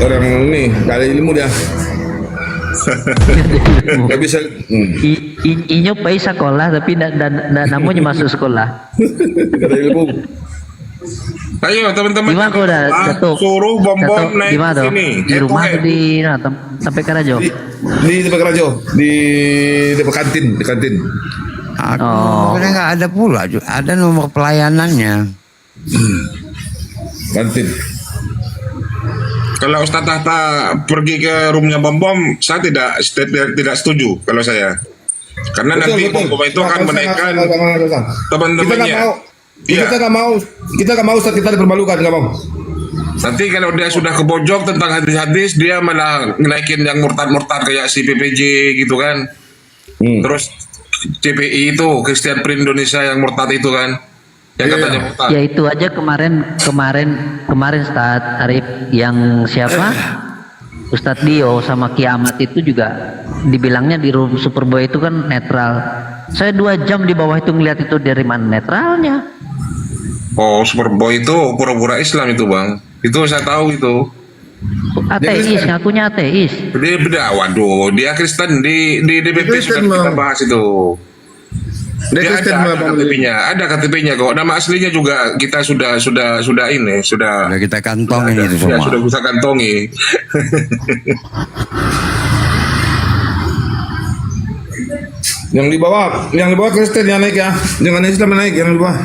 orang ini gak ada ilmu dia. Gak bisa. Inyo pai sekolah tapi namanya masuk sekolah. Gak ada ilmu. Ayo teman-teman, Gimana kau udah Datuk? suruh bom-bom Datuk, naik gimana ke tuh? sini. Di rumah atau di sampai Karajo? Di tempat Karajo, di depan kantin, di kantin. Aku Oh. nggak ada pula, ada nomor pelayanannya. Kantin. Kalau Ustadz Tahta pergi ke rumahnya bom-bom, saya tidak setuju kalau saya. Karena nanti bom-bom itu akan menaikkan teman-temannya. Iya. Kita nggak mau Ustaz, kita dipermalukan, nggak mau. Nanti kalau dia sudah ke pojok tentang hadis-hadis, dia malah naikin yang murtad-murtad kayak si PPJ gitu kan. Terus CPI itu, Christian Print Indonesia yang murtad itu kan. Yang katanya murtad. Ya itu aja kemarin Ustadz Arif yang siapa? Ustadz Dio sama Kiamat itu juga dibilangnya di room Superboy itu kan netral. Saya 2 jam di bawah itu ngeliat itu dari mana netralnya. Oh, Superboy itu pura-pura Islam itu bang. Itu saya tahu itu. Ateis, ngakunya ateis. Dia beda, waduh, dia Kristen di DBP sudah Kristen, kita Bang. bahas itu. Dia Dia Kristen, ada Bang. KTP-nya, ada KTP-nya kok. Nama aslinya juga kita sudah ini, sudah Udah kita kantongin itu ya, semua. sudah bisa kantongi. Yang di bawah Kristen yang naik ya, jangan Islam yang naik, yang di bawah.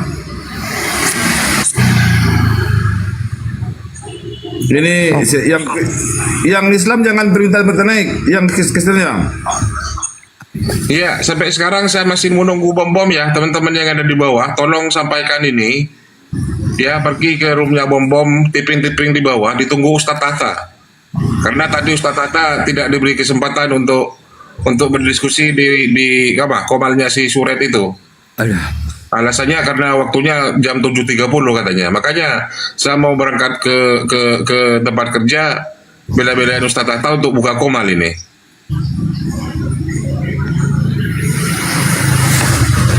Ini yang Islam jangan berminta naik, yang Kristen ya. Iya, sampai sekarang saya masih menunggu bom-bom ya, teman-teman yang ada di bawah. Tolong sampaikan ini. Ya, pergi ke roomnya bom-bom, tipping-tipping di bawah, ditunggu Ustadz Tahta. Karena tadi Ustadz Tahta tidak diberi kesempatan untuk berdiskusi di apa komalnya si Suret itu. Aduh. Alasannya karena waktunya jam 7.30 katanya. Makanya saya mau berangkat ke tempat kerja, bela-belain Ustadz Tahta untuk buka komal ini.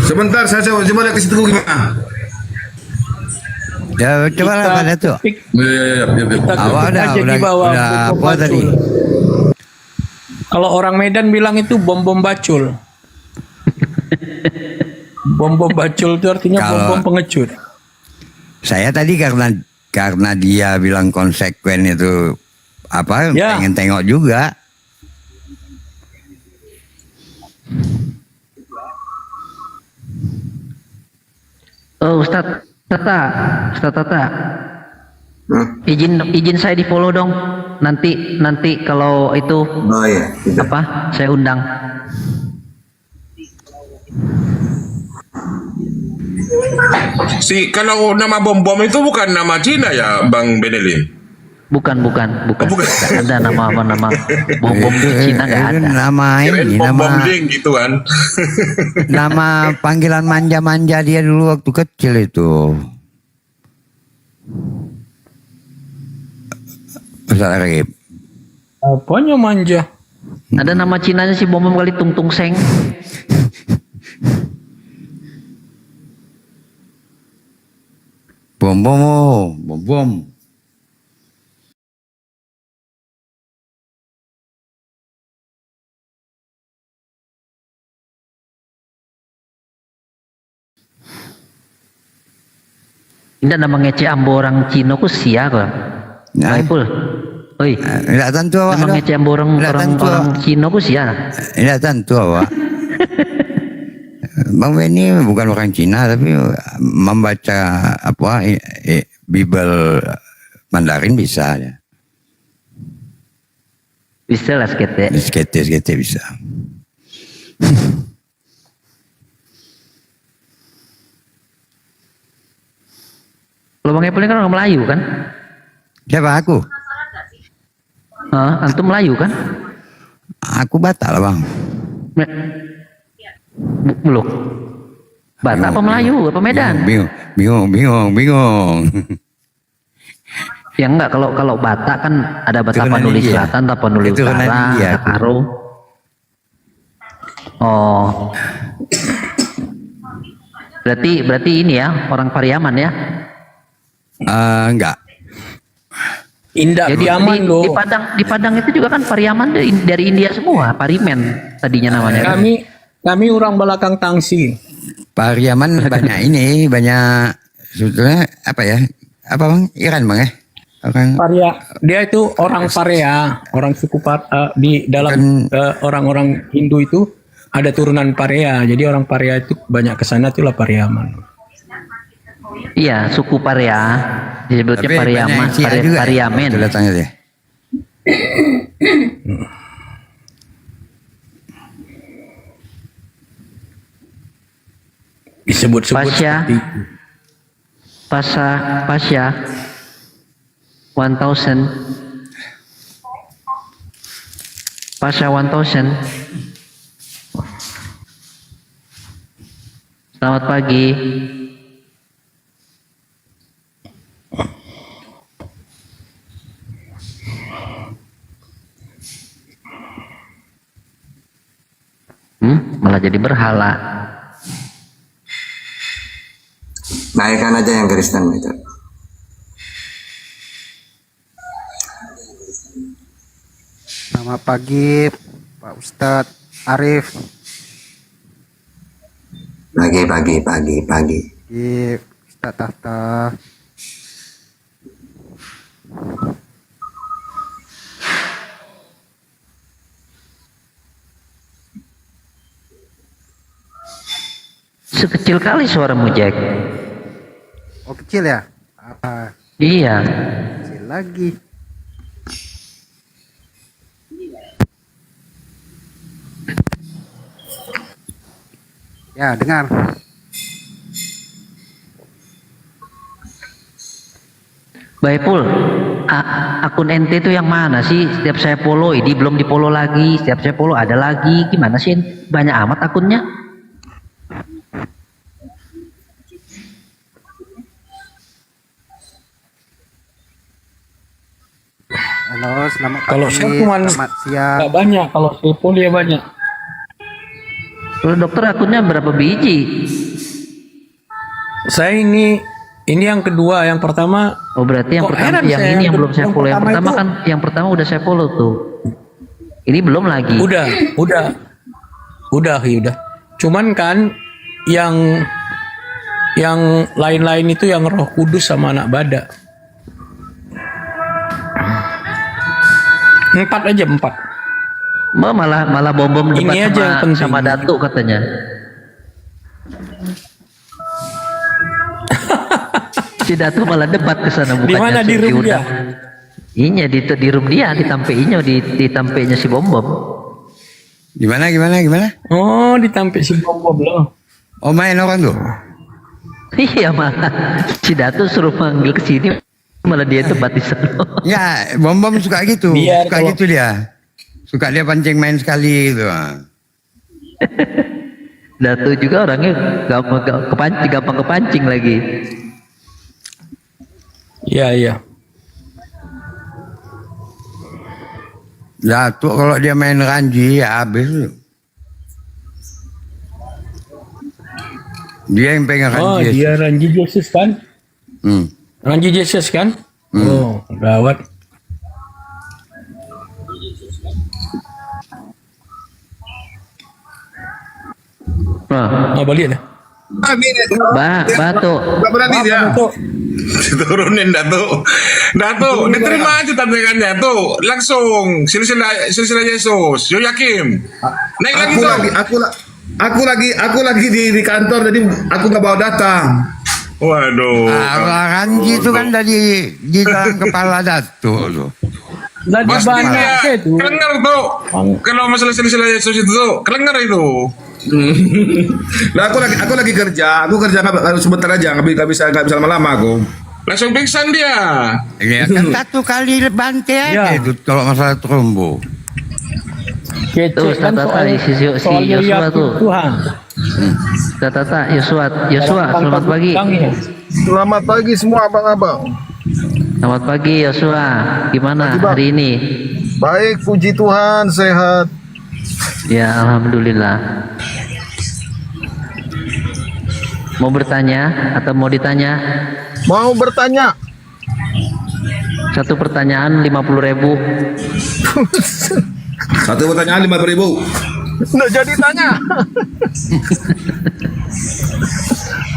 Sebentar, saya coba lihat ke situ gimana. Ya coba lah pada tuh. Ya. Awak udah apa tadi? Kalau orang Medan bilang itu bom-bom bacul. Bom-bom bacul itu artinya Kalau- bom-bom pengecut. Saya tadi karena dia bilang konsekuen itu apa? Ya. Pengen tengok juga. Oh Ustadz Tata. Izin saya di follow dong. Nanti kalau itu Oh iya. apa? Saya undang. Kalau nama bom-bom itu bukan nama Cina ya, Bang Benelin? Bukan. Bukan. Nggak ada nama bom Cina nggak Itu ada. nama ini, Bom nama ding gitu kan. nama panggilan manja-manja dia dulu waktu kecil itu. Ustaz Arif. Apanya manja? Ada nama Cinanya si bom kali Tung Seng. Bom. Ini nama ngece ambo orang Cina ku sia kok. Nah. Baipul. Oi. Tidak tentu awak. Nama ngece ambo orang Cina ku sia. Tidak tentu awak. Bang Benny bukan orang Cina tapi membaca apa Bible Mandarin bisa ya. Bisa lah sekete. Skete bisa. Kalau Bang Epul ini kan orang Melayu kan? Siapa aku? Hah, antum Melayu kan? Aku Batak lah bang. Belum. Batak apa Melayu? Apa Medan? Bingung. Ya enggak, kalau Batak kan ada Tapanuli India. Selatan, Tapanuli Keturunan Utara, India. Karo. Oh. Berarti ini ya, orang Pariaman ya? Enggak. Indah Jadi Pariaman di loh. Padang itu juga kan Pariaman dari India semua, Parimen tadinya namanya. Kami orang belakang tangsi. Pariaman banyak ini, banyak sebetulnya apa ya? Apa bang? Iran bang ya? Orang Paria, dia itu orang Parea, orang suku di dalam orang-orang Hindu itu ada turunan Parea. Jadi orang Parea itu banyak kesana itulah Pariaman. Iya, suku Parea disebutnya tapi Pariaman, banyak yang Sia juga. Pariamen. Itu datangnya dia. Disebut-sebut Pasya. seperti itu. Pasya 1000. Pasya 1000. Selamat pagi. Malah jadi berhala. Naikkan aja yang Kristen itu. Selamat pagi Pak Ustadz Arif. Pagi. Di Ustadz Tahta. Sekecil kali suaramu, Jack. Oh kecil ya? Apa Iya. kecil lagi? Ya dengar. Baik Pul, akun ente itu yang mana sih? Setiap saya follow, ini belum di follow lagi. Setiap saya follow ada lagi. Gimana sih? Banyak amat akunnya. Halo, selamat Kalau pagi. saya cuman Selamat siang. nggak banyak, kalau Sepul ya banyak. Kalau dokter akunnya berapa biji? Saya ini yang kedua, yang pertama Oh berarti yang Kok pertama, heran yang saya ini yang yang belum saya yang follow. Yang pertama pertama itu- kan, yang pertama udah saya follow tuh. Ini belum lagi. udah. Cuman kan yang lain-lain itu yang Roh Kudus sama anak Bada. 4 aja 4. Malah bom debat Ini aja yang penting. sama Datuk katanya. Si Datuk malah debat ke sana bukannya. Di mana di room dia? Iya di room dia, ditampainya si Bom. Gimana? Oh, ditampik si Bom loh. Oh main orang tuh. Iya malah si Datuk suruh manggil ke sini, malah dia debat di sana. Ya, bom suka gitu. Biar Suka kalau- gitu dia. Suka dia pancing main sekali gitu. Datuk juga orangnya gampang kepancing lagi. Iya. Ya tuh kalau dia main ranji ya habis. Dia yang pengen Oh, ranji. dia Ranji Jesus kan? Hmm. Ranji Jesus kan? Oh, gawat. Nah, Balik dah. Batu. Nggak berani dia. Turunin Datuk, diterima aja tantangannya tuh, langsung silsilah Yesus, yo yakin. Naik lagi tuh. Aku lagi di kantor, jadi aku nggak bawa data. Waduh. Ranji itu kan dari di dalam kepala Datuk tuh. Lagi Pasti banyak dia itu. kelengar tuh. Kalau masalah silsilah Yesus itu tuh, kelengar itu. Nah, aku lagi kerja. Aku kerja sebentar aja, nggak bisa lama-lama aku. Langsung pingsan dia. Ya kan satu kali bantai aja Ya. itu kalau masalah trombo. Tuh, Kecil kan Tata, si soal Yosua yakin tuh. Tuhan. Tata, Yosua, selamat pagi. Selamat pagi semua abang-abang. Selamat pagi Yosua. Gimana Pagi, Bang. hari ini? Baik, puji Tuhan, sehat. Ya, alhamdulillah. Mau bertanya atau mau ditanya? Mau bertanya, Satu pertanyaan 50.000. Satu pertanyaan 5.000. Nggak jadi tanya.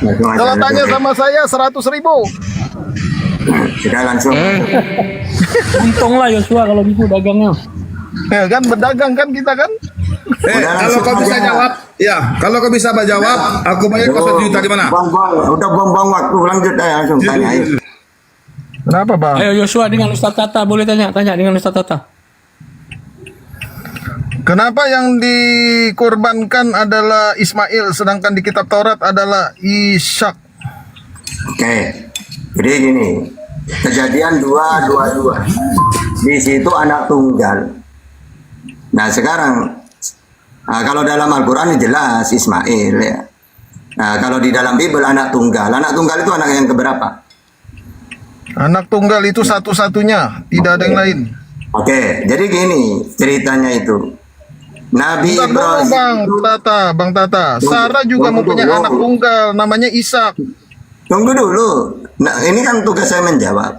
Langsung aja, Kalau langsung tanya aja. sama saya 100.000. Sudah langsung. Untung lah Yosua kalau gitu dagangnya. Ya kan berdagang kan kita kan. Udah Kalau langsung kau bisa aja. jawab, ya. Kalau kau bisa jawab, aku bayar kau 1 juta gimana? Udah buang waktu, lanjut aja langsung tanya. Ayo. Kenapa bang? Ayo Yosua dengan Ustaz Tata, boleh tanya dengan Ustaz Tata. Kenapa yang dikorbankan adalah Ismail, sedangkan di kitab Taurat adalah Ishak? Oke, jadi gini, Kejadian 2:22. Di situ anak tunggal. Nah sekarang, kalau dalam Al-Quran jelas Ismail ya. Nah kalau di dalam Bible anak tunggal itu anak yang keberapa? Anak tunggal itu satu-satunya, tidak ada yang lain. Oke, jadi gini ceritanya itu. Nabi Bentar dulu Ibrahim. Bang Tata. Sarah juga mempunyai anak tunggal, namanya Ishak. Tunggu dulu. Nah, ini kan tugas saya menjawab.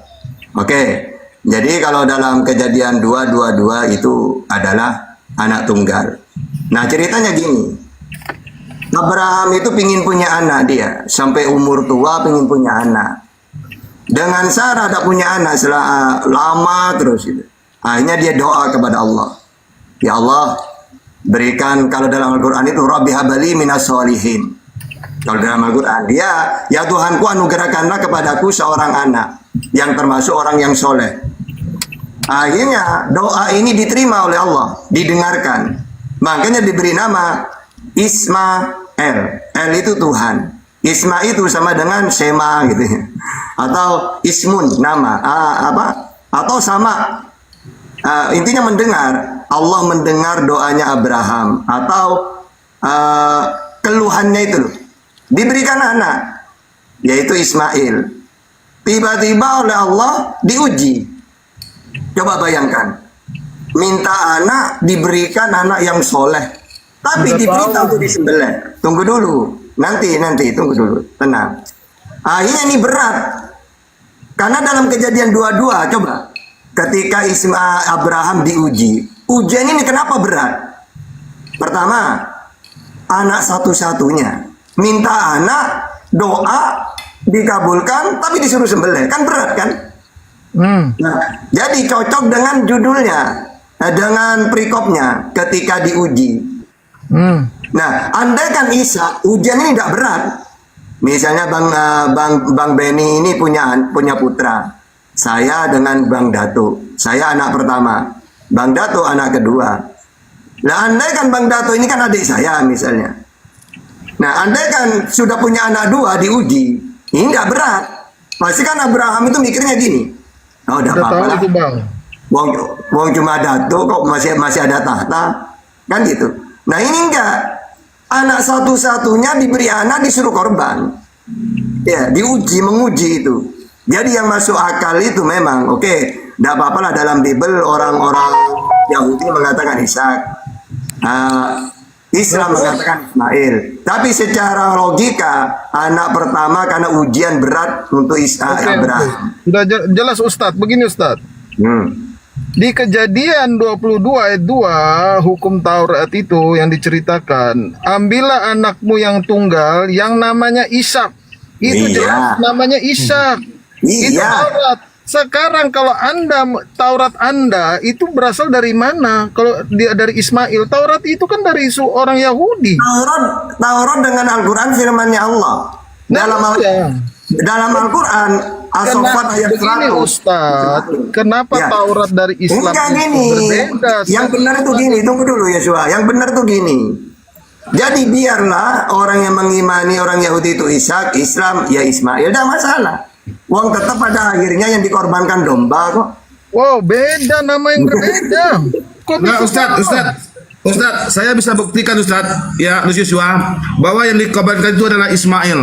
Oke. Jadi kalau dalam Kejadian 2:22 itu adalah anak tunggal. Nah, ceritanya gini. Abraham itu pingin punya anak dia. Sampai umur tua pingin punya anak. Dengan Sarah ada punya anak lama terus gitu. Akhirnya dia doa kepada Allah. Ya Allah, berikan, kalau dalam Al-Quran itu Rabbi habali minas sholihin. Kalau dalam Al-Quran dia, ya Tuhanku anugerahkanlah kepadaku seorang anak yang termasuk orang yang soleh. Akhirnya doa ini diterima oleh Allah, didengarkan. Makanya diberi nama Ismail. El itu Tuhan. Isma itu sama dengan Shema gitu ya. Atau Ismun nama atau sama. Intinya mendengar. Allah mendengar doanya Abraham atau keluhannya itu loh. Diberikan anak, yaitu Ismail. Tiba-tiba oleh Allah diuji. Coba bayangkan, minta anak, diberikan anak yang soleh, tapi diberitahu untuk disembelih. Tunggu dulu, nanti tunggu dulu, tenang. Akhirnya ini berat, karena dalam Kejadian 22, coba, ketika Abraham diuji, ujian ini kenapa berat? Pertama, anak satu-satunya. Minta anak, doa, dikabulkan, tapi disuruh sembelih. Kan berat kan? Nah, jadi cocok dengan judulnya, dengan perikopnya ketika diuji. Nah, andaikan Isa, ujian ini tidak berat. Misalnya Bang Benny ini punya putra. Saya dengan Bang Dato. Saya anak pertama. Bang Dato anak kedua. Nah, andaikan Bang Dato ini kan adik saya misalnya. Nah, andai kan sudah punya anak dua diuji, ini nggak berat. Pasti kan Abraham itu mikirnya gini, oh udah apa-apa lah. Itu bang. Wong cuma Dato kok masih ada tahta, kan gitu. Nah ini enggak, anak satu-satunya diberi anak disuruh korban, ya menguji itu. Jadi yang masuk akal itu memang oke, nggak apa-apa lah dalam Bible orang-orang Yahudi mengatakan Ishak. Islam mengatakan Ismail. Tapi secara logika anak pertama karena ujian berat untuk Abraham. Sudah jelas Ustadz. Begini Ustadz. Di Kejadian 22 ayat 2 hukum Taurat itu yang diceritakan, ambillah anakmu yang tunggal yang namanya Ishak. Itu jelas namanya Ishak. Itu Taurat. Sekarang kalau Taurat Anda itu berasal dari mana? Kalau dia dari Ismail, Taurat itu kan dari orang Yahudi. Taurat dengan Al-Quran firman-Nya Allah. Dalam Al-Quran As-Saffat ayat 100. Ustaz, kenapa Taurat dari Islam itu berbeda? Yang benar itu gini, tunggu dulu Yosua. Yang benar itu gini. Jadi biarlah orang yang mengimani orang Yahudi itu Ishak, Islam ya Ismail, tidak masalah. Wong tetap pada akhirnya yang dikorbankan domba kok. Wow, beda nama yang berbeda. Nah, Ustaz, saya bisa buktikan Ustaz, ya Yosua, bahwa yang dikorbankan itu adalah Ismail.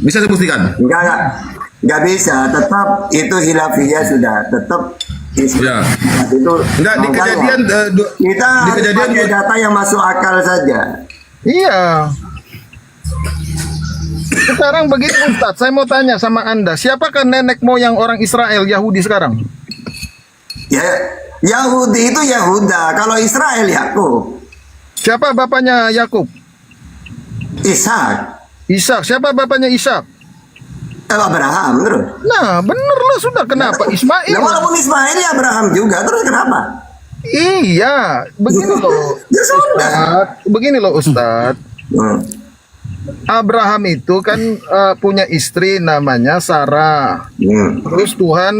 Bisa saya buktikan? Enggak bisa. Tetap itu hilafiyah sudah. Tetap Islam. Ya. Itu Enggak di kejadian kita harus pakai data yang masuk akal saja. Iya. Sekarang begini Ustadz, saya mau tanya sama Anda, siapakah nenek moyang orang Israel Yahudi sekarang? Ya, Yahudi itu Yahuda, kalau Israel Yakub. Siapa bapaknya Yakub? Ishak, Ishak. Siapa bapaknya Ishak? Abraham terus. Nah, bener lah sudah. Kenapa Ya Ismail? walaupun Ismail ya Abraham juga, terus kenapa? Iya, begini loh. Ya sudah. Ustadz, begini loh Ustadz. Hmm. Abraham itu kan punya istri namanya Sarah. Hmm. Terus Tuhan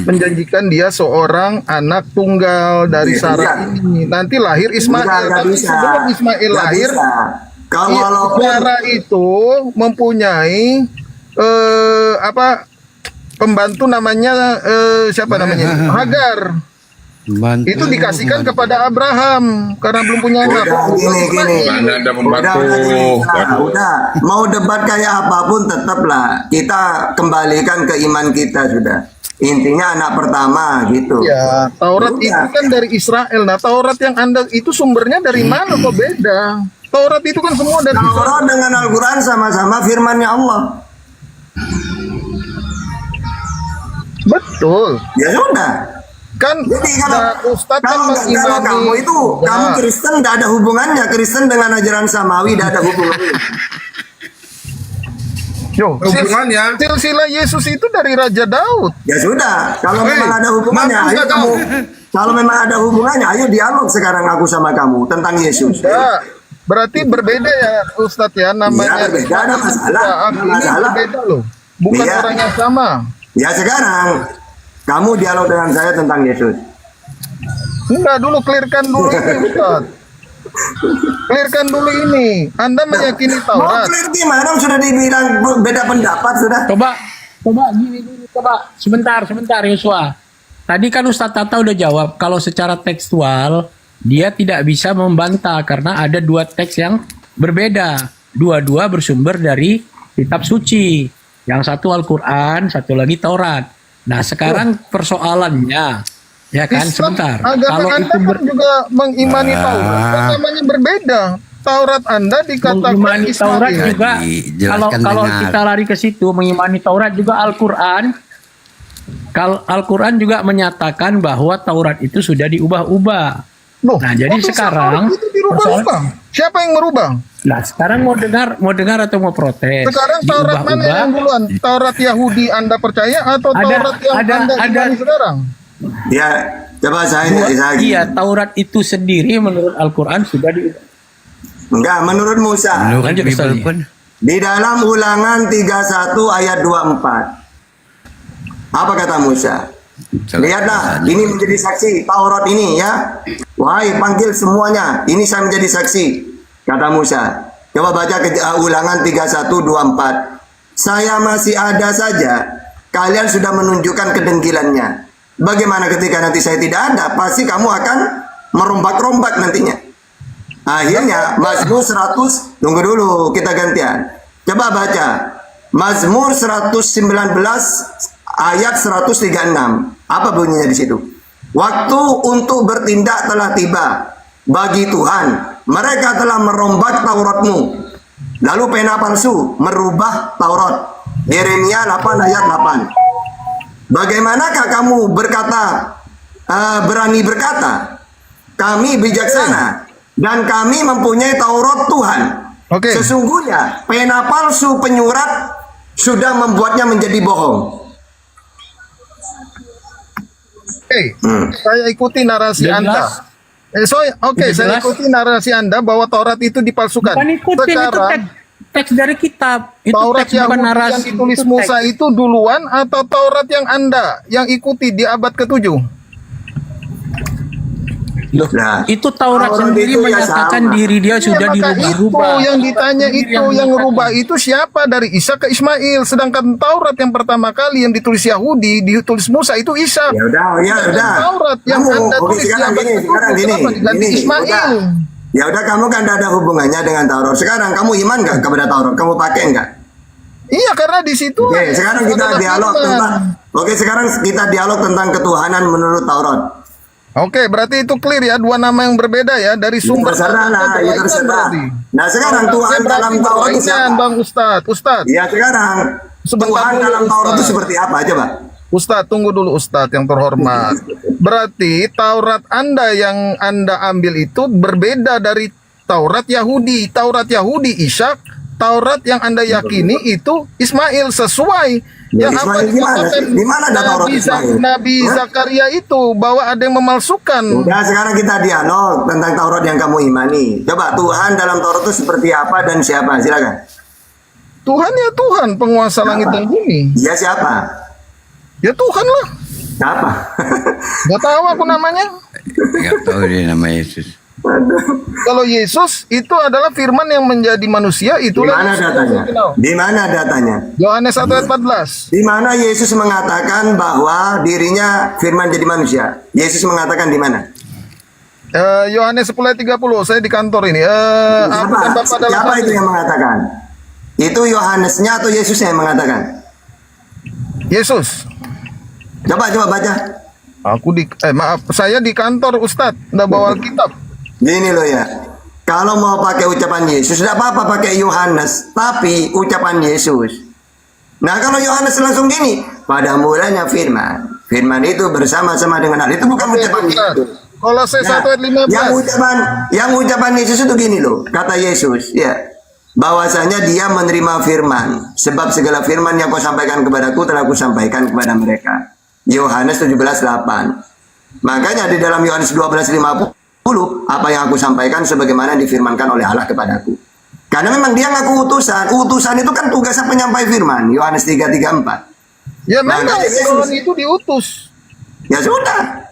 menjanjikan dia seorang anak tunggal dari Iya, Sarah iya. ini. Nanti lahir Ismail. Nggak Tapi bisa. sebelum Ismail Nggak lahir, bisa. Kalau walaupun Sarah itu mempunyai pembantu namanya siapa namanya? Hagar. Bantu. Itu dikasihkan kepada Abraham karena belum punya anak. gini. Mana ada pembantu. Udah. Mau debat kayak apapun tetaplah kita kembalikan ke iman kita sudah. Intinya anak pertama gitu. Ya, Taurat Udah. itu kan dari Israel. Nah, Taurat yang Anda itu sumbernya dari mana kok beda? Taurat itu kan semua dari Israel. Taurat dengan Al-Quran sama-sama firmannya Allah. Betul. Ya sudah. Kan Jadi kalau Ustadz kan kalau kamu itu kamu Kristen tidak ada hubungannya. Kristen dengan ajaran samawi tidak ada hubungannya. Yo, Hubungannya. silsilah Yesus itu dari Raja Daud. Ya sudah. Kalau Hei, memang ada hubungannya, mampus ayo gak kamu. kau? Kalau memang ada hubungannya, ayo dialog sekarang aku sama kamu tentang Yesus. Ya, berarti berbeda ya Ustadz ya namanya. Ya, berbeda, ada masalah. Ini Ada masalah. berbeda loh. Bukan Iya. orang yang sama. Ya sekarang kamu dialog dengan saya tentang Yesus. Enggak, dulu clearkan dulu ini Ustadz. Clearkan dulu ini. Anda meyakini Mau Taurat. clear gimana? Sudah dibilang beda pendapat sudah. Coba gini dulu, coba sebentar Yosua. Tadi kan Ustadz Tata udah jawab kalau secara tekstual dia tidak bisa membantah karena ada dua teks yang berbeda. Dua-dua bersumber dari kitab suci. Yang satu Al-Quran, satu lagi Taurat. Nah sekarang persoalannya, ya kan Islam, sebentar. agama Kalau Anda itu kan juga mengimani Taurat. Kan namanya berbeda. Taurat Anda dikatakan mengimani Taurat Ismail. juga, Dijelaskan kalau dengar. kita lari ke situ mengimani Taurat juga Al-Quran. Kalau Al-Quran juga menyatakan bahwa Taurat itu sudah diubah-ubah. Loh, Nah, jadi kok bisa sekarang Taurat itu dirubah-ubah? Siapa yang merubah? Nah, sekarang mau dengar atau mau protes? Sekarang Taurat mana Diubah-ubah. yang duluan? Taurat Yahudi Anda percaya atau Ada- Taurat yang ada- Anda ada- imani sekarang? Ya coba saya lagi. Iya, Taurat itu sendiri menurut Al-Quran sudah diubah. Enggak, menurut Musa. Menurut Lanjut, Bible Ustaz. pun Di dalam Ulangan 31 ayat 24. Apa kata Musa? Lihatlah, ini menjadi saksi Taurat ini ya. Wahai panggil semuanya, ini saya menjadi saksi. Kata Musa. Coba baca ke Ulangan 31:24. Saya masih ada saja, kalian sudah menunjukkan kedengkilannya. Bagaimana ketika nanti saya tidak ada, pasti kamu akan merombak-rombak nantinya. Akhirnya Mazmur 100, tunggu dulu kita gantian. Coba baca Mazmur 119 ayat 136. Apa bunyinya di situ? Waktu untuk bertindak telah tiba bagi Tuhan. Mereka telah merombak Tauratmu. Lalu pena palsu merubah Taurat. Yeremia 8 ayat 8. Bagaimanakah kamu berkata, berani berkata, kami bijaksana dan kami mempunyai Taurat Tuhan. Oke. Sesungguhnya pena palsu penyurat sudah membuatnya menjadi bohong. Oke, saya ikuti narasi Udah Anda. jelas? Oke, Udah saya jelas? ikuti narasi Anda bahwa Taurat itu dipalsukan. Bukan ikutin, itu Sekarang teks dari kitab. Itu Taurat teks bukan Yahudi narasi. yang ditulis itu Musa teks. itu duluan atau Taurat yang Anda yang ikuti di abad ke-7? Loh, Nah, itu Taurat Taurat sendiri itu ya menyatakan sama. diri dia sudah Maka dirubah-rubah. itu yang ditanya Sendiri itu yang menyatakan. rubah itu siapa dari Isa ke Ismail, sedangkan Taurat yang pertama kali yang ditulis Yahudi ditulis Musa itu Isa. Ya udah. Taurat yang Kamu, Anda oke, tulis di sekarang abad gini, ke-7 sekarang gini, kenapa diganti gini, Ismail? udah. Ya udah, kamu kan tidak ada hubungannya dengan Taurat. Sekarang kamu iman nggak kepada Taurat? Kamu pakai nggak? Iya, karena di situ Oke, sekarang kita adalah dialog firman. tentang. Oke, sekarang kita dialog tentang ketuhanan menurut Taurat. Oke, berarti itu clear ya, dua nama yang berbeda ya dari sumber. Terserah lah, ya terserah. berarti. Nah sekarang Tuhan dalam Taurat itu Berlainan, siapa? Bang Ustadz. Ya sekarang Sebentar Tuhan dulu, dalam Taurat itu Ustaz. seperti apa? Coba. Ustadz, tunggu dulu Ustadz yang terhormat. Berarti Taurat Anda yang Anda ambil itu berbeda dari Taurat Yahudi. Taurat Yahudi Ishak, Taurat yang Anda yakini itu Ismail sesuai Ya, yang apa Ismail gimana? Di mana ada Taurat Ismail? Nabi Hah? Zakaria itu bahwa ada yang memalsukan. Udah, sekarang kita dialog tentang Taurat yang kamu imani. Coba Tuhan dalam Taurat itu seperti apa dan siapa? Silakan. Tuhan ya Tuhan, penguasa langit dan bumi. Ya siapa? Ya Tuhan lah. Siapa? Gak tahu aku namanya. Nggak tahu dia nama Yesus. Kalau Yesus itu adalah firman yang menjadi manusia, Di itulah mana Yesus datanya? yang dikenal. Di mana datanya? Yohanes 1 ayat 14. Di mana Yesus mengatakan bahwa dirinya firman jadi manusia? Yesus mengatakan di mana? Yohanes 10 ayat 30. Saya di kantor ini. Aku dan Bapa dalam Siapa satu. itu yang mengatakan? Itu Yohanesnya atau Yesusnya yang mengatakan? Yesus. Coba baca. Maaf, saya di kantor Ustadz, nggak bawa Alkitab. Gini loh ya. Kalau mau pakai ucapan Yesus, tidak apa-apa pakai Yohanes, tapi ucapan Yesus. Nah, kalau Yohanes langsung gini, pada mulanya firman. Firman itu bersama-sama dengan Allah. Itu bukan ucapan Yesus. Kalau saya 1 ayat 15. Yang ucapan Yesus itu gini loh, kata Yesus, ya. Bahwasanya dia menerima firman, sebab segala firman yang kau sampaikan kepadaku telah aku sampaikan kepada mereka. Yohanes 17:8. Makanya di dalam Yohanes 12:50, apa yang aku sampaikan sebagaimana difirmankan oleh Allah kepadaku. Karena memang dia ngaku utusan. Utusan itu kan tugasnya penyampai firman. Yohanes 3:34. Ya memang Yesus. firman itu diutus. Ya sudah.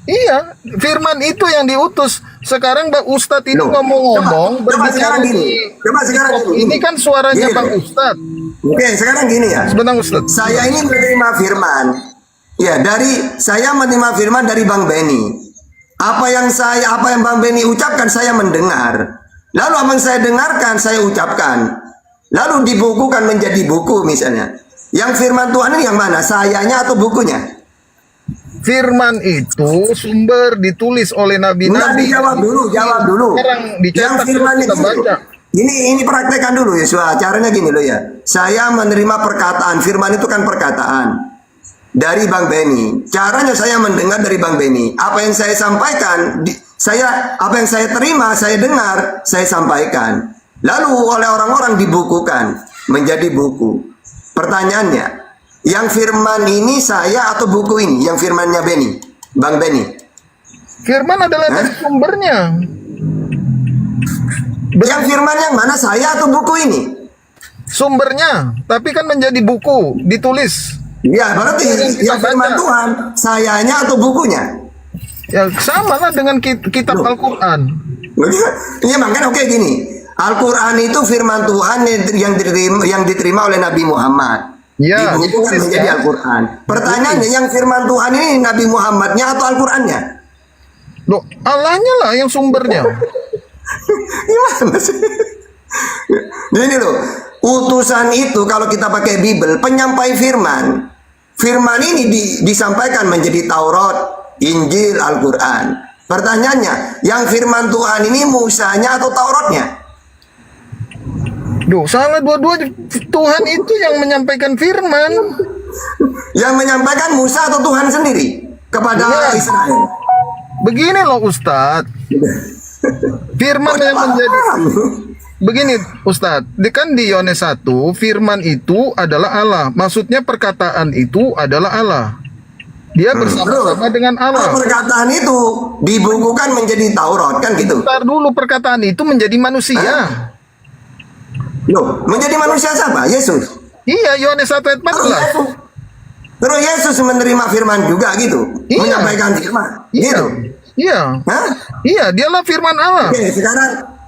Iya, firman itu yang diutus. Sekarang Bang Ustadz ini Loh, ngomong-ngomong coba sekarang gini. Coba sekarang gini. Ini kan suaranya Gini, Bang loh. Ustadz. Oke, sekarang gini ya. Sebentar Ustadz. Saya ini menerima firman. Ya, saya menerima firman dari Bang Benny. Apa yang Bang Benny ucapkan saya mendengar. Lalu apa yang saya dengarkan saya ucapkan. Lalu dibukukan menjadi buku misalnya. Yang firman Tuhan ini yang mana? Sayanya atau bukunya? Firman itu sumber ditulis oleh Enggak, nabi-nabi. jawab dulu. Sekarang Yang dicetak firman kita itu. baca. Ini praktekkan dulu Yesua. Caranya gini loh ya. Saya menerima perkataan. Firman itu kan perkataan dari Bang Benny. Caranya saya mendengar dari Bang Benny. Apa yang saya sampaikan, apa yang saya terima, saya dengar, saya sampaikan. Lalu oleh orang-orang dibukukan menjadi buku. Pertanyaannya, yang firman ini saya atau buku ini? Yang firmannya Benny, Bang Benny. Firman adalah dari sumbernya. Yang firman yang mana? Saya atau buku ini? Sumbernya, tapi kan menjadi buku, ditulis. Ya, berarti yang firman Tuhan, sayanya atau bukunya? Ya sama lah dengan kitab Loh. Al-Quran. Iya, makanya oke gini. Al-Quran itu firman Tuhan yang diterima oleh Nabi Muhammad. Ya, Dibukukan ditulis, menjadi ya. Al-Quran. Pertanyaannya, yang firman Tuhan ini Nabi Muhammadnya atau Al-Qurannya? Loh, Allahnya lah yang sumbernya. Gimana sih? Ini loh, utusan itu kalau kita pakai Bible, penyampai firman. Firman ini disampaikan menjadi Taurat, Injil, Al-Quran. Pertanyaannya, yang firman Tuhan ini Musanya atau Tauratnya? Duh, salah dua-duanya. Tuhan itu yang menyampaikan firman. Yang menyampaikan Musa atau Tuhan sendiri kepada Ya. Israel? Begini loh Ustadz. Firman yang menjadi... Begini Ustadz, kan di Yohanes 1, firman itu adalah Allah. Maksudnya perkataan itu adalah Allah. Dia bersama-sama dengan Allah. Perkataan itu dibukukan menjadi Taurat, kan gitu? Ntar dulu perkataan itu menjadi manusia. Loh, menjadi manusia siapa? Yesus. Iya, Yohanes 1 ayat 14. Terus Yesus menerima firman juga gitu, Iya. menyampaikan firman, Iya. gitu. Iya. Hah? Iya, dialah firman Allah. Oke,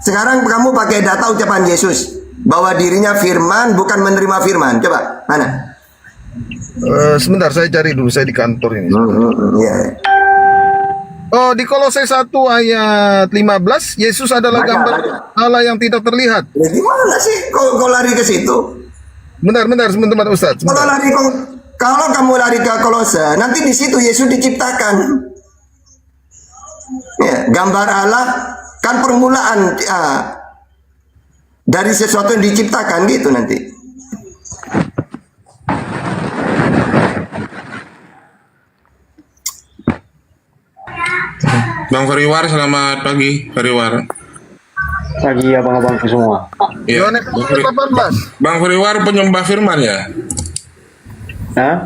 sekarang kamu pakai data ucapan Yesus bahwa dirinya firman bukan menerima firman. Coba, mana? Sebentar, saya cari dulu, saya di kantor ini. Iya. Oh, di Kolose 1 ayat 15, Yesus adalah Baca, gambar baca. Allah yang tidak terlihat. Ya, gimana sih? Kau lari ke situ? Bentar, sebentar Ustaz. Sebentar. Kalau kamu lari ke Kolose, nanti di situ Yesus diciptakan. Ya, gambar Allah kan permulaan dari sesuatu yang diciptakan gitu nanti. Bang Feriwar, selamat pagi, Feriwar. Pagi abang-abangku semua. Iya. Yohanes 18. Bang Feriwar penyembah firman ya? Hah?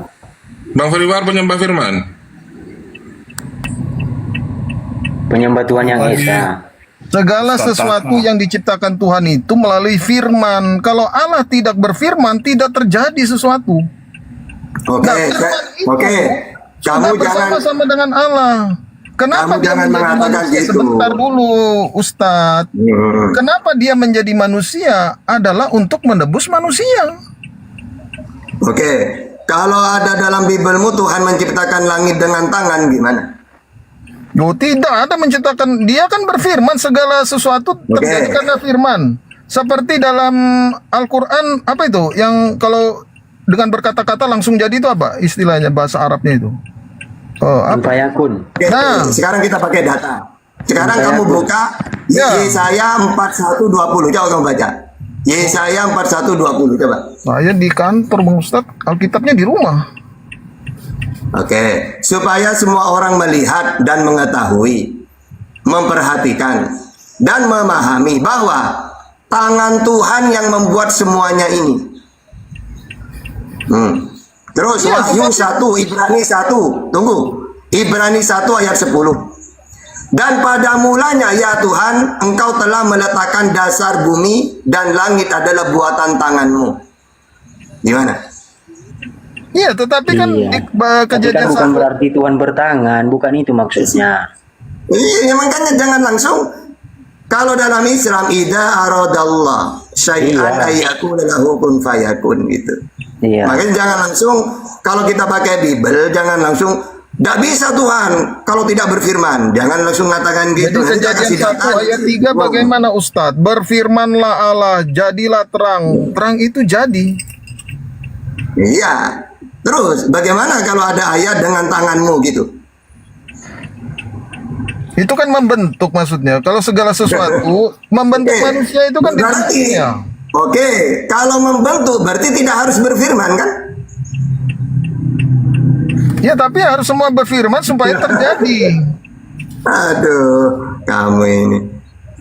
Bang Feriwar penyembah firman? Penyembah Tuhan yang Esa. Segala sesuatu yang diciptakan Tuhan itu melalui firman. Kalau Allah tidak berfirman, tidak terjadi sesuatu. Oke, Nah, firman itu oke. Kamu sudah jangan bersama-sama dengan Allah. Kenapa Kamu dia jangan menjadi mengatakan manusia? gitu. Sebentar dulu, Ustadz. Kenapa dia menjadi manusia adalah untuk menebus manusia. Oke. Kalau ada dalam Bibelmu Tuhan menciptakan langit dengan tangan gimana? Yo, tidak ada menciptakan. Dia kan berfirman segala sesuatu terjadi karena firman. Seperti dalam Al-Quran, apa itu? Yang kalau dengan berkata-kata langsung jadi itu apa istilahnya bahasa Arabnya itu? Oh, apa? Fayakun. Oke, Nah. sekarang kita pakai data. Sekarang Saya kamu pun. buka Ya. Yesaya 41:20. Coba kamu baca. Yesaya 41:20 coba. Saya di kantor Bang Ustadz, Alkitabnya di rumah. Oke, supaya semua orang melihat dan mengetahui, memperhatikan dan memahami bahwa tangan Tuhan yang membuat semuanya ini. Terus Ya, Wahyu 1, Ibrani 1. Tunggu. Ibrani 1 ayat 10. Dan pada mulanya ya Tuhan, Engkau telah meletakkan dasar bumi dan langit adalah buatan tangan-Mu. Gimana? Iya, tetapi kan Iya. di Tapi kan kejadian bukan satu. berarti Tuhan bertangan, bukan itu maksudnya. Iya, makanya jangan langsung. Kalau dalam Islam, idza aradallah syai'an Iya. ayyakuna lahu kun fayakun gitu. Iya. Makanya jangan langsung, kalau kita pakai Bible, jangan langsung, tidak bisa Tuhan kalau tidak berfirman. Jangan langsung mengatakan Jadi gitu. Nanti kita kejadian kasih 1 data. ayat 3 bagaimana Ustadz? Berfirmanlah Allah, jadilah terang. Terang itu jadi. Iya. Terus, bagaimana kalau ada ayat dengan tanganmu gitu? Itu kan membentuk maksudnya. Kalau segala sesuatu membentuk Oke. manusia itu kan Berarti, dibentuknya. oke, kalau membentuk berarti tidak harus berfirman kan? Ya tapi harus semua berfirman supaya terjadi. Aduh, kamu ini.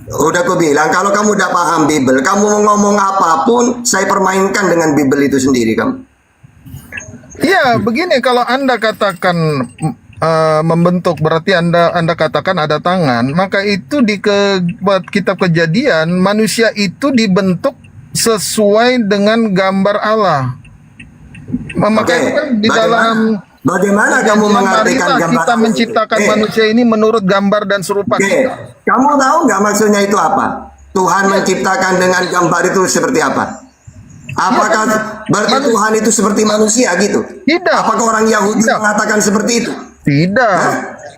Udah aku bilang, kalau kamu udah paham Bible, kamu mau ngomong apapun, saya permainkan dengan Bible itu sendiri kamu. Iya, begini kalau Anda katakan membentuk berarti Anda katakan ada tangan, maka itu di kitab Kejadian manusia itu dibentuk sesuai dengan gambar Allah. Maka itu kan di dalam Bagaimana kamu mengartikan marilah gambar kita menciptakan manusia ini menurut gambar dan serupa Oke, kita. kamu tahu nggak maksudnya itu apa? Tuhan menciptakan dengan gambar itu seperti apa? Apakah berarti Tuhan itu seperti manusia gitu? Tidak. Apakah orang Yahudi Tidak. mengatakan seperti itu? Tidak.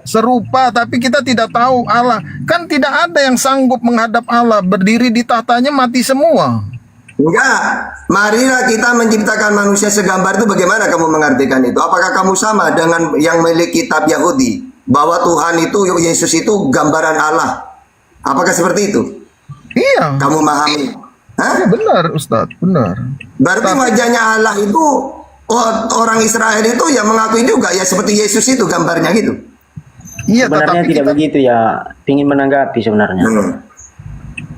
Serupa, tapi kita tidak tahu Allah. Kan tidak ada yang sanggup menghadap Allah. Berdiri di tahtanya mati semua. Enggak. Marilah kita menciptakan manusia segambar itu. Bagaimana kamu mengartikan itu? Apakah kamu sama dengan yang milik kitab Yahudi? Bahwa Tuhan itu, Yesus itu gambaran Allah. Apakah seperti itu? Iya. Kamu memahami? Hah? Ya, benar, Ustadz. Benar. Berarti wajahnya Allah itu, orang Israel itu ya mengakui juga ya seperti Yesus itu gambarnya gitu. Iya, Sebenarnya tetapi tidak kita, begitu ya. Ingin menanggapi sebenarnya.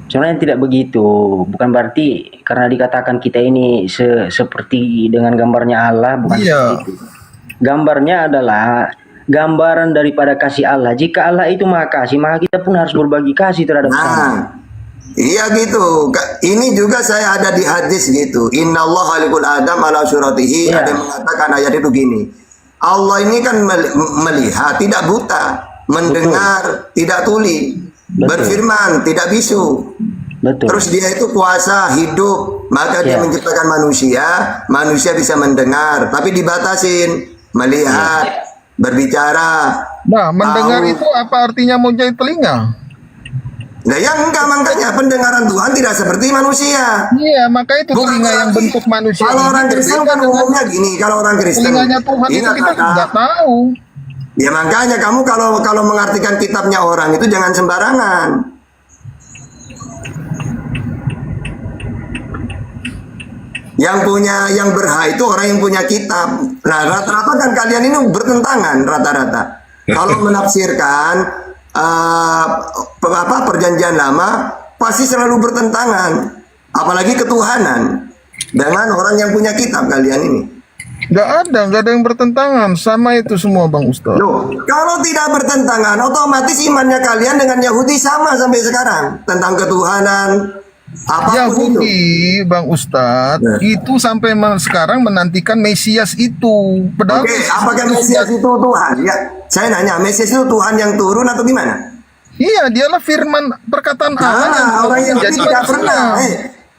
Sebenarnya tidak begitu. Bukan berarti karena dikatakan kita ini seperti dengan gambarnya Allah, bukan Iya. seperti itu. Gambarnya adalah gambaran daripada kasih Allah. Jika Allah itu maha kasih, maka kita pun harus berbagi kasih terhadap sesama. Nah, iya gitu. Ini juga saya ada di hadis gitu. Innallaha khalikul Adam ala suratihi. Iya. Ada yang mengatakan ayat itu gini. Allah ini kan melihat, tidak buta, mendengar, tidak tuli, Betul. berfirman, tidak bisu. Betul. Terus dia itu kuasa hidup, maka dia Iya. menciptakan manusia, manusia bisa mendengar, tapi dibatasin, melihat, berbicara. nah, mendengar tahu. itu apa artinya mempunyai telinga? Nah, yang enggak makanya pendengaran Tuhan tidak seperti manusia. Iya, maka itu Bukan telinga yang berarti- bentuk manusia. Kalau ini orang Kristen berbeda kan dengan umumnya gini, kalau orang Kristen telinganya Tuhan itu ingat kita kata, tidak tahu. ya makanya kamu kalau mengartikan kitabnya orang itu jangan sembarangan. Yang berhak itu orang yang punya kitab. Nah, rata-rata kan kalian ini bertentangan rata-rata. Kalau menafsirkan perjanjian lama pasti selalu bertentangan, apalagi ketuhanan dengan orang yang punya kitab kalian ini. Nggak ada yang bertentangan. Sama itu semua Bang Ustadz. Loh, kalau tidak bertentangan, otomatis imannya kalian dengan Yahudi sama sampai sekarang tentang ketuhanan. Apapun itu. Yahudi, Bang Ustadz, Ya. itu sampai sekarang menantikan Mesias itu. Padahal Oke, apakah Mesias itu Tuhan? Ya, saya nanya, Mesias itu Tuhan yang turun atau gimana? iya, dialah firman perkataan Allah yang Orang Yahudi tidak pernah.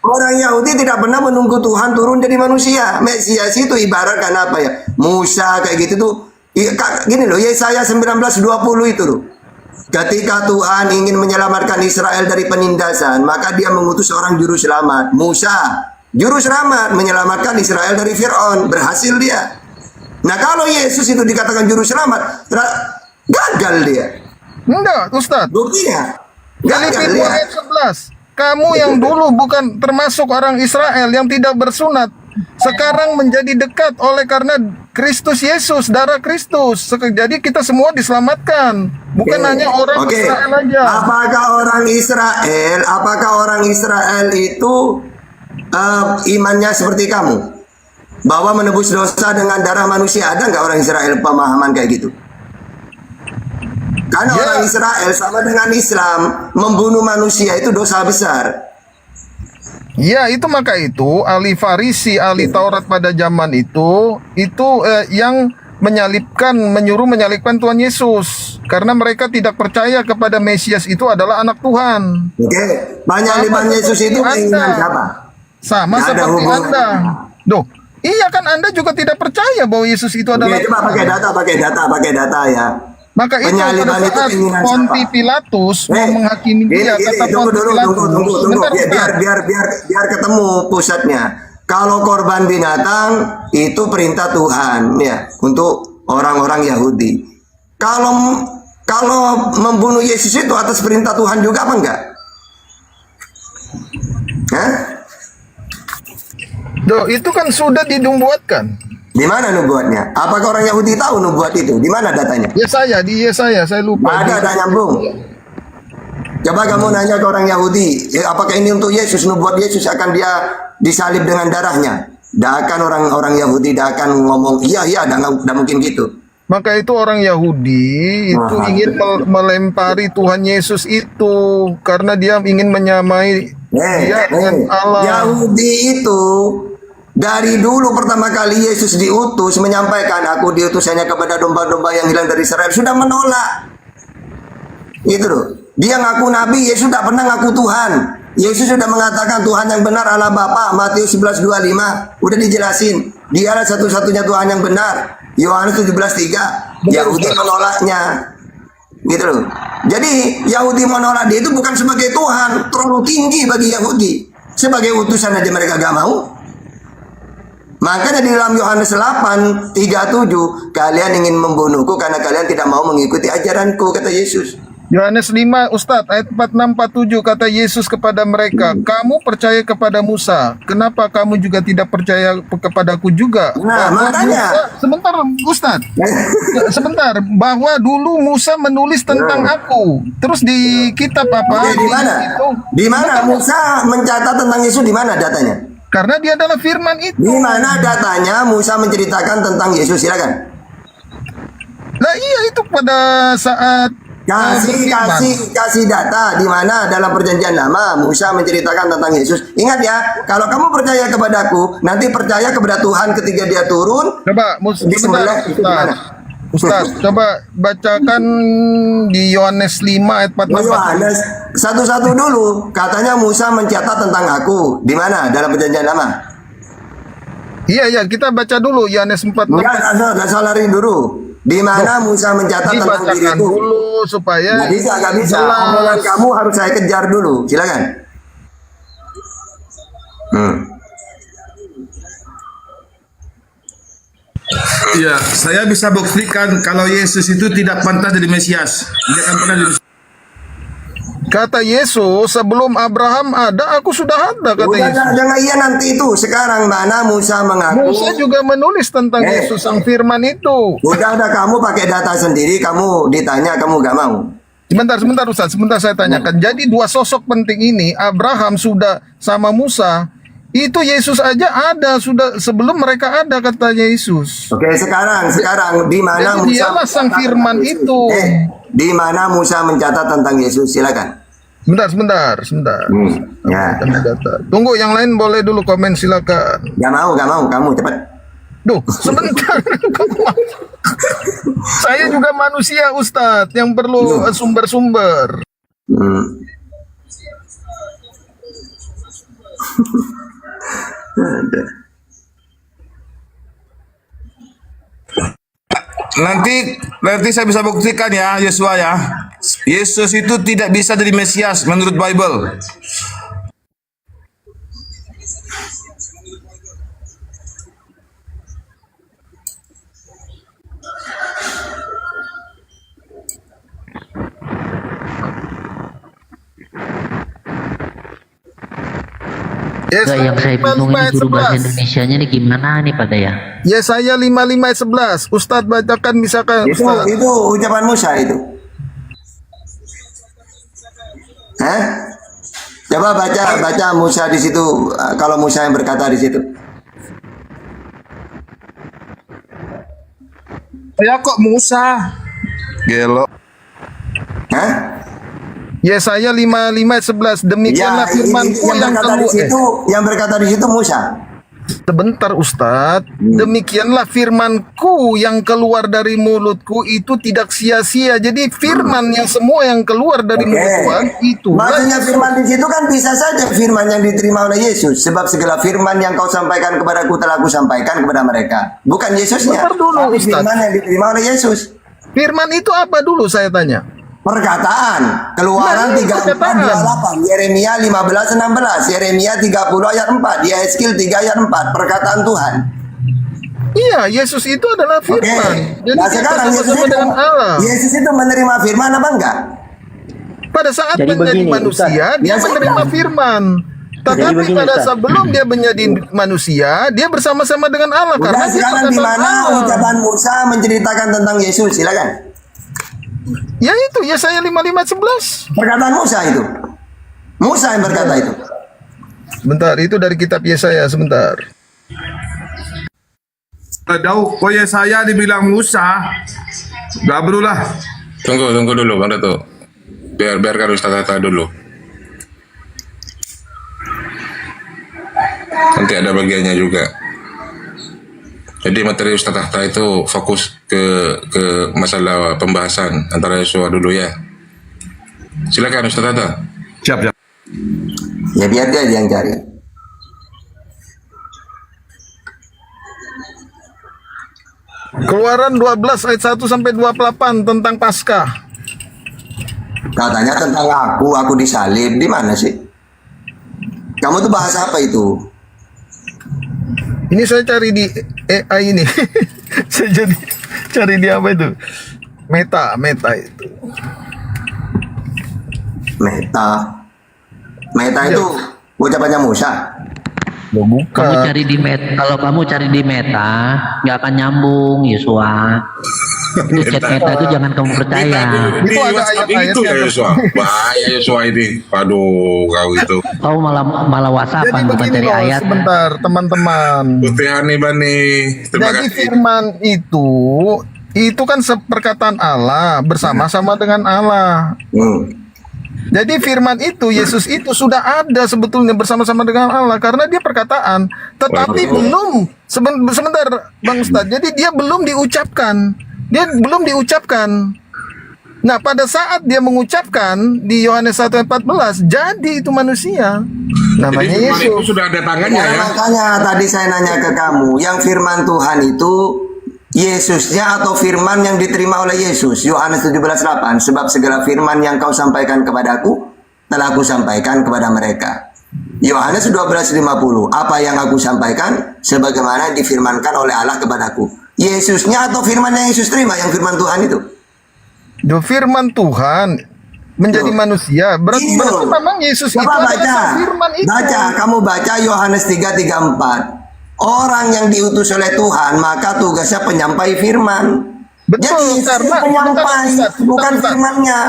Orang Yahudi tidak pernah menunggu Tuhan turun jadi manusia. Mesias itu ibaratkan apa ya? Musa kayak gitu tuh. Gini loh, Yesaya 19:20 itu loh. Ketika Tuhan ingin menyelamatkan Israel dari penindasan, maka dia mengutus seorang juru selamat, Musa. Juru selamat menyelamatkan Israel dari Fir'aun. Berhasil dia. Nah kalau Yesus itu dikatakan juru selamat, gagal dia. enggak, Ustadz. Buktinya, Filipi gagal 2 dia. ayat 11. Kamu yang dulu bukan termasuk orang Israel yang tidak bersunat, sekarang menjadi dekat oleh karena Kristus Yesus, darah Kristus. Jadi kita semua diselamatkan, bukan hanya orang Oke. Israel aja. Apakah orang Israel itu imannya seperti kamu? Bahwa menebus dosa dengan darah manusia, ada nggak orang Israel pemahaman kayak gitu? Karena Ya. orang Israel sama dengan Islam, membunuh manusia itu dosa besar. Ya, itu maka itu ahli Farisi, ahli Taurat pada zaman itu yang menyuruh menyalibkan Tuhan Yesus karena mereka tidak percaya kepada Mesias itu adalah anak Tuhan. Oke, penyaliban Yesus itu keinginan siapa? Sama Nggak ada seperti hubungan. Anda. Duh, iya kan Anda juga tidak percaya bahwa Yesus itu adalah Oke, coba pakai data ya. Maka itu Penyaliban pada itu saat keinginan Ponti siapa? Pilatus mau menghakimi dia, kata tunggu Ponti dulu, Pilatus. tunggu. Sebentar, sebentar. Biar ketemu pusatnya. Kalau korban binatang itu perintah Tuhan ya untuk orang-orang Yahudi. Kalau membunuh Yesus itu atas perintah Tuhan juga apa enggak? Hah? Duh, itu kan sudah dinubuatkan. Di mana nubuatnya? Apakah orang Yahudi tahu nubuat itu? Di mana datanya? Yesaya, saya lupa. Ada nyambung. Coba kamu nanya ke orang Yahudi, apakah ini untuk Yesus? Nubuat Yesus akan dia disalib dengan darahnya? Tidak akan orang Yahudi tidak akan ngomong iya, tidak mungkin gitu. Maka itu orang Yahudi itu ingin melempari Tuhan Yesus itu karena dia ingin menyamai dia dengan Allah. Yahudi itu dari dulu pertama kali Yesus diutus menyampaikan aku diutus hanya kepada domba-domba yang hilang dari Israel sudah menolak. Itu loh. Dia ngaku nabi, Yesus tidak pernah ngaku Tuhan. Yesus sudah mengatakan Tuhan yang benar Allah Bapa, Matius 11:25. Udah dijelasin. Dialah satu-satunya Tuhan yang benar. Yohanes 17:3. Yahudi menolaknya. Gitu loh. Jadi Yahudi menolak dia itu bukan sebagai Tuhan, terlalu tinggi bagi Yahudi. Sebagai utusan aja mereka gak mau. Makanya di dalam Yohanes 8:37, kalian ingin membunuhku karena kalian tidak mau mengikuti ajaranku, kata Yesus. Yohanes 5 Ustadz ayat 46-47 kata Yesus kepada mereka, kamu percaya kepada Musa, kenapa kamu juga tidak percaya kepadaku juga? Nah, Bahwa makanya. sebentar Ustadz, sebentar, bahwa dulu Musa menulis tentang aku, terus di kitab apa? Oke, di mana? Di mana Musa mencatat tentang Yesus, di mana datanya? Karena dia adalah firman itu. Di mana datanya Musa menceritakan tentang Yesus? Silakan. Nah iya itu pada saat Kasih data di mana dalam perjanjian lama Musa menceritakan tentang Yesus. Ingat ya, kalau kamu percaya kepadaku, nanti percaya kepada Tuhan ketika dia turun. Coba disembelih itu gimana? Ustaz, coba bacakan di Yohanes 5 ayat 44. Yohanes satu-satu dulu. Katanya Musa mencatat tentang aku. Di mana dalam perjanjian lama? Iya, kita baca dulu Yohanes 4. Enggak salarin dulu. Di mana Musa mencatat tentang diriku? Dulu supaya nggak bisa. Omongan kamu harus saya kejar dulu. Silakan. Iya, saya bisa buktikan kalau Yesus itu tidak pantas jadi Mesias. Dia akan pernah jadi. Kata Yesus, sebelum Abraham ada, aku sudah ada, kata Yesus. Jangan iya nanti itu. Sekarang mana Musa mengaku? Musa juga menulis tentang Yesus, sang firman itu. Udah kamu pakai data sendiri, kamu ditanya, kamu gak mau. Sebentar Ustaz, sebentar saya tanyakan. Jadi dua sosok penting ini, Abraham sudah sama Musa, itu Yesus aja ada sudah sebelum mereka ada, katanya Yesus. Oke, sekarang di mana Jadi Musa dialah sang mencatat firman tentang Yesus? itu. Di mana Musa mencatat tentang Yesus? Silakan. Sebentar. Ya. Tunggu, yang lain boleh dulu komen, silakan. Gak mau, kamu cepat. Duh, sebentar. Saya juga manusia, Ustadz, yang perlu sumber-sumber. Nanti saya bisa buktikan ya, Yesua ya. Yesus itu tidak bisa jadi Mesias menurut Bible. Enggak, yang saya bingung ini guru bahasa Indonesianya ini gimana nih Pak Daya? Yesaya 55 ayat 11. Ustadz bacakan misalkan. Ustadz. Itu ucapan Musa itu. Coba baca Musa di situ, kalau Musa yang berkata di situ. Ya kok Musa? Gelo. Yesaya 55 ayat 11. Demikianlah firmanku yang keluar. Yang berkata di situ Musa. Sebentar Ustadz. Demikianlah firmanku yang keluar dari mulutku itu tidak sia-sia. Jadi firman yang semua yang keluar dari mulut Tuhan itu. Maksudnya firman di situ kan bisa saja firman yang diterima oleh Yesus. Sebab segala firman yang kau sampaikan kepadaku telah aku sampaikan kepada mereka. Bukan Yesusnya. Bentar dulu, tapi Ustadz. firman yang diterima oleh Yesus. Firman itu apa dulu saya tanya? Perkataan Keluaran 34:28, Yeremia 15:16, Yeremia 30 ayat 4, Yehezkiel 3 ayat 4, perkataan Tuhan. Iya, Yesus itu adalah firman. Jadi Nah, kita sekarang sama-sama dengan Allah. Yesus itu menerima firman apa enggak? Pada saat Jadi menjadi begini, manusia, Ustaz. dia menerima firman. Tetapi begini, pada Ustaz. sebelum dia menjadi manusia, dia bersama-sama dengan Allah. Udah, Karena dia sekarang di perkataan mana Allah. ucapan Musa menceritakan tentang Yesus? Silakan. Ya itu, Yesaya 55 ayat 11. Perkataan Musa itu. Musa yang berkata itu. Bentar, itu dari kitab Yesaya, sebentar. Daud, kok Yesaya dibilang Musa? Gak berulah. Tunggu dulu Bang Dato. Biarkan Ustaz Hatta dulu. Nanti ada bagiannya juga. Jadi materi Ustaz Hatta itu fokus ke masalah pembahasan antara Yesua dulu ya. Silakan Ustaz Hatta. Siap. Ya biar dia yang cari. Keluaran 12 ayat 1 sampai 28 tentang Paskah. Katanya tentang aku disalib. Di mana sih? Kamu tuh bahas apa itu? Ini saya cari di AI ini. Saya jadi cari di apa itu? Meta itu. Meta itu ucapannya Musa. Loh, bukan. Kamu cari di meta, kalau kamu cari di meta nggak akan nyambung, Yesua. Itu chat meta itu jangan kamu percaya. Di Itu ada WhatsApp ayat-ayatnya. itu ya Yesua. Bahaya Yesua ini. Waduh, kau itu. Kau malah Jadi WhatsAppan bukan begini cari loh, ayat. sebentar teman-teman. Putihani Bani. Terima Jadi kasih. firman itu kan perkataan Allah bersama-sama dengan Allah. Jadi firman itu, Yesus itu sudah ada sebetulnya bersama-sama dengan Allah karena dia perkataan, tetapi belum sebentar Bang Ustadz. Jadi dia belum diucapkan. Nah, pada saat dia mengucapkan di Yohanes 1:14, jadi itu manusia. Namanya Jadi firman itu Yesus. sudah ada tangannya ya. Makanya tadi saya nanya ke kamu, yang firman Tuhan itu Yesusnya atau firman yang diterima oleh Yesus? Yohanes 17:8, sebab segala firman yang kau sampaikan kepadaku telah aku sampaikan kepada mereka. Yohanes 12:50, apa yang aku sampaikan sebagaimana difirmankan oleh Allah kepadaku. Yesusnya atau firman yang Yesus terima, yang firman Tuhan itu? Firman Tuhan menjadi manusia. Berarti memang Yesus itu Coba adalah firman itu. kamu baca Yohanes 3:34. Orang yang diutus oleh Tuhan maka tugasnya penyampai firman. Betul, Jadi Yesus karena penyampai, sebentar, bukan Ustaz. firmannya.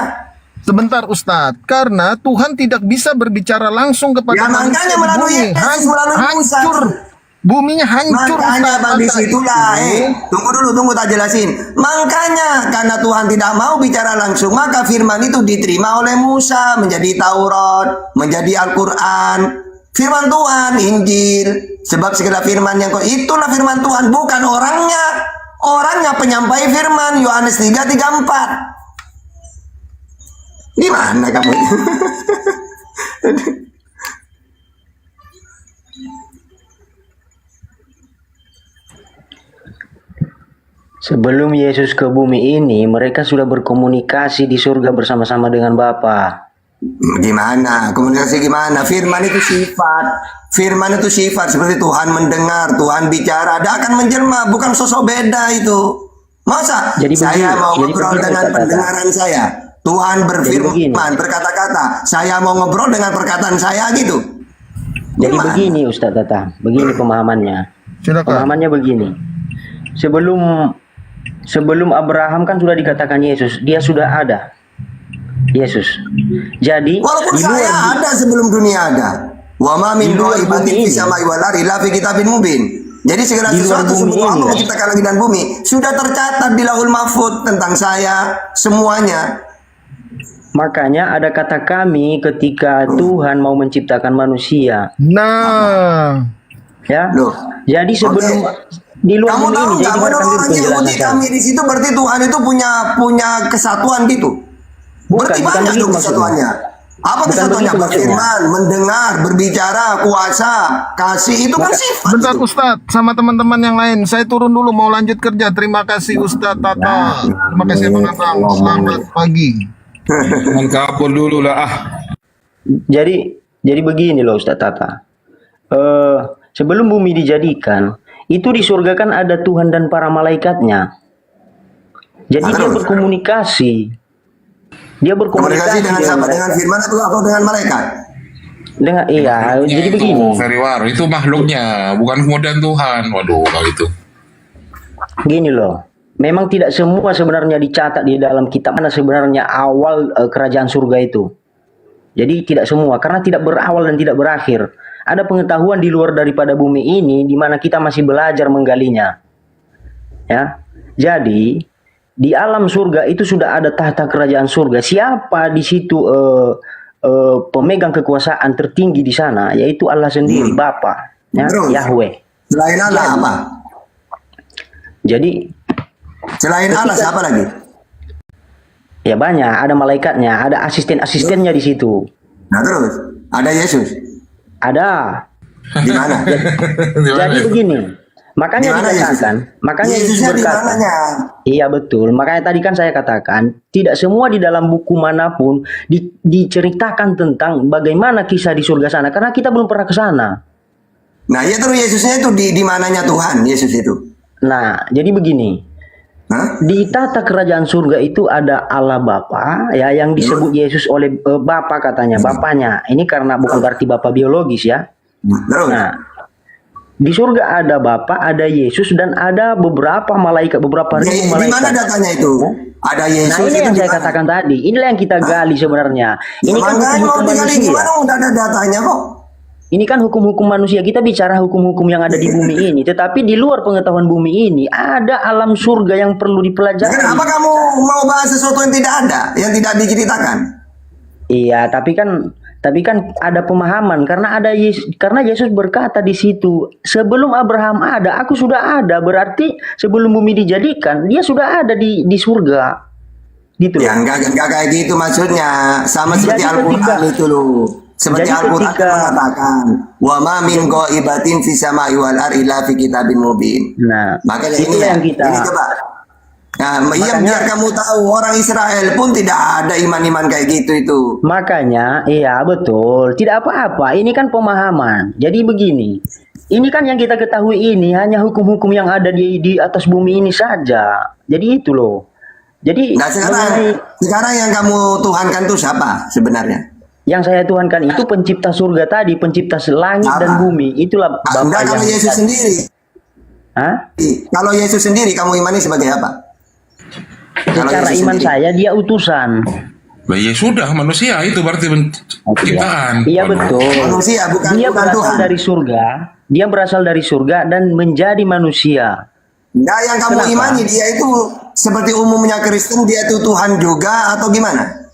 Sebentar Ustadz, karena Tuhan tidak bisa berbicara langsung kepada Ya manusia makanya di melalui bumi. Yesus, melalui Musa. Hancur, buminya hancur. Makanya Ustadz. bang disitulah, tunggu tak jelasin. Makanya karena Tuhan tidak mau bicara langsung, maka firman itu diterima oleh Musa menjadi Taurat, menjadi Al-Quran. Firman Tuhan, Injil. Sebab segala firman yang itulah firman Tuhan, bukan orangnya. Orangnya penyampai firman, Yohanes 3:34. Gimana kamu? Sebelum Yesus ke bumi ini, mereka sudah berkomunikasi di surga bersama-sama dengan Bapa. Gimana? Komunikasi gimana? Firman itu sifat. Firman itu sifat. Seperti Tuhan mendengar, Tuhan bicara. Dia akan menjelma. Bukan sosok beda itu. Masa Jadi saya begini, mau jadi ngobrol begini, dengan kata-kata. pendengaran saya. Tuhan berfirman, berkata-kata. Saya mau ngobrol dengan perkataan saya gitu. Jadi Gimana? begini Ustadz Tata, begini pemahamannya. Silakan. Pemahamannya begini. Sebelum Abraham kan sudah dikatakan Yesus, dia sudah ada. Yesus. Jadi Walaupun di saya luar ada sebelum dunia ada. Wa ma min Di luar ghaibatin bumi fis ini. samai wal ardi illa fi kitabin mubin. Jadi segala Di luar sesuatu bumi sebelum ini, Allah ya. menciptakan langit dan bumi sudah tercatat di Lauhul Mahfuz tentang saya semuanya. makanya ada kata kami ketika Tuhan mau menciptakan manusia, Nah, ya. Loh. Jadi sebelum di luar Kamu bumi tahu ini, nggak jadi menurut dengarkan dulu orang Yahudi penjelasan saya. kami di situ berarti Tuhan itu punya kesatuan gitu. Berarti bukan banyak begitu dong maksudnya. kesatuannya. Apa Bukan kesatuannya? begitu maksudnya. Berfirman, mendengar, berbicara, kuasa, kasih itu kan sifat. bentar itu. Ustadz sama teman-teman yang lain. Saya turun dulu mau lanjut kerja. Terima kasih Ustadz Tata. Terima kasih Bang Abang. Selamat pagi. Jangan kabur dulu lah. Jadi begini loh Ustaz Tata. Sebelum bumi dijadikan, itu di surga kan ada Tuhan dan para malaikatnya. Jadi dia Terus? berkomunikasi. Dia Komunikasi dengan siapa? Dengan firman atau dengan malaikat? Dengan iya, jadi itu, begini. Feriwar, itu makhluknya, bukan kemudian Tuhan. Waduh, kalau itu. Gini loh. Memang tidak semua sebenarnya dicatat di dalam kitab mana sebenarnya awal kerajaan surga itu. Jadi tidak semua karena tidak berawal dan tidak berakhir. Ada pengetahuan di luar daripada bumi ini di mana kita masih belajar menggalinya. Ya. Jadi di alam surga itu sudah ada tahta kerajaan surga. Siapa di situ pemegang kekuasaan tertinggi di sana yaitu Allah sendiri, Bapa, ya, Terus? Yahweh. Selain Allah apa? Jadi Selain Allah siapa lagi? ya banyak, ada malaikatnya, ada asisten-asistennya di situ. Nah terus, ada Yesus. Ada. Di mana? Jadi begini, makanya Di mana dikatakan, makanya Yesus Yesusnya di berkata, mananya? iya betul. Makanya tadi kan saya katakan, tidak semua di dalam buku manapun diceritakan tentang bagaimana kisah di surga sana, karena kita belum pernah ke sana. Nah ya terus Yesusnya itu di mananya Tuhan, Yesus itu? Nah, jadi begini. Hah? Di tata kerajaan surga itu ada Allah Bapa ya yang disebut Yesus oleh Bapa katanya, Bapanya. Ini karena bukan berarti Bapa biologis ya. Terus? Nah, di surga ada Bapa, ada Yesus dan ada beberapa malaikat, beberapa ribu Di malaikat. mana datanya itu? Ada Nah, Yesus ini itu yang di saya mana? katakan tadi. Inilah yang kita gali sebenarnya. Ini kan Makanya mau hukum-hukum tinggal di manusia. gimana udah ada datanya kok? Ini kan hukum-hukum manusia. Kita bicara hukum-hukum yang ada di bumi ini. Tetapi di luar pengetahuan bumi ini ada alam surga yang perlu dipelajari. Kenapa kamu mau bahas sesuatu yang tidak ada, yang tidak diceritakan? Iya, tapi kan ada pemahaman karena karena Yesus berkata di situ, sebelum Abraham ada, aku sudah ada. Berarti sebelum bumi dijadikan, dia sudah ada di surga. Gitu Ya loh. enggak kayak gitu maksudnya. Sama seperti Jadi Al-Quran itu loh. Seperti Jadi Al-Quran ketika- mengatakan, wa ma min ghaibatin fis samai wal ardi illa fi kitabin mubin. Nah, Makanya itu ini ya, yang kita ini coba. Nah, iya Makanya- biar kamu tahu orang Israel pun tidak ada iman-iman kayak gitu itu. makanya, iya betul, tidak apa-apa. Ini kan pemahaman. Jadi begini, ini kan yang kita ketahui ini hanya hukum-hukum yang ada di atas bumi ini saja. Jadi itu loh. Jadi Nah sekarang yang kamu tuhankan itu siapa sebenarnya? yang saya tuhankan itu pencipta surga tadi, pencipta langit Apa? dan bumi. Itulah Bapa Enggak kalau yang Yesus sendiri. Hah? Kalau Yesus sendiri kamu imani sebagai apa? Kalau Secara Yesus iman sendiri. saya dia utusan. Nah, ya sudah, manusia itu berarti ciptaan. Iya betul. Manusia bukan Dia bukan berasal Tuhan. dari surga. Dia berasal dari surga dan menjadi manusia. Nah, yang kamu Kenapa? imani dia itu seperti umumnya Kristen, dia itu Tuhan juga atau gimana?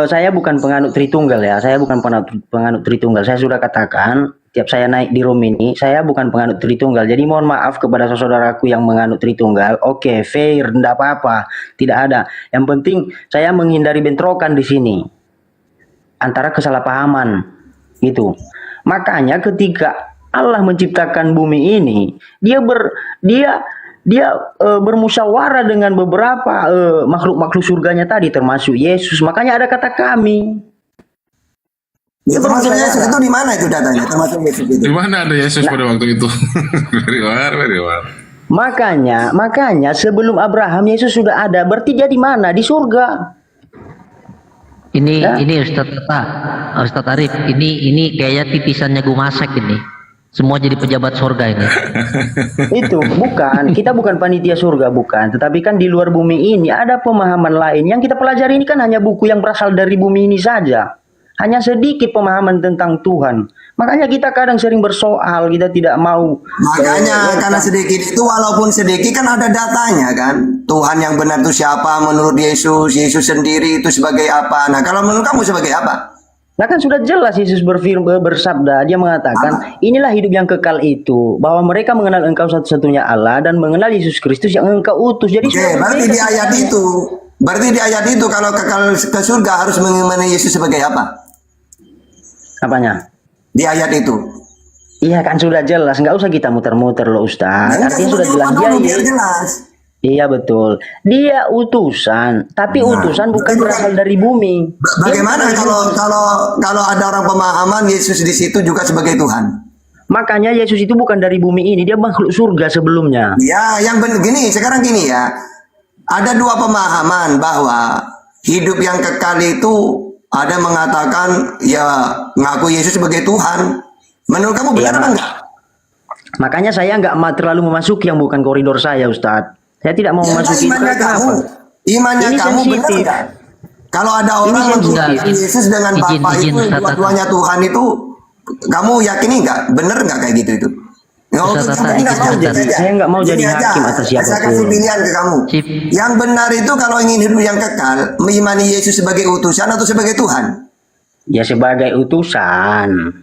Saya bukan penganut Tritunggal ya. Saya bukan penganut Tritunggal. Saya sudah katakan tiap saya naik di room ini, saya bukan penganut Tritunggal. Jadi mohon maaf kepada saudaraku yang menganut Tritunggal. Oke, fair, tidak apa-apa, tidak ada. Yang penting saya menghindari bentrokan di sini antara kesalahpahaman gitu. Makanya ketika Allah menciptakan bumi ini, dia bermusyawarah dengan beberapa makhluk-makhluk surganya tadi, termasuk Yesus. Makanya ada kata kami. Ya, termasuk Yesus itu di mana itu datanya? Termasuk Yesus itu. Di mana ada Yesus pada waktu itu? Very well. Makanya sebelum Abraham Yesus sudah ada. Berarti dia di mana? Di surga. Ini Ustadz Arif, ini kayaknya titisannya Gumasek ini. Semua jadi pejabat surga ini. Itu bukan, kita bukan panitia surga, bukan. Tetapi kan di luar bumi ini ada pemahaman lain. Yang kita pelajari ini kan hanya buku yang berasal dari bumi ini saja. Hanya sedikit pemahaman tentang Tuhan. Makanya kita kadang sering bersoal, kita tidak mau. Makanya karena sedikit itu, walaupun sedikit kan ada datanya kan. Tuhan yang benar itu siapa menurut Yesus, Yesus sendiri itu sebagai apa. Nah, kalau menurut kamu sebagai apa? Nah kan sudah jelas Yesus bersabda, dia mengatakan inilah hidup yang kekal itu, bahwa mereka mengenal engkau satu-satunya Allah dan mengenal Yesus Kristus yang engkau utus. Jadi Oke, berarti di ayat itu, kalau kekal ke surga harus mengenai Yesus sebagai apa? Apanya? Di ayat itu. Iya kan sudah jelas, nggak usah kita muter-muter loh Ustaz. Nah, Artinya sudah jelas dulu, biar jelas. Iya betul. Dia utusan, tapi utusan bukan berasal dari bumi. Bagaimana kalau ada orang pemahaman Yesus di situ juga sebagai Tuhan? Makanya Yesus itu bukan dari bumi ini, dia makhluk surga sebelumnya. Ya, yang benar sekarang gini ya. Ada dua pemahaman bahwa hidup yang kekal itu ada mengatakan ya ngaku Yesus sebagai Tuhan. Menurut kamu benar apa enggak? Makanya saya nggak terlalu memasuki yang bukan koridor saya, Ustadz. Saya tidak mau memasuki itu. Imannya Ini kamu benar sensitif. enggak? Kalau ada orang sensitif. Yesus dengan Bapa Izin, itu Ustaz. dua-duanya Tuhan itu, kamu yakini enggak? Benar enggak kayak gitu itu? Ustaz, saya nggak mau jadi hakim atas siapapun. Saya kasih pilihan ke kamu. Sip. Yang benar itu kalau ingin hidup yang kekal, mengimani Yesus sebagai utusan atau sebagai Tuhan? Ya sebagai utusan.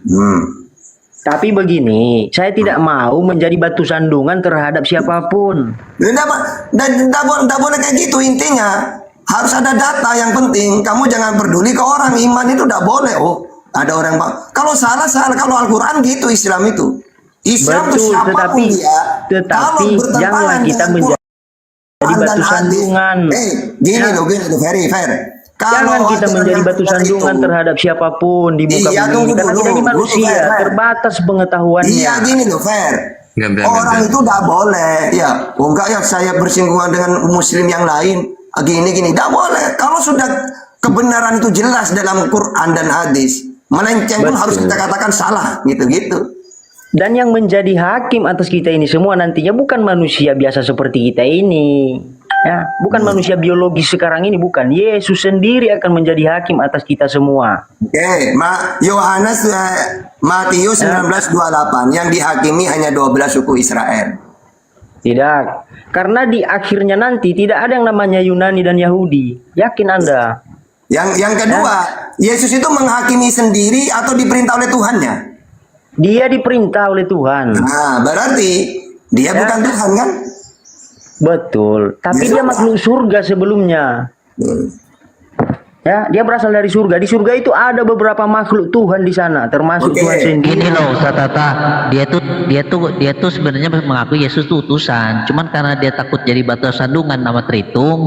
Tapi begini, saya tidak mau menjadi batu sandungan terhadap siapapun. Tidak boleh kayak gitu intinya. Harus ada data yang penting. Kamu jangan peduli ke orang. Iman itu tidak boleh. Oh, ada orang kalau salah. Kalau Al-Quran gitu Islam itu. Islam itu Betul, siapapun dia. tetapi Kalau bertentangan janganlah kita dengan menjadi Quran batu dan hadis. sandungan. Gini loh, very fair. Jangan kita ada menjadi yang batu keluar sandungan itu, terhadap siapapun di muka Iya, bumi tunggu ini. Karena dulu, kita ini manusia, fair. terbatas pengetahuannya. Iya gini loh, fair. Orang itu tidak boleh. Ya, enggak ya saya bersinggungan dengan muslim yang lain. Gini, tidak boleh. Kalau sudah kebenaran itu jelas dalam Quran dan hadis, melenceng pun harus kita katakan salah, gitu-gitu. Dan yang menjadi hakim atas kita ini semua nantinya bukan manusia biasa seperti kita ini. Ya, bukan manusia biologis sekarang ini, bukan. Yesus sendiri akan menjadi hakim atas kita semua. Oke, Yohanes Matius 19:28 yang dihakimi hanya 12 suku Israel. Tidak. Karena di akhirnya nanti tidak ada yang namanya Yunani dan Yahudi. Yakin Anda? Yang kedua, Yesus itu menghakimi sendiri atau diperintah oleh Tuhannya? Dia diperintah oleh Tuhan. Nah, berarti dia bukan Tuhan kan? Betul. Tapi Ya, dia makhluk surga sebelumnya. Ya, dia berasal dari surga. Di surga itu ada beberapa makhluk Tuhan di sana, termasuk Oke. Tuhan sendiri. Gini loh Ustaz Tata, dia tuh sebenarnya mengaku Yesus tuh utusan, cuman karena dia takut jadi batu sandungan nama Tritung,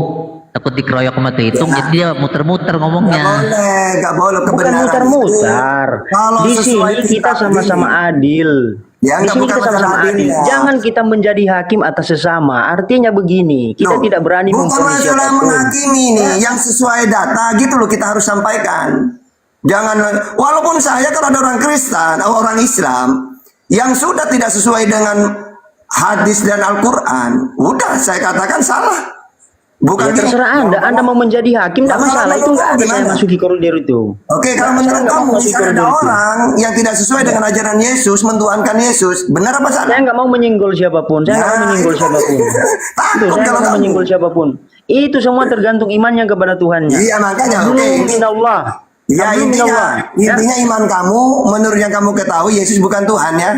takut dikeroyok sama Tritung, jadi dia muter-muter ngomongnya. Nggak boleh Bukan kebenaran muter-muter. itu. Kalau Di sesuai sini kita kitab sama-sama ini. adil. Ya, Di enggak, sini bukan kita sama-sama masalah adil. adil, ya. Jangan kita menjadi hakim atas sesama. Artinya begini, kita Loh, tidak berani bukan memfonis masalah siapapun. menghakimi nih, yang sesuai data gitu loh kita harus sampaikan. Jangan, walaupun saya kalau ada orang Kristen, orang Islam yang sudah tidak sesuai dengan hadis dan Al-Quran, udah saya katakan salah. Bukan Ya terserah gitu. Anda mau menjadi hakim tidak Kalau masalah, itu menurut nggak kamu ada saya gimana? masuki koridor itu. Oke, kalau Saya menurut nggak kamu mau masuki misalnya ada koridor itu. orang yang tidak sesuai dengan ajaran Yesus, mentuhankan Yesus, benar apa salah? Saya nggak mau menyinggol siapapun. Saya nggak mau Nah, menyinggol itu kan. siapapun. Itu Takut saya kalau nggak mau kamu. menyinggol siapapun. Itu semua tergantung imannya kepada Tuhannya. Iya, makanya, Hablum oke. minallah. Ya Hablum minallah. Ya. intinya iman kamu, menurut yang kamu ketahui Yesus bukan Tuhan ya.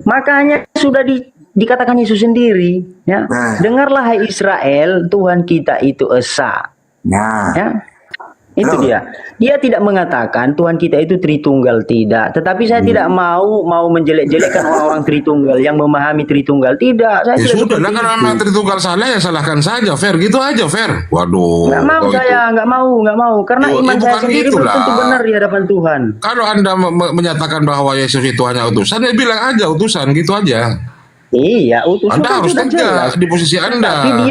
Makanya sudah dikatakan Yesus sendiri. Ya. Nah. Dengarlah hai Israel, Tuhan kita itu esa. Nah, Ya. Itu Betul. dia. Dia tidak mengatakan Tuhan kita itu Tritunggal, tidak. Tetapi saya tidak mau menjelek-jelekkan orang-orang Tritunggal yang memahami Tritunggal. Tidak, saya Ya tidak sudah lah, seperti kalau itu. anak Tritunggal salah ya salahkan saja, Fer. Gitu aja, Fer. Waduh. Nggak mau kau saya, nggak mau. Karena Oh, iman ya saya bukan sendiri belum itulah. tentu benar di hadapan Tuhan. Kalau Anda menyatakan bahwa Yesus itu hanya utusan, ya bilang aja utusan, gitu aja. Iya, utusan Anda kan harus sudah jelas. tegak di posisi Anda. Tapi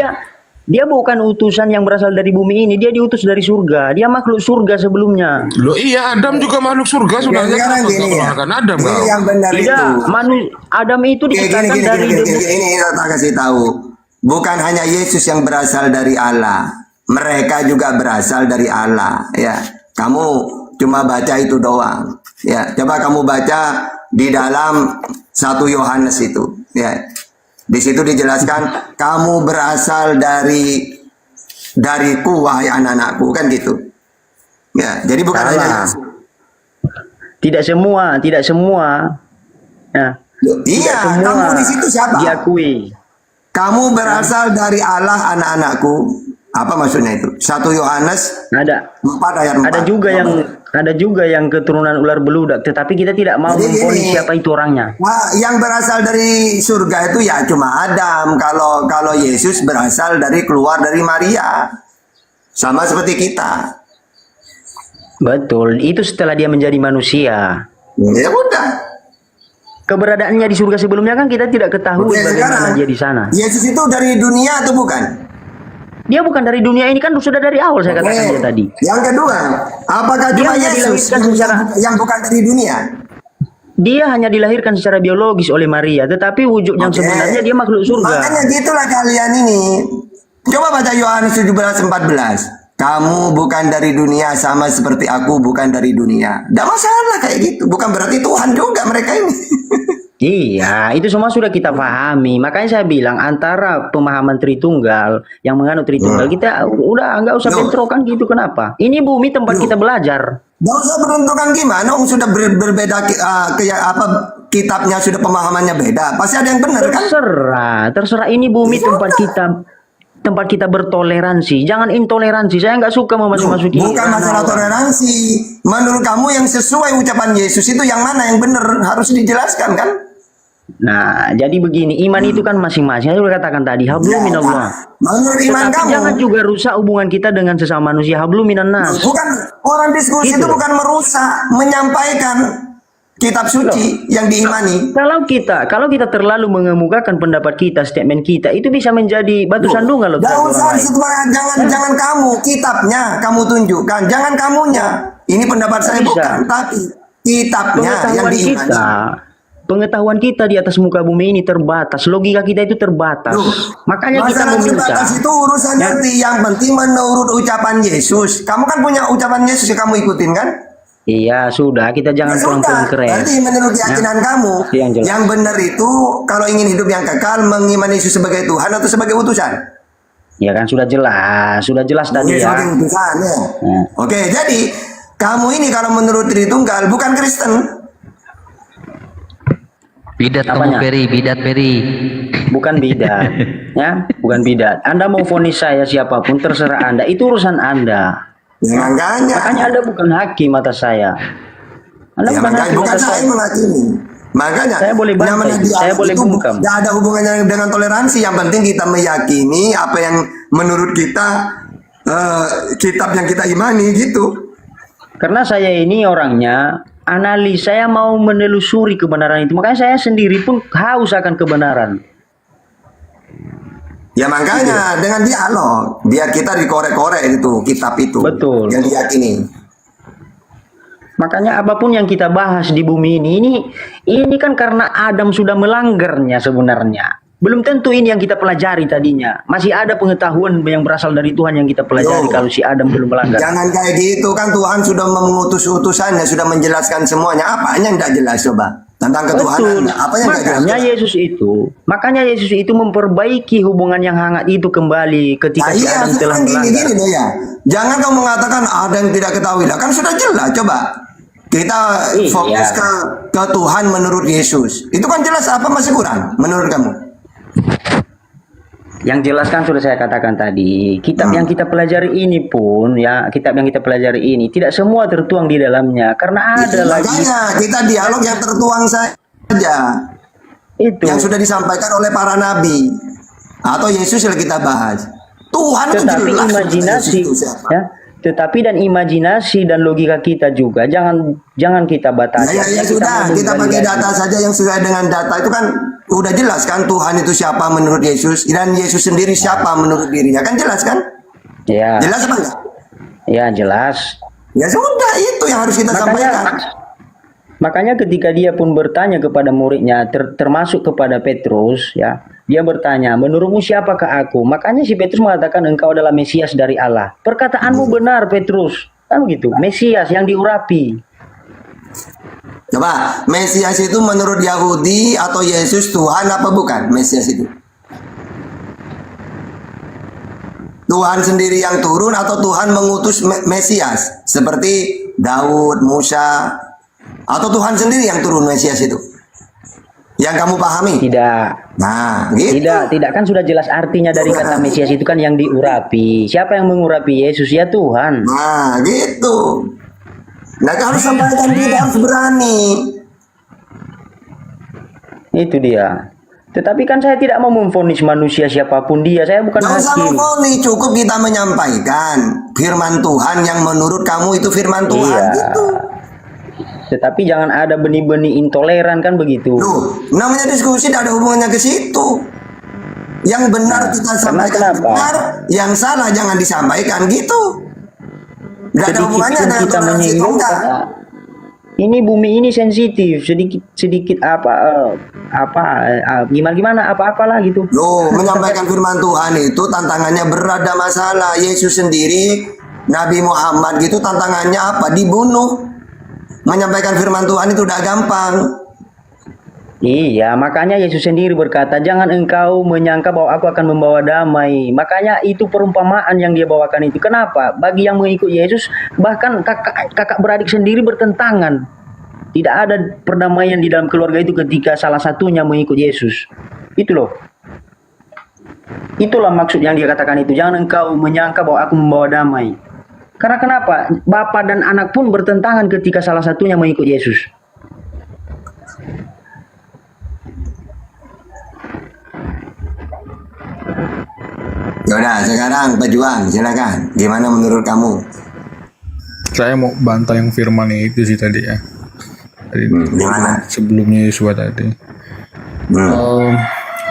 dia bukan utusan yang berasal dari bumi ini, dia diutus dari surga. Dia makhluk surga sebelumnya. Loh iya, Adam juga makhluk surga sudah. sekarang gini ya. Adam Ini kau. yang benar Tidak, itu. Adam itu Gini, diciptakan dari ini saya kasih tahu. Bukan hanya Yesus yang berasal dari Allah, mereka juga berasal dari Allah. Ya, kamu cuma baca itu doang. Ya, coba kamu baca di dalam 1 Yohanes itu. Ya, di situ dijelaskan kamu berasal dariku wahai anak-anakku, kan gitu. Ya, jadi bukan hanya Salah. Yesus. Tidak semua. Ya. Iya, Semua kamu di situ siapa? diakui. Kamu berasal dari Allah anak-anakku. Apa maksudnya itu? 1 Yohanes Ada 4 ayat 4. ada juga yang keturunan ular beludak, tetapi kita tidak mau Jadi memvonis gini. siapa itu orangnya. Wah, yang berasal dari surga itu ya cuma Adam. Kalau Yesus berasal keluar dari Maria. Sama seperti kita. Betul, itu setelah dia menjadi manusia. Ya udah. Keberadaannya di surga sebelumnya kan kita tidak ketahui Oke, bagaimana sekarang dia di sana. Yesus itu dari dunia atau bukan? Dia bukan dari dunia ini kan sudah dari awal saya katakan dia tadi. Yang kedua, apakah Dia cuma hanya Yesus dilahirkan secara- yang bukan dari dunia? Dia hanya dilahirkan secara biologis oleh Maria, tetapi wujud yang Oke. sebenarnya dia makhluk surga. Makanya gitulah kalian ini. Coba baca Yohanes 17:14. Kamu bukan dari dunia sama seperti aku bukan dari dunia. Tidak masalah kayak gitu. Bukan berarti Tuhan juga mereka ini. Iya, itu semua sudah kita pahami. Makanya saya bilang antara pemahaman Tritunggal yang menganut Tritunggal kita udah nggak usah Loh. bentrokan gitu. Kenapa? Ini bumi tempat kita belajar. Gak usah beruntukan gimana, sudah berbeda kitabnya sudah pemahamannya beda. Pasti ada yang benar kan? Terserah. Ini bumi Ya tempat kita bertoleransi. Jangan intoleransi. Saya nggak suka memasuki. Bukan masalah toleransi. Menurut kamu yang sesuai ucapan Yesus itu yang mana yang benar harus dijelaskan kan? Nah, jadi begini, iman itu kan masing-masing. Saya sudah katakan tadi, hablum Ya, minallah. menurut iman Tetapi kamu. jangan juga rusak hubungan kita dengan sesama manusia. Hablum minan nas. Bukan orang diskusi Gitu. itu bukan merusak, menyampaikan kitab suci yang diimani. Kalau kita terlalu mengemukakan pendapat kita, statement kita, itu bisa menjadi batu sandungan loh. Gak terhadap usah orang lain. jangan kamu kitabnya kamu tunjukkan, jangan kamunya. Ini pendapat saya Bisa. bukan, tapi kitabnya yang diimani. Pengetahuan kita di atas muka bumi ini terbatas, logika kita itu terbatas. Loh, Makanya kita masalah meminta. terbatas itu urusan Ya. nanti. Yang penting menurut ucapan Yesus. Kamu kan punya ucapan Yesus yang kamu ikutin kan? Iya sudah, kita jangan Ya pulang-pulang sudah, keren. berarti menurut keyakinan kamu, Yang jelas. yang benar itu kalau ingin hidup yang kekal mengimani Yesus sebagai Tuhan atau sebagai utusan? Ya kan sudah jelas tadi ya. Sebagai utusan ya. Ya. Oke, jadi kamu ini kalau menurut Tritunggal bukan Kristen. Bidat Apanya? kamu bidat Peri. Bukan bidat, ya, bukan bidat. Anda mau vonis saya siapapun terserah Anda, itu urusan Anda. Ya makanya. Makanya Anda bukan hakim atas saya. Anda Ya, bukan makanya hakim bukan atas saya saya. menghakimi. Makanya Saya boleh bantai, namanya dialog saya boleh itu bungkam. Tidak ada hubungannya dengan toleransi. Yang penting kita meyakini apa yang menurut kita kitab yang kita imani gitu. Karena saya ini orangnya analis, saya mau menelusuri kebenaran itu. Makanya saya sendiri pun haus akan kebenaran. Ya makanya dengan dialog biar kita dikorek-korek itu kitab itu. Betul. Yang diyakini. Makanya apapun yang kita bahas di bumi ini kan karena Adam sudah melanggarnya sebenarnya. Belum tentu ini yang kita pelajari tadinya. Masih ada pengetahuan yang berasal dari Tuhan yang kita pelajari kalau si Adam belum melanggar. Jangan kayak gitu, kan Tuhan sudah mengutus utusannya, sudah menjelaskan semuanya. Apanya yang tidak jelas coba? Tentang ketuhanan, apa yang tidak jelas? Makanya Yesus itu memperbaiki hubungan yang hangat itu kembali ketika si Adam telah melanggar. Gini deh ya. Jangan kamu mengatakan ada yang tidak ketahui lah. Kan sudah jelas, coba. Kita fokus ke Tuhan menurut Yesus. Itu kan jelas, apa masih kurang menurut kamu? Yang jelas kan sudah saya katakan tadi, kitab yang kita pelajari ini pun ya, kitab yang kita pelajari ini tidak semua tertuang di dalamnya karena ada lagi. Makanya kita dialog yang tertuang saja. Itu yang sudah disampaikan oleh para nabi atau Yesus yang kita bahas. Tuhan itu tetapi jelas imajinasi Yesus itu siapa. ya, tetapi dan imajinasi dan logika kita juga jangan kita batasi. Ya sudah, kita pakai data saja yang sesuai dengan data itu kan udah jelas kan Tuhan itu siapa menurut Yesus dan Yesus sendiri siapa menurut dirinya, kan jelas kan? Ya. Jelas apa enggak? Ya jelas. Ya sudah, itu yang harus kita sampaikan. Makanya ketika dia pun bertanya kepada muridnya, termasuk kepada Petrus, ya, dia bertanya, menurutmu siapakah aku? Makanya si Petrus mengatakan engkau adalah Mesias dari Allah. Perkataanmu benar, Petrus, kan begitu? Mesias yang diurapi. Coba, Mesias itu menurut Yahudi atau Yesus Tuhan apa bukan? Mesias itu Tuhan sendiri yang turun atau Tuhan mengutus Mesias seperti Daud, Musa, atau Tuhan sendiri yang turun Mesias itu? Yang kamu pahami? Tidak. Nah, gitu. Tidak kan sudah jelas artinya dari kata Mesias itu kan yang diurapi. Siapa yang mengurapi? Yesus, ya Tuhan. Nah, gitu. Nah, harus sampaikan, kita harus berani. Itu dia. Tetapi kan saya tidak mau memvonis manusia siapapun dia. Saya bukan Nggak usah hakim. memvonis, cukup kita menyampaikan firman Tuhan yang menurut kamu itu firman Tuhan. Iya. Gitu. Tetapi jangan ada benih-benih intoleran kan begitu. Loh, namanya diskusi tidak ada hubungannya ke situ. Yang benar kita sampaikan benar, yang salah jangan disampaikan gitu. Tidak ada hubungannya dengan kita toleransi menyinggung enggak. karena ini bumi ini sensitif, sedikit gimana apalah gitu. Loh, menyampaikan firman Tuhan itu tantangannya berat, ada masalah. Yesus sendiri, Nabi Muhammad gitu tantangannya apa? Dibunuh. Menyampaikan firman Tuhan itu udah gampang. Iya, makanya Yesus sendiri berkata, jangan engkau menyangka bahwa aku akan membawa damai. Makanya itu perumpamaan yang dia bawakan itu. Kenapa? Bagi yang mengikut Yesus, bahkan kakak beradik sendiri bertentangan. Tidak ada perdamaian di dalam keluarga itu ketika salah satunya mengikut Yesus. Itu loh. Itulah maksud yang dia katakan itu. Jangan engkau menyangka bahwa aku membawa damai. Karena kenapa? Bapak dan anak pun bertentangan ketika salah satunya mengikut Yesus. Yaudah, sekarang pejuang, silakan. Gimana menurut kamu? Saya mau bantah yang firman itu sih tadi ya. Tadi gimana? Sebelumnya Yesua tadi.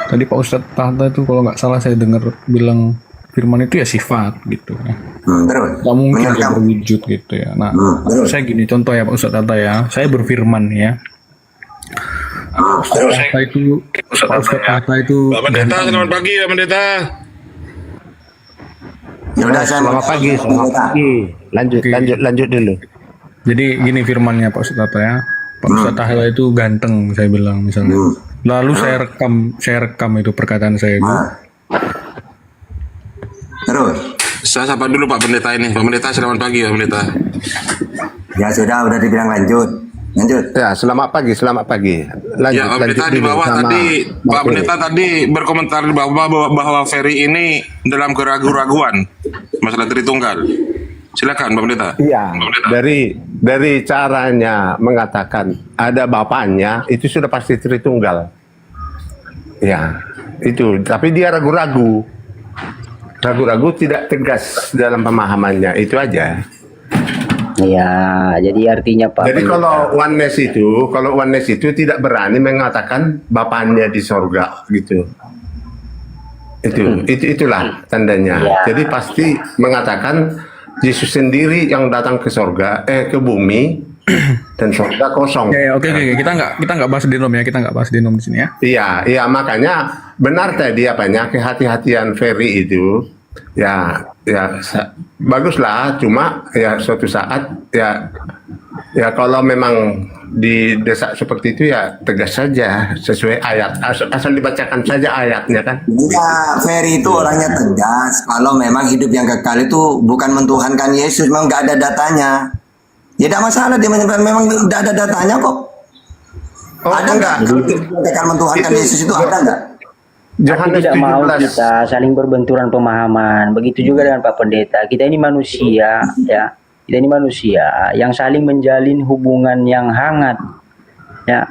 Tadi Pak Ustadz Tahta itu kalau nggak salah saya dengar bilang firman itu ya sifat gitu ya. Terus? Nggak mungkin dia berwujud gitu ya. Nah, saya gini contoh ya Pak Ustadz Tahta ya. Saya berfirman ya. Pak Ustadz Tahta itu Pak Pendeta, selamat pagi Pak Pendeta. Ya udah, selamat pagi. Lanjut dulu. Jadi gini firmannya Pak Ustadz Tahta ya. Pak Ustadz Tahta itu ganteng saya bilang misalnya. Lalu saya rekam itu perkataan saya itu. Terus? Saya sapa dulu Pak Pendeta ini. Pak Pendeta, selamat pagi Pak Pendeta. Ya sudah dibilang lanjut. Ya, selamat pagi. Lanjut, Ya, Pak Pendeta di bawah tadi, Pak Pendeta tadi berkomentar di bawah bahwa Ferry ini dalam keraguan-raguan masalah Tritunggal. Silakan Pak Pendeta. Iya, dari caranya mengatakan ada bapaknya itu sudah pasti Tritunggal. Ya, itu. Tapi dia ragu-ragu tidak tegas dalam pemahamannya, itu aja. Ya, jadi artinya Pak. Jadi kalau oneness itu tidak berani mengatakan bapaknya di sorga gitu. Itulah tandanya. Ya. Jadi pasti mengatakan Yesus sendiri yang datang ke sorga, ke bumi dan surga kosong. Ya, oke. Kita nggak bahas denom ya, kita nggak bahas denom di sini ya. Iya, makanya benar tadi apanya kehati-hatian Ferry itu baguslah, cuma ya suatu saat ya kalau memang didesak seperti itu ya tegas saja sesuai ayat, asal dibacakan saja ayatnya kan. Ya, Ferry itu orangnya tegas. Kalau memang hidup yang kekal itu bukan mentuhankan Yesus, memang nggak ada datanya. Ya tidak masalah dia menyampaikan, memang tidak ada datanya kok. Ada nggak? Kekal mentuhankan Yesus itu ada nggak? Tapi tidak mau kita saling berbenturan pemahaman. Begitu juga dengan Pak Pendeta. Kita ini manusia, ya. Kita ini manusia yang saling menjalin hubungan yang hangat, ya.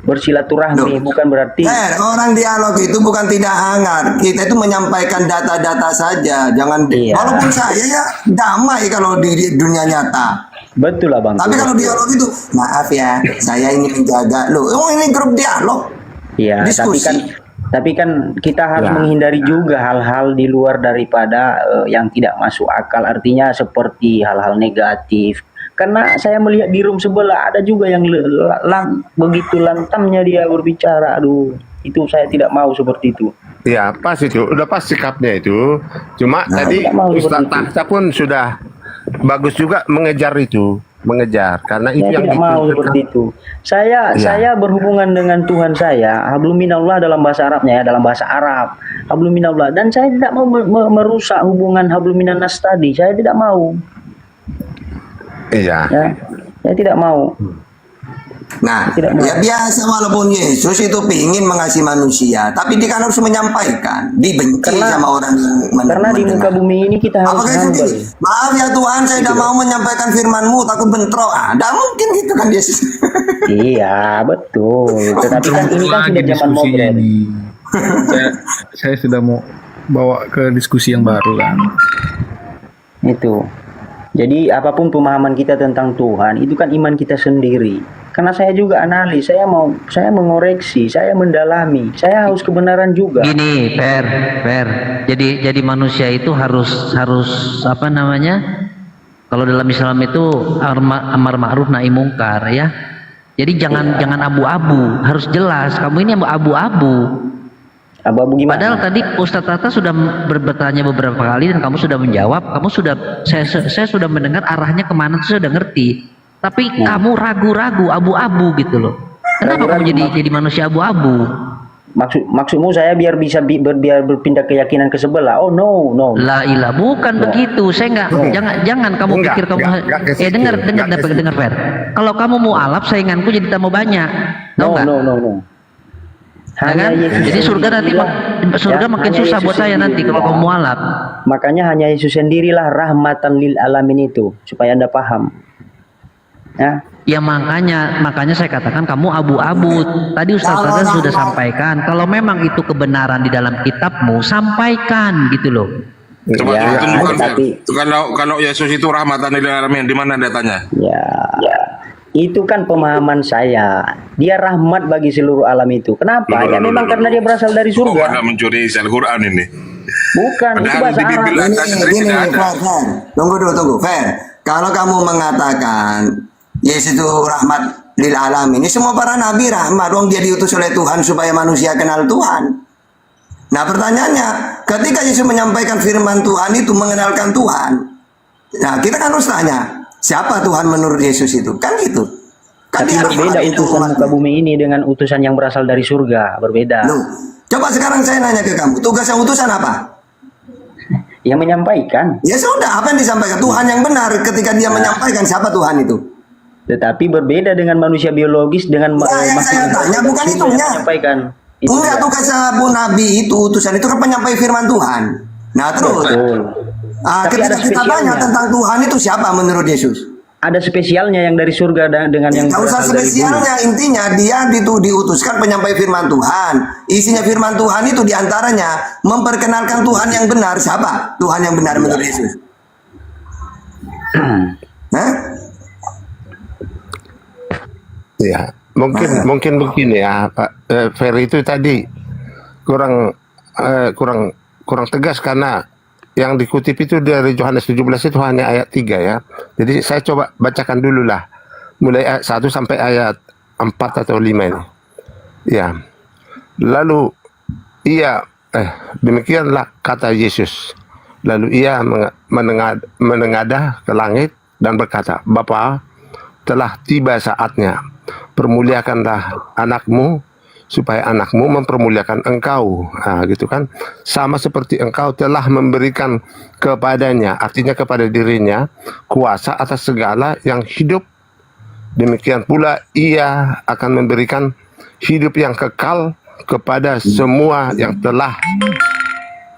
Bersilaturahmi bukan berarti. Orang dialog itu bukan tidak hangat. Kita itu menyampaikan data-data saja. Jangan. Walaupun saya ya damai kalau di dunia nyata. Betul lah Bang. Tapi kalau dialog itu, maaf ya, saya ini menjaga. Loh, ini grup dialog. Iya. Tapi kan kita harus menghindari juga hal-hal di luar daripada yang tidak masuk akal. Artinya seperti hal-hal negatif. Karena saya melihat di room sebelah ada juga yang begitu lantamnya dia berbicara. Aduh, itu saya tidak mau seperti itu. Ya pas itu, udah pas sikapnya itu. Cuma tadi Ustaz Tahta pun sudah bagus juga mengejar karena itu saya yang tidak mau seperti itu. Saya berhubungan dengan Tuhan saya, habluminallah dalam bahasa Arabnya ya, dalam bahasa Arab, habluminallah, dan saya tidak mau merusak hubungan habluminanas tadi. Saya tidak mau. Iya. Ya, saya tidak mau. Nah, ya biasa, walaupun Yesus itu ingin mengasihi manusia, tapi dia kan harus menyampaikan, dibenci sama orang yang karena di muka bumi ini kita harus humble. Maaf ya Tuhan, saya tidak mau menyampaikan firman-Mu, takut bentrok. Tidak mungkin gitu kan Yesus. Iya, betul. Tetapi kan ini kan sudah zaman modern. Saya sudah mau bawa ke diskusi yang baru kan. Itu. Jadi apapun pemahaman kita tentang Tuhan, itu kan iman kita sendiri. Karena saya juga analis, saya mengoreksi, saya mendalami, saya haus kebenaran juga. Gini, Fer. Jadi manusia itu harus apa namanya? Kalau dalam Islam itu amar ma'ruf nahi mungkar ya. Jadi jangan abu-abu, harus jelas. Kamu ini abu-abu. Abu-abu gimana? Padahal tadi Ustadz Tata sudah bertanya beberapa kali dan kamu sudah menjawab. Saya sudah mendengar arahnya kemana, saya sudah ngerti. Tapi kamu ragu-ragu, abu-abu gitu loh. Kenapa kamu jadi manusia abu-abu? Maksudmu saya biar bisa biar berpindah keyakinan ke sebelah. Oh no. La ilah, bukan begitu. Saya jangan kamu pikir kamu dengar Fer. Kalau kamu mau alap, sainganku jadi tambah banyak. No. Kan? Jadi surga makin susah buat saya nanti kalau kamu mualaf. Makanya hanya Yesus sendirilah rahmatan lil alamin itu, supaya Anda paham. Ya makanya saya katakan kamu abu-abu. Tadi Ustaz Tata sudah sampaikan kalau memang itu kebenaran di dalam kitabmu, sampaikan gitu loh. Coba tunjukkan kalau Yesus itu rahmatan lil alamin, di mana datanya? Ya. Itu kan pemahaman saya. Dia rahmat bagi seluruh alam itu. Kenapa? Ya memang karena dia berasal dari surga. Anda mencuri Al-Quran ini. Bukan, itu bahasa Arab. Gini, tunggu, Fer. Kalau kamu mengatakan Yesus itu rahmat lil alamin, ini semua para nabi rahmat. Dia diutus oleh Tuhan supaya manusia kenal Tuhan. Nah pertanyaannya, ketika Yesus menyampaikan firman Tuhan itu mengenalkan Tuhan, nah kita kan harus tanya, siapa Tuhan menurut Yesus itu? Kan gitu. Kan tapi berbeda utusan muka bumi ini dengan utusan yang berasal dari surga. Berbeda. Loh, coba sekarang saya nanya ke kamu, tugas yang utusan apa? Yang menyampaikan. Ya sudah, apa yang disampaikan? Tuhan yang benar ketika dia menyampaikan siapa Tuhan itu. Tetapi berbeda dengan manusia biologis dengan yang saya tanya bukan itunya. Menyampaikan. Enggak, tugas Abu Nabi itu utusan itu kan penyampai firman Tuhan. Nah terus. Ketika kita tanya tentang Tuhan itu siapa menurut Yesus? Ada spesialnya yang dari surga dengan yang tidak usah spesialnya, intinya dia diutuskan penyampai firman Tuhan. Isinya firman Tuhan itu diantaranya memperkenalkan Tuhan yang benar. Siapa Tuhan yang benar menurut Yesus? Ya, mungkin begini ya Pak Ferry itu tadi kurang tegas karena yang dikutip itu dari Yohanes 17 itu hanya ayat 3 ya. Jadi saya coba bacakan dulu lah. mulai ayat 1 sampai ayat 4 atau 5 ini. Ya. Lalu ia demikianlah kata Yesus. Lalu ia menengadah ke langit dan berkata, Bapa, telah tiba saatnya. Permuliakanlah anakmu supaya anakmu mempermuliakan engkau. Nah, gitu kan. Sama seperti engkau telah memberikan kepadanya, artinya kepada dirinya, kuasa atas segala yang hidup. Demikian pula ia akan memberikan hidup yang kekal kepada semua yang telah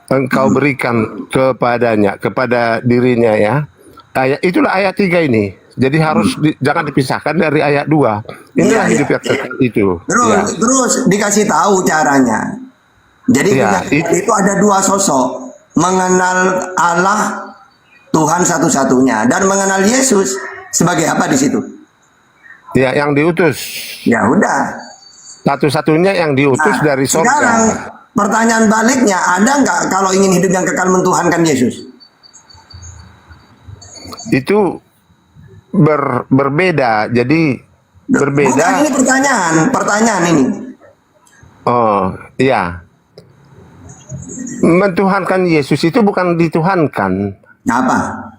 engkau berikan kepadanya, kepada dirinya ya. Itulah ayat 3 ini. Jadi harus jangan dipisahkan dari ayat 2. Inilah hidup yang kekal itu. Terus dikasih tahu caranya. Jadi itu ada dua sosok, mengenal Allah Tuhan satu-satunya dan mengenal Yesus sebagai apa di situ? Ya, yang diutus. Ya udah. Satu-satunya yang diutus dari surga. Sekarang pertanyaan baliknya, ada nggak kalau ingin hidup yang kekal mentuhankan Yesus? Itu berbeda. Jadi berbeda. Bukan, ini pertanyaan ini. Oh, iya. Mentuhankan Yesus itu bukan dituhankan. Apa?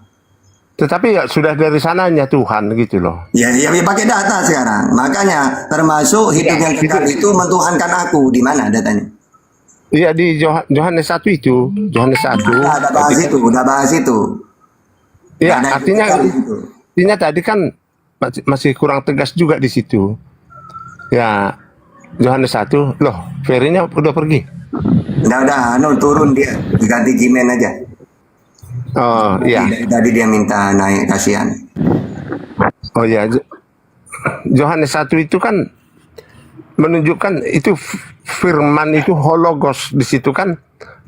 Tetapi ya sudah dari sananya Tuhan gitu loh. Ya pakai data sekarang. Makanya termasuk hidup yang kekal itu mentuhankan aku. Di mana datanya? Iya di Yohanes 1 itu. Yohanes 1. Udah bahas itu. Iya, artinya tadi kan masih kurang tegas juga di situ. Ya, Yohanes 1. Loh, Ferry-nya udah pergi. Udah, turun dia. Diganti Jimen aja. Oh, iya. Tadi dia minta naik, kasihan. Oh ya, Yohanes 1 itu kan menunjukkan itu firman itu hologos di situ kan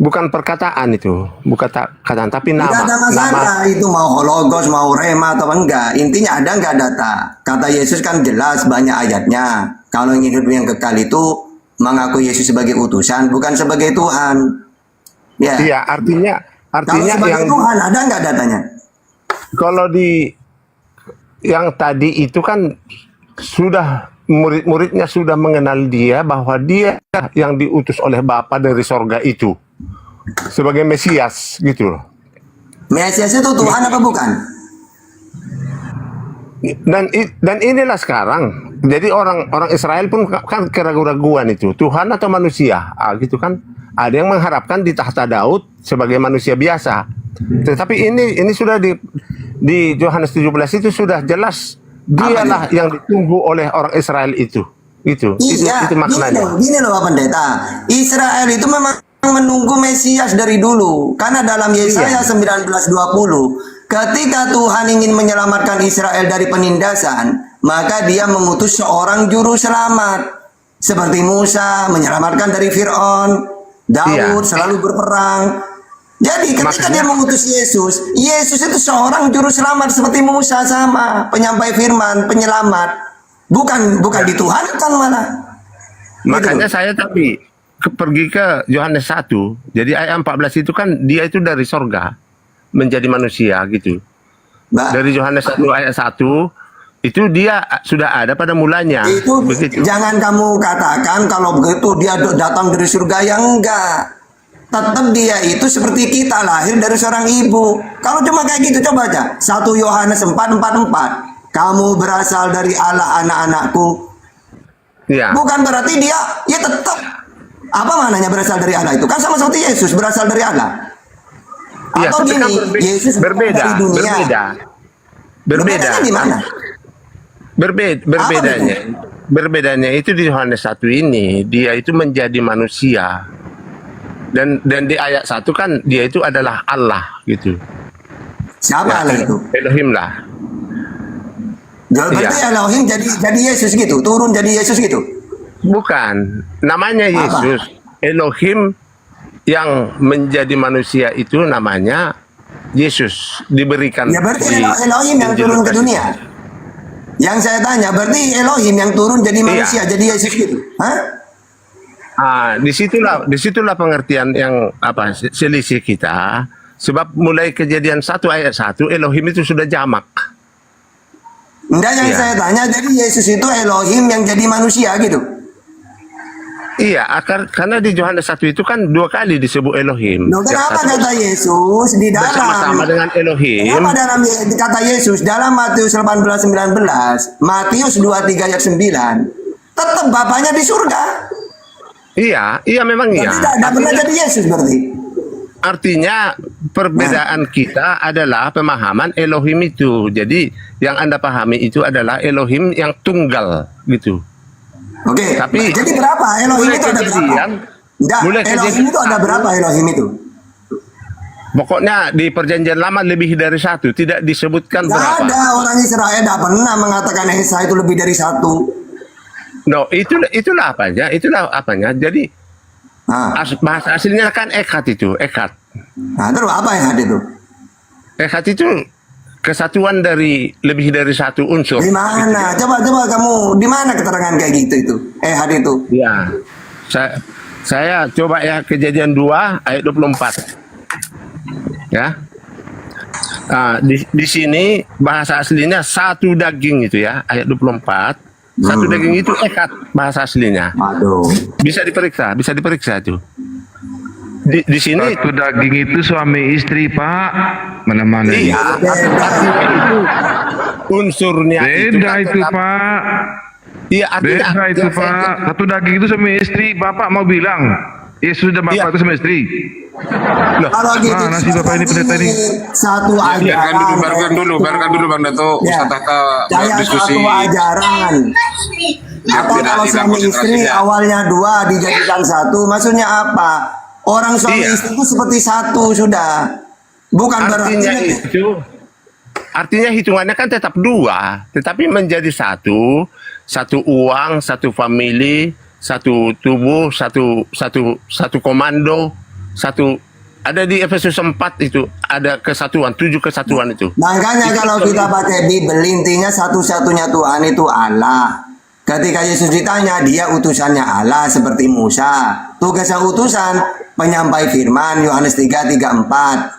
bukan perkataan itu, bukan perkataan tapi nama. Tidak ada masalah itu mau hologos, mau rema atau enggak. Intinya ada enggak data. Kata Yesus kan jelas banyak ayatnya. Kalau ingin hidup yang kekal itu mengaku Yesus sebagai utusan bukan sebagai Tuhan. Ya. Iya, artinya kalau sebagai yang Tuhan ada nggak datanya? Kalau di yang tadi itu kan sudah murid-muridnya sudah mengenal dia bahwa dia yang diutus oleh Bapa dari sorga itu sebagai Mesias gitu loh. Mesias itu Tuhan apa bukan? Dan inilah sekarang. Jadi orang Israel pun kan keraguan-raguan itu Tuhan atau manusia, gitu kan. Ada yang mengharapkan di tahta Daud sebagai manusia biasa. Tetapi ini sudah di Yohanes 17 itu sudah jelas dialah yang ditunggu oleh orang Israel itu. Itu maknanya. Gini loh Pak Pendeta. Israel itu memang menunggu Mesias dari dulu. Karena dalam Yesaya 19:20, ketika Tuhan ingin menyelamatkan Israel dari penindasan, maka dia mengutus seorang juru selamat. Seperti Musa menyelamatkan dari Fir'aun. Daud selalu berperang. Jadi ketika dia mengutus Yesus itu seorang juru selamat seperti Musa sama, penyampai firman, penyelamat. Bukan dituhankan malah. Makanya saya pergi ke Yohanes 1. Jadi ayat 14 itu kan dia itu dari sorga menjadi manusia gitu. Dari Yohanes 1 ayat 1 itu dia sudah ada pada mulanya. Itu begitu. Jangan kamu katakan kalau begitu dia datang dari surga, yang enggak. Tetap dia itu seperti kita, lahir dari seorang ibu. Kalau cuma kayak gitu, coba aja 1 Yohanes 4:4. Kamu berasal dari Allah, anak-anakku. Ya. Bukan berarti dia tetap apa maknanya berasal dari Allah itu? Kan sama seperti Yesus berasal dari Allah. Atau gini, Yesus berbeda dari dunia. Berbeda. Di mana? Berbedanya itu di Yohanes 1 ini dia itu menjadi manusia dan di ayat 1 kan dia itu adalah Allah gitu. Siapa Allah itu? Elohim lah. Berarti Elohim jadi Yesus gitu, turun jadi Yesus gitu? Bukan, namanya Yesus. Elohim yang menjadi manusia itu namanya Yesus, diberikan. Ya berarti Elohim yang turun ke dunia. Yang saya tanya, berarti Elohim yang turun jadi manusia, jadi Yesus gitu? Hah? Disitulah pengertian yang selisih kita. Sebab mulai Kejadian 1 ayat 1 Elohim itu sudah jamak. Enggak, yang Iya. saya tanya, jadi Yesus itu Elohim yang jadi manusia gitu. Iya, karena di Yohanes 1 itu kan 2 kali disebut Elohim. Loh, Yang kenapa satu kata Yesus di bersama-sama dalam dengan Elohim. Kenapa dalam kata Yesus dalam Matius 18:19, Matius 23 ayat 9, tetap Bapaknya di surga. Iya memang iya. Berarti tidak pernah jadi Yesus berarti. Artinya perbedaan kita adalah pemahaman Elohim itu. Jadi yang Anda pahami itu adalah Elohim yang tunggal gitu. Oke, Tapi jadi berapa Elohim mulai itu ada berapa? kejadian, Enggak, mulai Elohim kejadian itu ada berapa Elohim itu? Pokoknya di perjanjian lama lebih dari 1, tidak disebutkan Tidak berapa. ada orang Israel tidak pernah mengatakan Esa itu lebih dari 1. No, itulah apanya. Jadi bahasa aslinya kan Echad itu, Echad. Nah, terus apa yang ada itu? Echad itu kesatuan dari lebih dari 1 unsur. Di mana? Coba kamu di mana keterangan kayak gitu itu? Had itu. Ya. Saya coba ya Kejadian 2 ayat 24. Ya. Nah, di sini bahasa aslinya 1 daging itu ya, ayat 24. 1 daging itu Echad bahasa aslinya. Aduh. Bisa diperiksa itu. Di sini Satu daging itu suami istri, Pak. Mana-mana. iya, artinya itu unsurnya Beda kan itu, tetap- Pak. Iya, artinya Beda itu, yang saya- Pak. Satu daging itu suami istri. Bapak mau bilang, Yesus dan Bapak Iya. itu suami istri. Loh, Kalau gitu Mana sih Bapak ini pendeta ini? satu ajaran. Biarkan dulu Bang Dato. Ya. Ustaz Tata Saya berdiskusi. satu ajaran. Apa Tidak kalau hilang suami istri konsentrasinya. awalnya 2 dijadikan 1? Maksudnya apa? Orang suami Iya. istri itu seperti 1 sudah. Bukan artinya berarti artinya hitungannya kan tetap 2, tetapi menjadi 1 uang, 1 family, 1 tubuh, satu komando, ada di Efesus 4 itu ada kesatuan, 7 kesatuan itu. Makanya kalau kita pakai Bible intinya satu-satunya Tuhan itu Allah. Ketika Yesus ditanya, dia utusannya Allah seperti Musa. Tugasnya utusan penyampai firman Yohanes 3:4.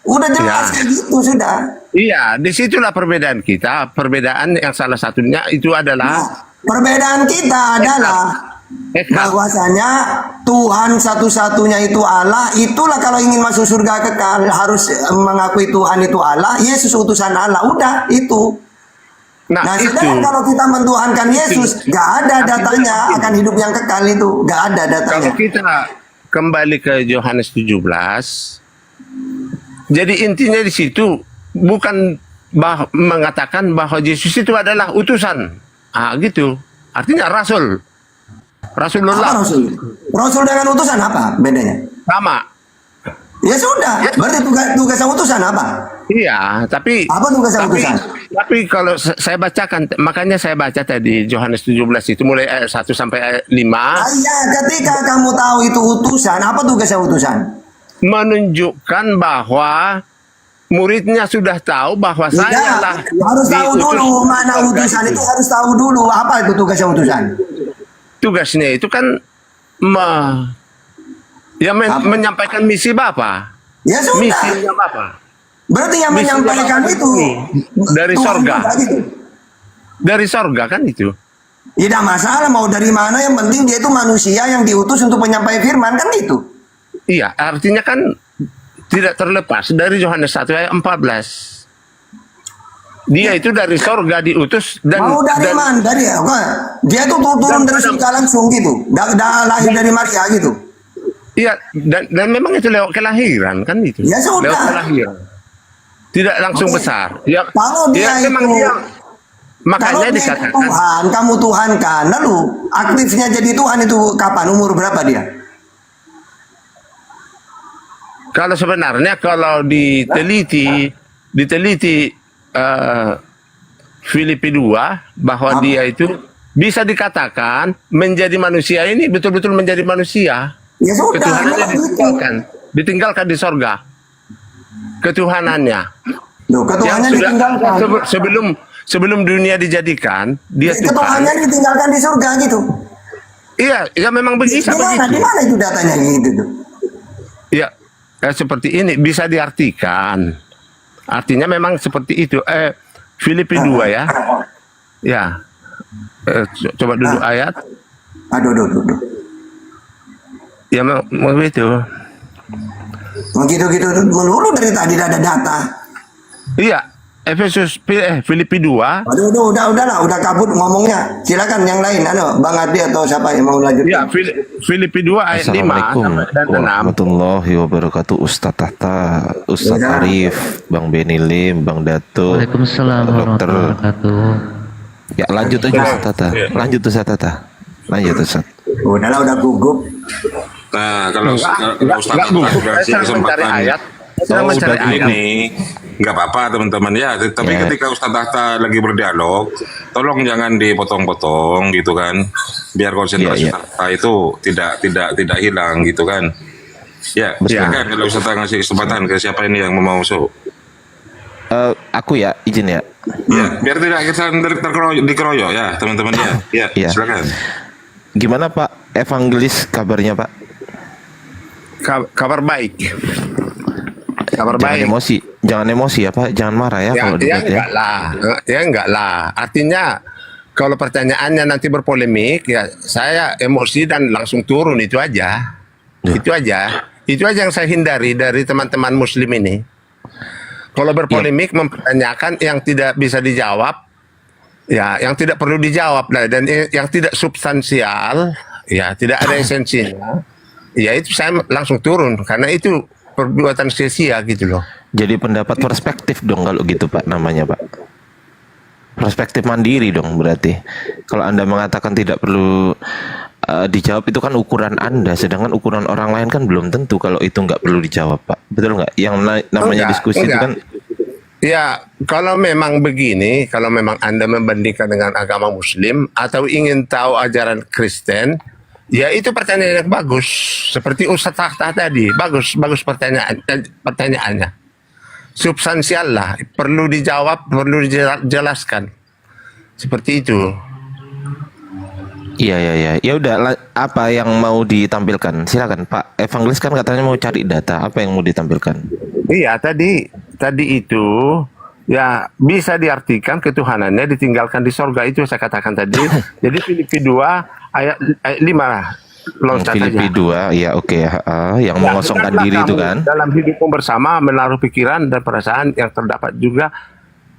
Udah jelas Ya. kayak gitu sudah. Iya, disitulah perbedaan kita. Perbedaan yang salah satunya itu adalah Perbedaan kita adalah bahwasanya Tuhan satu-satunya itu Allah. Itulah kalau ingin masuk surga kekal harus mengakui Tuhan itu Allah, Yesus utusan Allah. Udah itu. Nah, sedangkan kalau kita mentuhankan Yesus, nggak ada datanya akan hidup yang kekal itu, nggak ada datanya. Kalau kita kembali ke Yohanes 17, jadi intinya di situ bukan mengatakan bahwa Yesus itu adalah utusan. Gitu. Artinya rasul. Rasulullah. Apa rasul? Rasul dengan utusan apa bedanya? Sama. Ya sudah, berarti tugas utusan apa? Iya, tapi apa tugas utusan? Tapi kalau saya bacakan, makanya saya baca tadi Yohanes 17 itu mulai ayat 1 sampai ayat 5. Iya, ketika kamu tahu itu utusan, apa tugas utusan? Menunjukkan bahwa muridnya sudah tahu bahwa saya lah harus tahu dulu mana utusan itu, harus tahu dulu apa itu tugas utusan. Tugasnya itu kan menyampaikan misi Bapa. Ya sudah. Misinya Bapa. Berarti yang Misinya menyampaikan Bapa itu dari Tuhan sorga. juga gitu. Dari sorga kan itu. Tidak masalah mau dari mana, yang penting dia itu manusia yang diutus untuk menyampaikan firman kan gitu. Iya, artinya kan tidak terlepas dari Yohanes 1 ayat 14. Dia itu dari sorga diutus dan mau dari mana? Dari apa? Dia tuh turun dari surga langsung gitu. Lahir dari Maria gitu. Iya, dan memang itu lewat kelahiran kan itu. Ya sudah. Lewat kelahiran. Tidak langsung besar. Ya, kalau dia itu, memang dia makanya kalau dia dikatakan Tuhan, kamu Tuhan kan. Lalu aktifnya jadi Tuhan itu kapan? Umur berapa dia? kalau sebenarnya kalau diteliti Filipi 2 bahwa dia itu bisa dikatakan menjadi manusia ini betul-betul menjadi manusia. Ya sudah. Ketuhanannya ditinggalkan di sorga. Ketuhanannya. Loh, ketuhanannya ditinggalkan. Sebelum dunia dijadikan, dia Tuhan. Ketuhanannya ditinggalkan di surga gitu. Iya, ya memang begitu. Di mana itu datanya gitu tuh? Iya, seperti ini bisa diartikan. Artinya memang seperti itu. Filipi 2 ya. Ya. Coba dulu ayat. Aduh. Ya begitu. Begitu melulu dari tadi ada data. Iya. Filipi 2. Aduh, udah kabut ngomongnya. Silakan yang lain, Bang Adi atau siapa yang mau lanjut? Ya, Filipi 2 ayat 5 dan 6. Warahmatullahi wabarakatuh. Ustadz Tahta, Ustadz Ya. Arif, Bang Beni Lim, Bang Dato, Waalaikumsalam Dokter. warahmatullahi wabarakatuh. Ya lanjut aja Ustadz Tahta. Lanjut Ustadz Tahta. Lanjut Ustadz. Udah gugup. Nah, kalau Enggak Ustaz gugup. kasih Saya sedang mencari kesempatan ayat. Saya Oh, mencari udah ayat. ini nggak apa-apa teman-teman ya. Tapi Ya. ketika Ustaz Tahta lagi berdialog, tolong jangan dipotong-potong gitu kan, biar konsentrasi Ya. Tahta itu tidak hilang gitu kan. Ya, silakan kalau Ustaz Tahta ngasih kesempatan ke siapa ini yang mau masuk. Aku ya izin ya. Ya, biar tidak kita dikeroyok ya teman-teman ya. Ya, Ya. silakan. Gimana Pak Evangelis kabarnya Pak? Kabar baik. Kabar Jangan baik. emosi, jangan emosi ya Pak, jangan marah ya, kalau debat ya. Enggak lah. Artinya kalau pertanyaannya nanti berpolemik, ya saya emosi dan langsung turun, itu aja. Itu aja yang saya hindari dari teman-teman Muslim ini. Kalau berpolemik mempertanyakan yang tidak bisa dijawab, ya yang tidak perlu dijawab, dan yang tidak substansial, ya tidak ada esensinya. Ya itu saya langsung turun karena itu perbuatan sia-sia gitu loh. Jadi pendapat perspektif dong kalau gitu Pak namanya Pak. Perspektif mandiri dong berarti. Kalau Anda mengatakan tidak perlu dijawab, itu kan ukuran Anda, sedangkan ukuran orang lain kan belum tentu kalau itu nggak perlu dijawab Pak. Betul nggak? Yang namanya diskusi itu kan. Ya, kalau memang begini, kalau memang Anda membandingkan dengan agama Muslim atau ingin tahu ajaran Kristen, ya itu pertanyaan yang bagus. Seperti Ustadz Tahta tadi, bagus pertanyaannya. Substansial lah, perlu dijawab, perlu dijelaskan. Seperti itu. Iya. Ya udah, apa yang mau ditampilkan? Silakan Pak Evangelis, kan katanya mau cari data. Apa yang mau ditampilkan? Iya, tadi itu ya bisa diartikan ketuhanannya ditinggalkan di sorga, itu saya katakan tadi. Jadi Filipi 2 ayat 5 lah. Filipi 2, ya oke ya. Yang mengosongkan diri itu kan. Dalam hidupmu bersama menaruh pikiran dan perasaan yang terdapat juga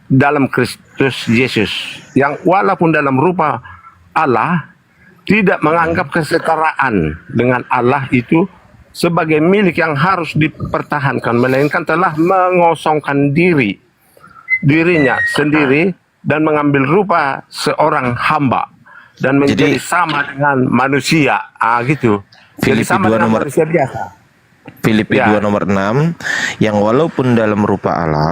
dalam Kristus Yesus, yang walaupun dalam rupa Allah tidak menganggap kesetaraan dengan Allah itu sebagai milik yang harus dipertahankan, melainkan telah mengosongkan dirinya sendiri dan mengambil rupa seorang hamba dan menjadi sama dengan manusia. Gitu. Filipi 2 nomor manusia biasa. Filipi 2 nomor 6, yang walaupun dalam rupa Allah,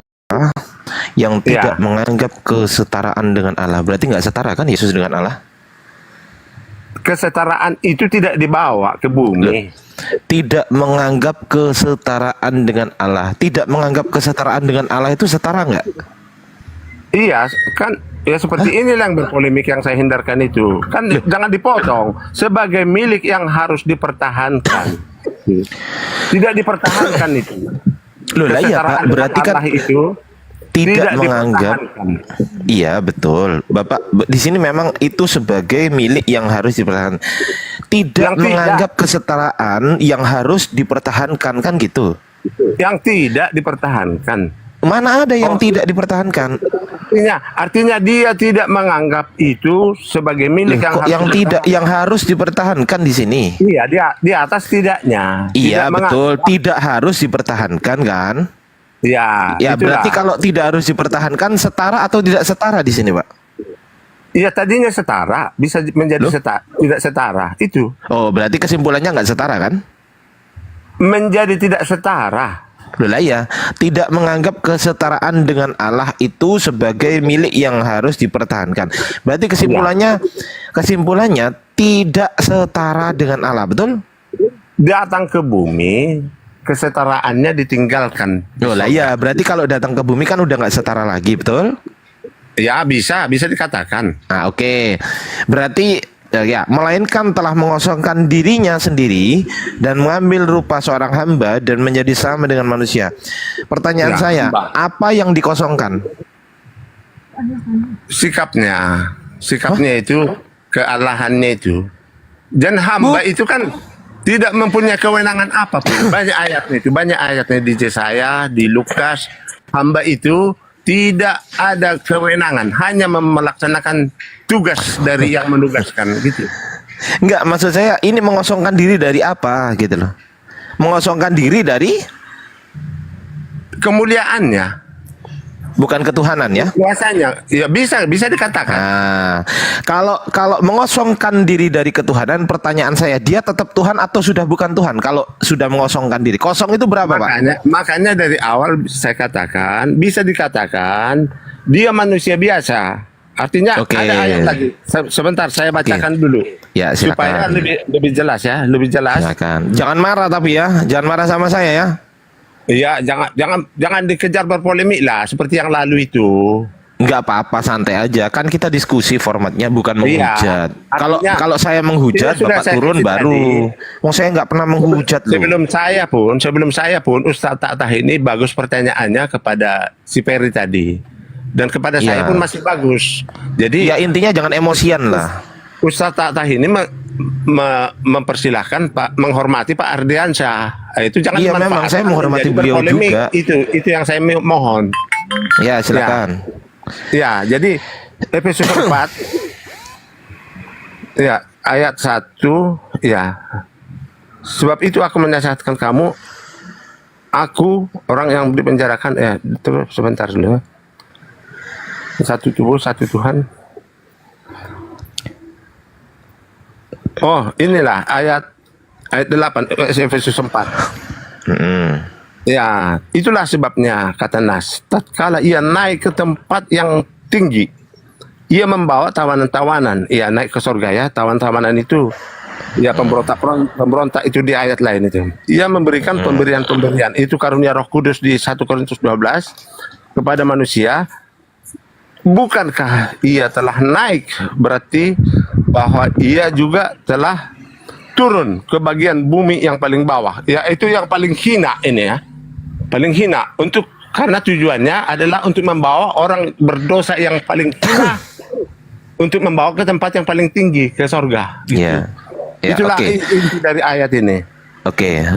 yang tidak menganggap kesetaraan dengan Allah. Berarti nggak setara kan Yesus dengan Allah? Kesetaraan itu tidak dibawa ke bumi. Tidak menganggap kesetaraan dengan Allah. Tidak menganggap kesetaraan dengan Allah itu setara nggak? Iya, kan ya seperti inilah yang berpolemik yang saya hindarkan itu. Kan jangan dipotong. Sebagai milik yang harus dipertahankan. Tidak dipertahankan itu. Loh lah iya Pak, berarti kan Allah itu tidak menganggap. Iya betul, Bapak. Di sini memang itu sebagai milik yang harus dipertahankan. Tidak menganggap kesetaraan yang harus dipertahankan, kan gitu. Yang tidak dipertahankan. Mana ada yang tidak dipertahankan? Artinya dia tidak menganggap itu sebagai milik yang harus dipertahankan di sini. Iya, dia di atas tidaknya. Iya betul, tidak harus dipertahankan kan? Ya, berarti kalau tidak harus dipertahankan, setara atau tidak setara di sini, Pak? Iya, tadinya setara, bisa menjadi tidak setara, itu. Oh, berarti kesimpulannya nggak setara kan? Menjadi tidak setara. Loh lah ya, tidak menganggap kesetaraan dengan Allah itu sebagai milik yang harus dipertahankan. Berarti kesimpulannya tidak setara dengan Allah, betul? Datang ke bumi, kesetaraannya ditinggalkan. Loh lah ya, berarti kalau datang ke bumi kan udah nggak setara lagi, betul? Ya bisa dikatakan. Nah, oke. Berarti ya, melainkan telah mengosongkan dirinya sendiri dan mengambil rupa seorang hamba dan menjadi sama dengan manusia. Pertanyaan saya, apa yang dikosongkan? Sikapnya. sikapnya itu, kealahannya itu. Dan hamba itu kan tidak mempunyai kewenangan apapun. Banyak ayatnya itu, banyak ayatnya di Yesaya, di Lukas. Hamba itu tidak ada kewenangan, hanya melaksanakan tugas dari yang menugaskan gitu. Enggak, maksud saya ini mengosongkan diri dari apa gitu loh. Mengosongkan diri dari kemuliaannya, bukan ketuhanan ya. Kuasanya, ya bisa dikatakan. Nah, kalau mengosongkan diri dari ketuhanan, pertanyaan saya, dia tetap Tuhan atau sudah bukan Tuhan? Kalau sudah mengosongkan diri, kosong itu berapa, Pak? Makanya dari awal saya katakan, bisa dikatakan dia manusia biasa. Artinya ada ayat lagi. Sebentar saya bacakan dulu. Ya, supaya silakan. lebih jelas ya, lebih jelas. Silakan. Jangan marah tapi ya, jangan marah sama saya ya. Iya, jangan dikejar berpolemik lah seperti yang lalu itu. Enggak apa-apa, santai aja. Kan kita diskusi formatnya, bukan menghujat. Artinya, Kalau saya menghujat, sudah Bapak saya turun kritik baru. Wong saya nggak pernah menghujat loh. Sebelum saya pun Ustaz Ta'tah ini bagus pertanyaannya kepada si Peri tadi. Dan kepada saya pun masih bagus. Jadi ya intinya jangan emosian lah. Ustaz Ta'tah ini mempersilahkan Pak, menghormati Pak Ardiansyah. Itu jangan Iya, memang saya menghormati beliau juga. Itu yang saya mohon. Ya, silakan. Ya, jadi Efesus 4 ya, ayat 1 ya. Sebab itu aku menasihatkan kamu, aku orang yang dipenjarakan terus sebentar dulu. Satu tubuh, satu Tuhan. Oh, inilah ayat 8 Efesus 4. Ya, itulah sebabnya kata Nas, tatkala ia naik ke tempat yang tinggi, ia membawa tawanan-tawanan. Ia naik ke surga ya, tawanan-tawanan itu ya pemberontak itu di ayat lain itu. Ia memberikan pemberian-pemberian. Itu karunia Roh Kudus di 1 Korintus 12 kepada manusia. Bukankah ia telah naik, berarti bahwa ia juga telah turun ke bagian bumi yang paling bawah, yaitu yang paling hina ini ya, paling hina, karena tujuannya adalah untuk membawa orang berdosa yang paling hina untuk membawa ke tempat yang paling tinggi, ke sorga gitu. Itulah inti dari ayat ini.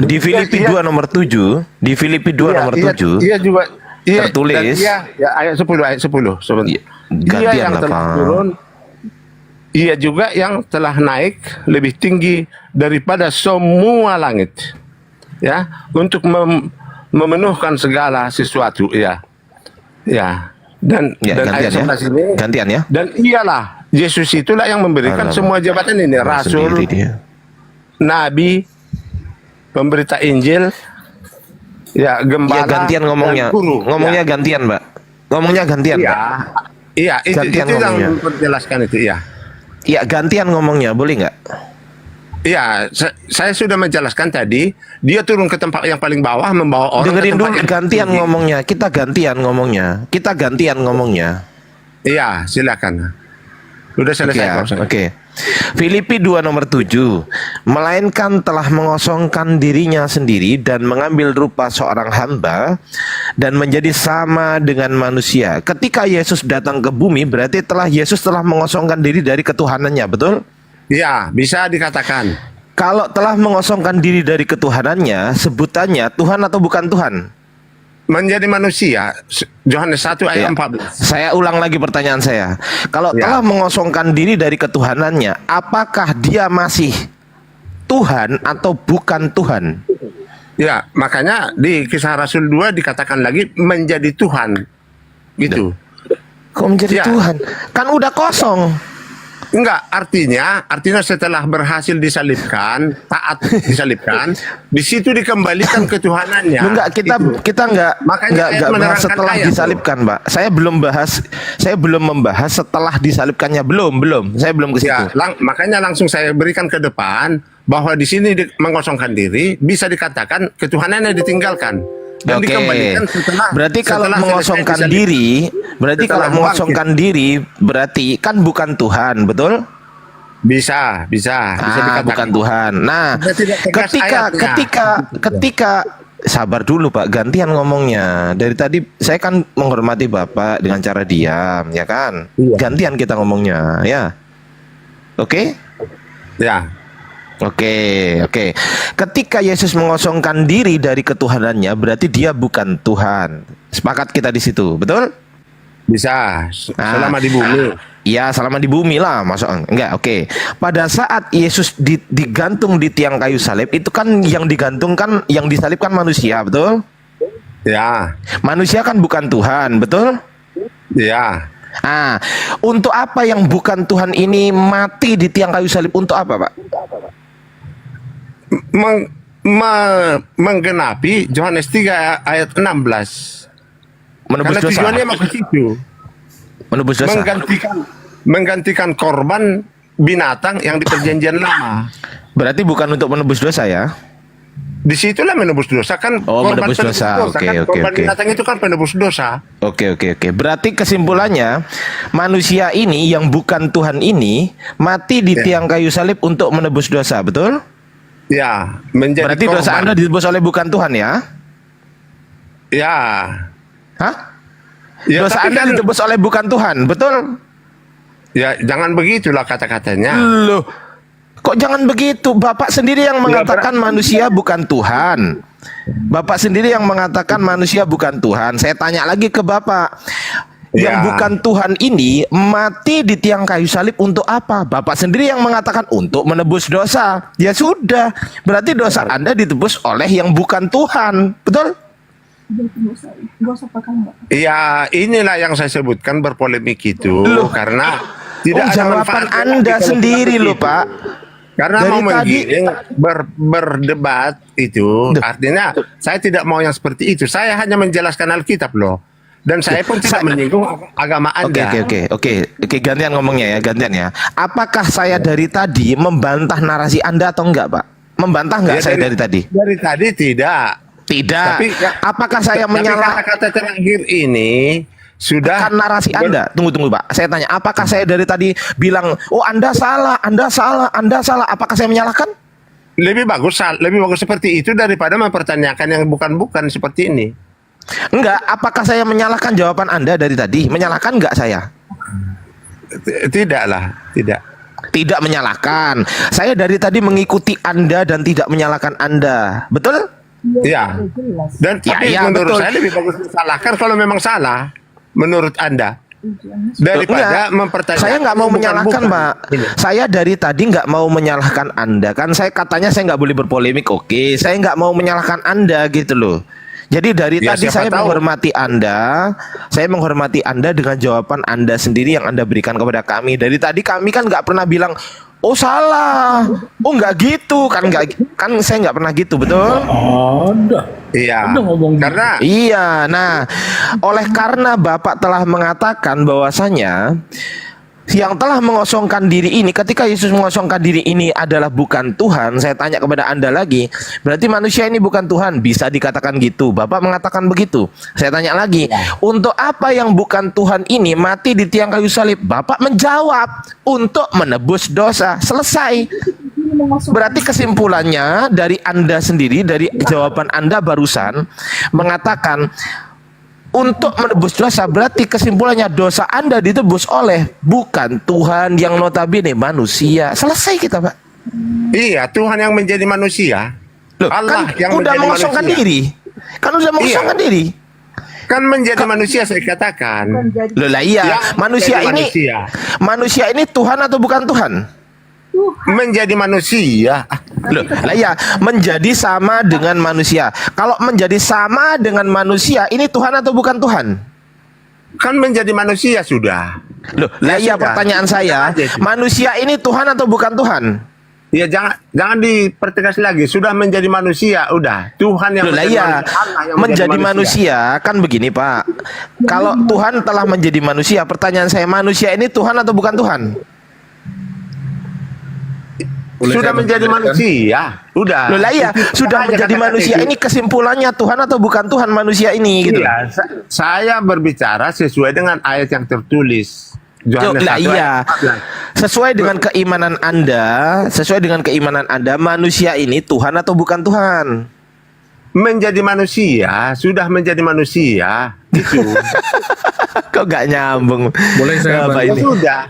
Di Filipi 2 nomor 7, di Filipi 2 nomor 7 ia juga tertulis ayat 10 sebentar. Dia yang telah turun, ia juga yang telah naik lebih tinggi daripada semua langit, ya, untuk memenuhkan segala sesuatu, dan ayat 11 ini gantian ya. Dan ialah Yesus itulah yang memberikan semua jabatan ini, rasul, nabi, pemberita Injil, gembala, gantian ngomongnya. Ngomongnya gantian, Mbak. Ngomongnya gantian, Mbak. Iya, itu yang menjelaskan itu, ya. Iya, gantian ngomongnya, boleh nggak? Iya, saya sudah menjelaskan tadi, dia turun ke tempat yang paling bawah membawa orang. Dengerin dulu, gantian ngomongnya. Kita gantian ngomongnya. Iya, silakan. Udah selesai. Oke. Filipi 2 nomor 7, melainkan telah mengosongkan dirinya sendiri dan mengambil rupa seorang hamba dan menjadi sama dengan manusia. Ketika Yesus datang ke bumi, berarti Yesus telah mengosongkan diri dari ketuhanannya, betul? Iya, bisa dikatakan. Kalau telah mengosongkan diri dari ketuhanannya, sebutannya Tuhan atau bukan Tuhan? Menjadi manusia. Yohanes 1 ayat 14. Saya ulang lagi pertanyaan saya. Kalau telah mengosongkan diri dari ketuhanannya, apakah dia masih Tuhan atau bukan Tuhan? Ya, makanya di Kisah Rasul 2 dikatakan lagi menjadi Tuhan. Gitu. Kok menjadi Tuhan? Kan udah kosong. Enggak, artinya setelah berhasil disalibkan, taat disalibkan, di situ dikembalikan ketuhanannya. Enggak, kita enggak bahas setelah disalibkan, Mbak. Saya belum membahas setelah disalibkannya, belum. Saya belum ke situ. Makanya langsung saya berikan ke depan bahwa di sini mengosongkan diri bisa dikatakan ketuhanannya ditinggalkan. Dan dikembalikan berarti kalau mengosongkan diri, berarti kan bukan Tuhan, betul? Bisa dikatakan bukan Tuhan. Nah, ketika sabar dulu Pak, gantian ngomongnya. Dari tadi saya kan menghormati Bapak dengan cara diam, ya kan? Gantian kita ngomongnya, ya. Oke? Ya. Oke. Ketika Yesus mengosongkan diri dari ketuhanannya, berarti dia bukan Tuhan. Sepakat kita di situ, betul? Bisa. Selama di bumi. Ya, selama di bumi lah, masuk enggak? Oke. Pada saat Yesus digantung di tiang kayu salib, itu kan yang digantungkan, yang disalibkan manusia, betul? Ya. Manusia kan bukan Tuhan, betul? Ya. Untuk apa yang bukan Tuhan ini mati di tiang kayu salib? Untuk apa, Pak? Menggenapi Yohanes 3 ayat 16. Menebus Karena dosa. tujuannya memang ke situ. Menebus dosa. Menggantikan korban binatang yang di perjanjian lama. Berarti bukan untuk menebus dosa ya? Disitulah menebus dosa kan. Menebus dosa. Korban binatang itu kan penebus dosa. Oke. Berarti kesimpulannya manusia ini yang bukan Tuhan ini mati di tiang kayu salib untuk menebus dosa, betul? Ya, berarti korban. dosa Anda ditebus oleh bukan Tuhan ya? Ya. Hah? Ya, dosa Anda ditebus oleh bukan Tuhan, betul? Ya, jangan begitulah kata-katanya. Loh, kok jangan begitu? Bapak sendiri yang mengatakan manusia bukan Tuhan. Bapak sendiri yang mengatakan manusia bukan Tuhan. Saya tanya lagi ke Bapak. Yang bukan Tuhan ini mati di tiang kayu salib untuk apa? Bapak sendiri yang mengatakan untuk menebus dosa. Ya sudah, berarti dosa Anda ditebus oleh yang bukan Tuhan. Betul? Ya, inilah yang saya sebutkan berpolemik itu. Karena tidak ada jawaban manfaat Anda sendiri loh, Pak. Karena Dari mau tadi berdebat itu artinya saya tidak mau yang seperti itu. Saya hanya menjelaskan Alkitab loh. Dan saya pun tidak menyinggung agama Anda. Oke, gantian ngomongnya ya, gantian ya. Apakah saya dari tadi membantah narasi Anda atau enggak, Pak? Membantah enggak saya dari tadi? Dari tadi tidak. Tapi apakah saya menyalahkan kata terakhir ini sudah narasi Anda? Tunggu Pak. Saya tanya, apakah saya dari tadi bilang, "Oh, Anda salah. Apakah saya menyalahkan? Lebih bagus seperti itu daripada mempertanyakan yang bukan-bukan seperti ini. Enggak, apakah saya menyalahkan jawaban Anda dari tadi? Menyalahkan enggak saya? Tidaklah, tidak. Tidak menyalahkan. Saya dari tadi mengikuti Anda dan tidak menyalahkan Anda. Betul? Iya. Dan tapi menurut saya lebih bagus disalahkan kalau memang salah menurut Anda daripada mempertanyakan. Saya nggak mau menyalahkan, Pak. Saya dari tadi nggak mau menyalahkan Anda. Kan saya katanya saya nggak boleh berpolemik. Oke, saya nggak mau menyalahkan Anda gitu loh. Jadi dari tadi saya menghormati Anda. Saya menghormati Anda dengan jawaban Anda sendiri yang Anda berikan kepada kami. Dari tadi kami kan nggak pernah bilang, oh salah, oh nggak gitu kan, saya nggak pernah gitu, betul? Iya. Karena nah oleh karena Bapak telah mengatakan bahwasanya yang telah mengosongkan diri ini, ketika Yesus mengosongkan diri ini adalah bukan Tuhan, saya tanya kepada Anda lagi, berarti manusia ini bukan Tuhan, bisa dikatakan gitu? Bapak mengatakan begitu. Saya tanya lagi, untuk apa yang bukan Tuhan ini mati di tiang kayu salib? Bapak menjawab, untuk menebus dosa. Selesai. Berarti kesimpulannya dari Anda sendiri, dari jawaban Anda barusan mengatakan untuk menebus dosa, berarti kesimpulannya dosa Anda ditebus oleh bukan Tuhan yang notabene manusia. Selesai kita, Pak. Iya, Tuhan yang menjadi manusia. Loh, Allah kan yang udah menjadi mengosongkan manusia. diri. Kan udah mengosongkan diri. Kan menjadi manusia saya katakan. Loh lah iya, manusia ini Tuhan atau bukan Tuhan? Menjadi manusia. Loh, lah ya, menjadi sama dengan manusia. Kalau menjadi sama dengan manusia, ini Tuhan atau bukan Tuhan? Kan menjadi manusia sudah. Loh, lah ya, pertanyaan saya, manusia ini Tuhan atau bukan Tuhan? Ya jangan dipertegas lagi. Sudah menjadi manusia, udah. Tuhan yang menjadi manusia kan begini, Pak. Kalau Tuhan telah menjadi manusia, pertanyaan saya, manusia ini Tuhan atau bukan Tuhan? Sudah menjadi manusia, udah. Loh lah iya, sudah menjadi manusia. Ini kesimpulannya Tuhan atau bukan Tuhan manusia ini gitu. Iya, saya berbicara sesuai dengan ayat yang tertulis. Lah iya. Sesuai dengan keimanan Anda, manusia ini Tuhan atau bukan Tuhan? menjadi manusia, sudah menjadi manusia itu. Kok gak nyambung? Boleh saya Apa bantu? ini? Sudah.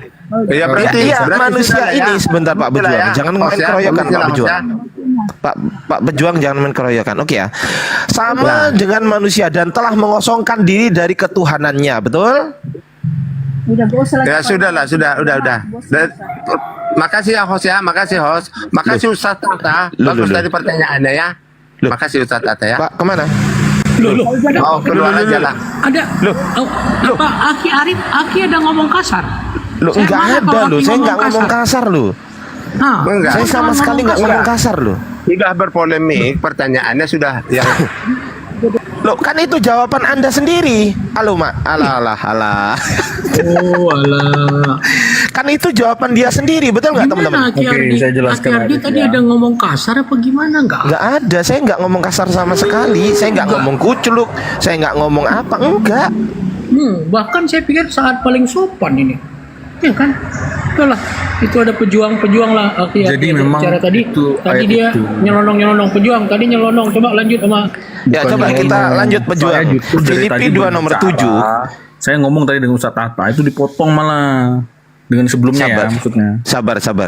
Ya berarti, Iya, berarti manusia sudah ini ya. sebentar Pak Sudah Bejuang, ya. jangan main Hos ya, keroyokan Pak pemikiran hos Bejuang. ya. Pak Bejuang jangan main keroyokan. Oke ya. Sama dengan manusia dan telah mengosongkan diri dari ketuhanannya, betul? Ya sudahlah, udah. Makasih ya host ya, makasih host. Makasih Ustaz Tata. Bagus tadi pertanyaannya ya. Makasih Ustaz Tata ya. Pak, kemana? Oh, keluar aja lah. Ada Pak Aki ada ngomong kasar. Loh, Saya enggak marah ada kalau loh, Aki saya ngomong enggak ngomong kasar loh. Nah, Enggak. Saya sama sekali enggak ngomong kasar loh. Sudah berpolemik, pertanyaannya sudah yang Loh, kan itu jawaban Anda sendiri. Halo, Mak. Alah. Oh, alah. Kan itu jawaban dia sendiri, betul nggak teman-teman? Gimana Aki saya jelaskan Ardi lagi, tadi ya. ada ngomong kasar apa gimana? Enggak. Nggak ada, saya nggak ngomong kasar sama sekali. Saya nggak ngomong kuculuk, saya nggak ngomong apa, enggak. Bahkan saya pikir saat paling sopan ini. Ya kan? Itulah, itu ada pejuang-pejuang lah. Aki Jadi Aki memang bicara tadi itu ayat dia itu. nyelonong pejuang, tadi nyelonong. Coba lanjut sama Ya, coba kita lanjut pejuang. Saya justru dari Filipi tadi 2 nomor berbicara, 7. Saya ngomong tadi dengan Ustaz Tata, itu dipotong malah dengan sebelumnya Sabar. ya maksudnya.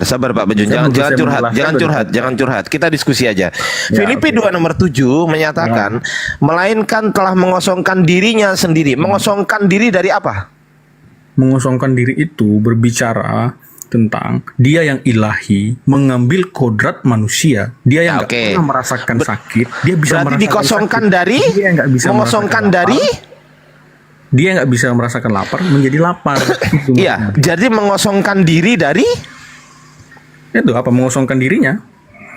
Sabar Pak Bejun. Saya Jangan curhat, menjelaskan jangan curhat. Kita diskusi aja. Filipi oke. 2 nomor 7 menyatakan melainkan telah mengosongkan dirinya sendiri. Mengosongkan diri dari apa? Mengosongkan diri itu berbicara tentang dia yang ilahi mengambil kodrat manusia. Dia yang nggak pernah merasakan sakit, dia bisa Berarti merasakan dikosongkan sakit. dari Dia yang nggak bisa mengosongkan merasakan dari lapar. Dia nggak bisa merasakan lapar menjadi lapar. Itu Iya, maksudnya. jadi mengosongkan diri dari Itu apa? Mengosongkan dirinya?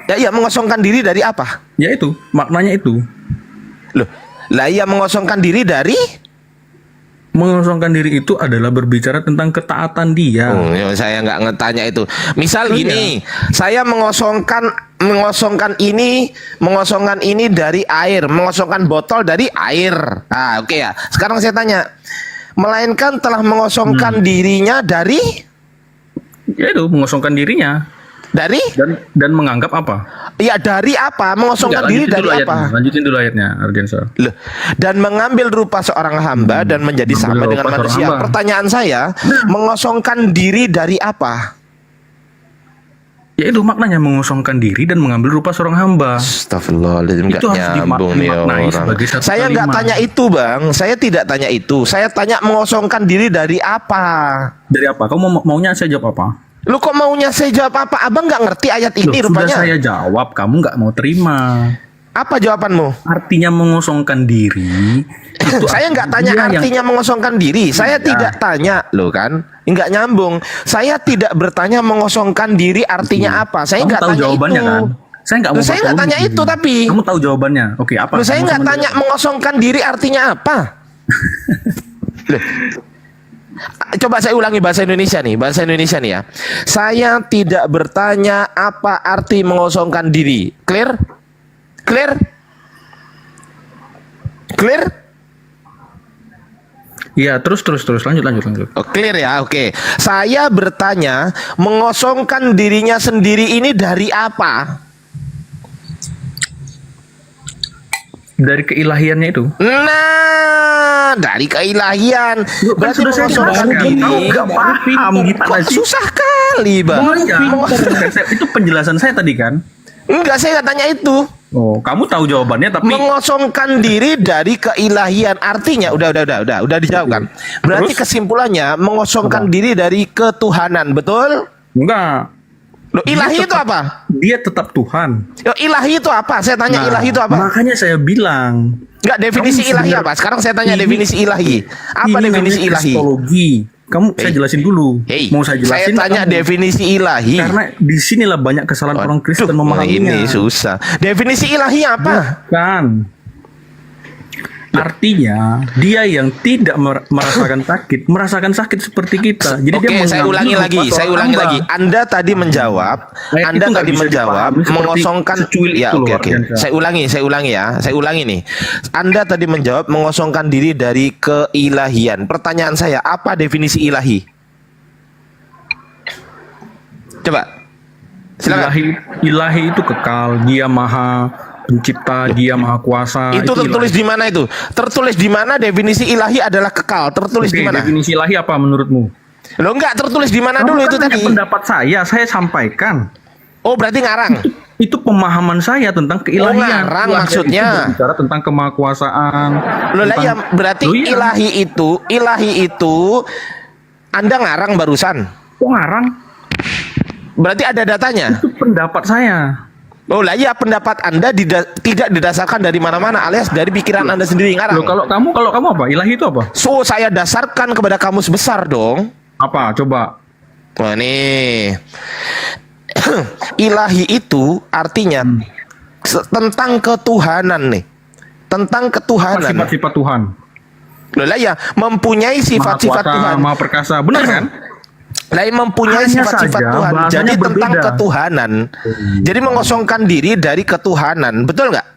ya mengosongkan diri dari apa? Ya itu, maknanya itu. Loh, lah iya mengosongkan diri dari Mengosongkan diri itu adalah berbicara tentang ketaatan dia. saya nggak ngetanya itu. Misal Oh, gini, saya mengosongkan ini dari air, mengosongkan botol dari air. Nah, oke ya. Sekarang saya tanya, melainkan telah mengosongkan dirinya dari Ya itu, mengosongkan dirinya. dari Dan menganggap apa? ya dari apa? Mengosongkan Enggak, diri lanjutin dari dulu apa? ayatnya. Lanjutin dulu ayatnya, Ardiansa. Loh, dan mengambil rupa seorang hamba dan menjadi sama Mengambil dengan rupa seorang manusia. hamba. Pertanyaan saya, mengosongkan diri dari apa? Yaitu maknanya mengosongkan diri dan mengambil rupa seorang hamba. Astagfirullahaladzim, Itu nggak harus nyambung nih dimaknai orang. sebagai satu Saya nggak kalimat. tanya itu, Bang. Saya tidak tanya itu. Saya tanya mengosongkan diri dari apa? Dari apa? Kamu maunya saya jawab apa? Lu kok maunya saya jawab apa? Abang nggak ngerti ayat ini Loh, sudah rupanya. saya jawab, kamu nggak mau terima. Apa jawabanmu? Artinya mengosongkan diri. Itu Saya nggak tanya dia yang- artinya mengosongkan diri. Saya tidak tanya, loh kan? Nggak nyambung. Saya tidak bertanya mengosongkan diri artinya apa. Saya Kamu nggak tahu tanya jawabannya itu. kan? Saya nggak mau. Loh, saya nggak tanya pakai itu tapi. Kamu tahu jawabannya. Oke, apa? Loh, saya nggak Mengosongkan tanya diri apa? mengosongkan diri artinya apa. Loh. Coba saya ulangi bahasa Indonesia nih ya. Saya tidak bertanya apa arti mengosongkan diri. Clear? Iya, terus lanjut. Oh, clear ya, oke. Saya bertanya mengosongkan dirinya sendiri ini dari apa? Dari keilahiannya itu. Nah, dari keilahian. Berarti sudah saya mengosongkan jelaskan. diri. Kamu nggak paham gimana Kok sih? susah kali, Bang. Itu penjelasan saya tadi kan. Enggak, saya nggak tanya itu. Oh, kamu tahu jawabannya tapi Mengosongkan diri dari keilahian artinya udah dijawab kan. Berarti kesimpulannya mengosongkan diri dari ketuhanan, betul? enggak. Loh, ilahi itu apa? Dia tetap Tuhan. Loh, ilahi itu apa? Saya tanya ilahi itu apa? Makanya saya bilang. Enggak, definisi Kamu ilahi sebenarnya- apa? Sekarang saya tanya Ini- definisi ilahi. Apa ini definisi namanya ilahi? kristologi. Kamu saya jelasin dulu. Mau saya jelasin? tanya kamu? definisi ilahi. Karena di sinilah banyak kesalahan orang Kristen memahaminya. Ini susah. Definisi ilahi apa? Kan. Artinya dia yang tidak merasakan sakit seperti kita. Jadi Oke, dia saya ulangi lagi. Anda tadi menjawab, Ayat itu nggak bisa dipahami seperti mengosongkan secuil ya, itu loh, oke. Ardiansa. Saya ulangi nih. Anda tadi menjawab mengosongkan diri dari keilahian. Pertanyaan saya, apa definisi ilahi? Coba. Silakan. Ilahi itu kekal, dia maha pencipta, dia maha kuasa. Itu tertulis ilahi. di mana itu? Tertulis di mana definisi ilahi adalah kekal? Tertulis Oke, di mana? definisi ilahi apa menurutmu? Lo enggak tertulis di mana dulu itu Kan hanya tadi? pendapat saya sampaikan. Oh, berarti ngarang. Itu pemahaman saya tentang keilahian. ngarang Ilahi maksudnya. itu berbicara tentang kemahakuasaan. Loh lah ya, tentang- berarti Loh, iya. ilahi itu Anda ngarang barusan. Kok ngarang? Berarti ada datanya. Itu pendapat saya. Oh lah ya, pendapat Anda tidak didasarkan dari mana-mana alias dari pikiran Anda sendiri ngarang. Loh, kalau kamu apa? Ilahi itu apa? So, saya dasarkan kepada kamus besar dong. Apa? Coba. Wah nih. Ilahi itu artinya tentang ketuhanan nih. Tentang ketuhanan. Sifat-sifat Tuhan. Loh lah ya, mempunyai sifat-sifat Maha kuasa, Tuhan. Maha perkasa. Benar kan? Lain mempunyai Hanya sifat-sifat saja Tuhan. bahasanya Jadi tentang berbeda. ketuhanan. Jadi mengosongkan diri dari ketuhanan. Betul nggak?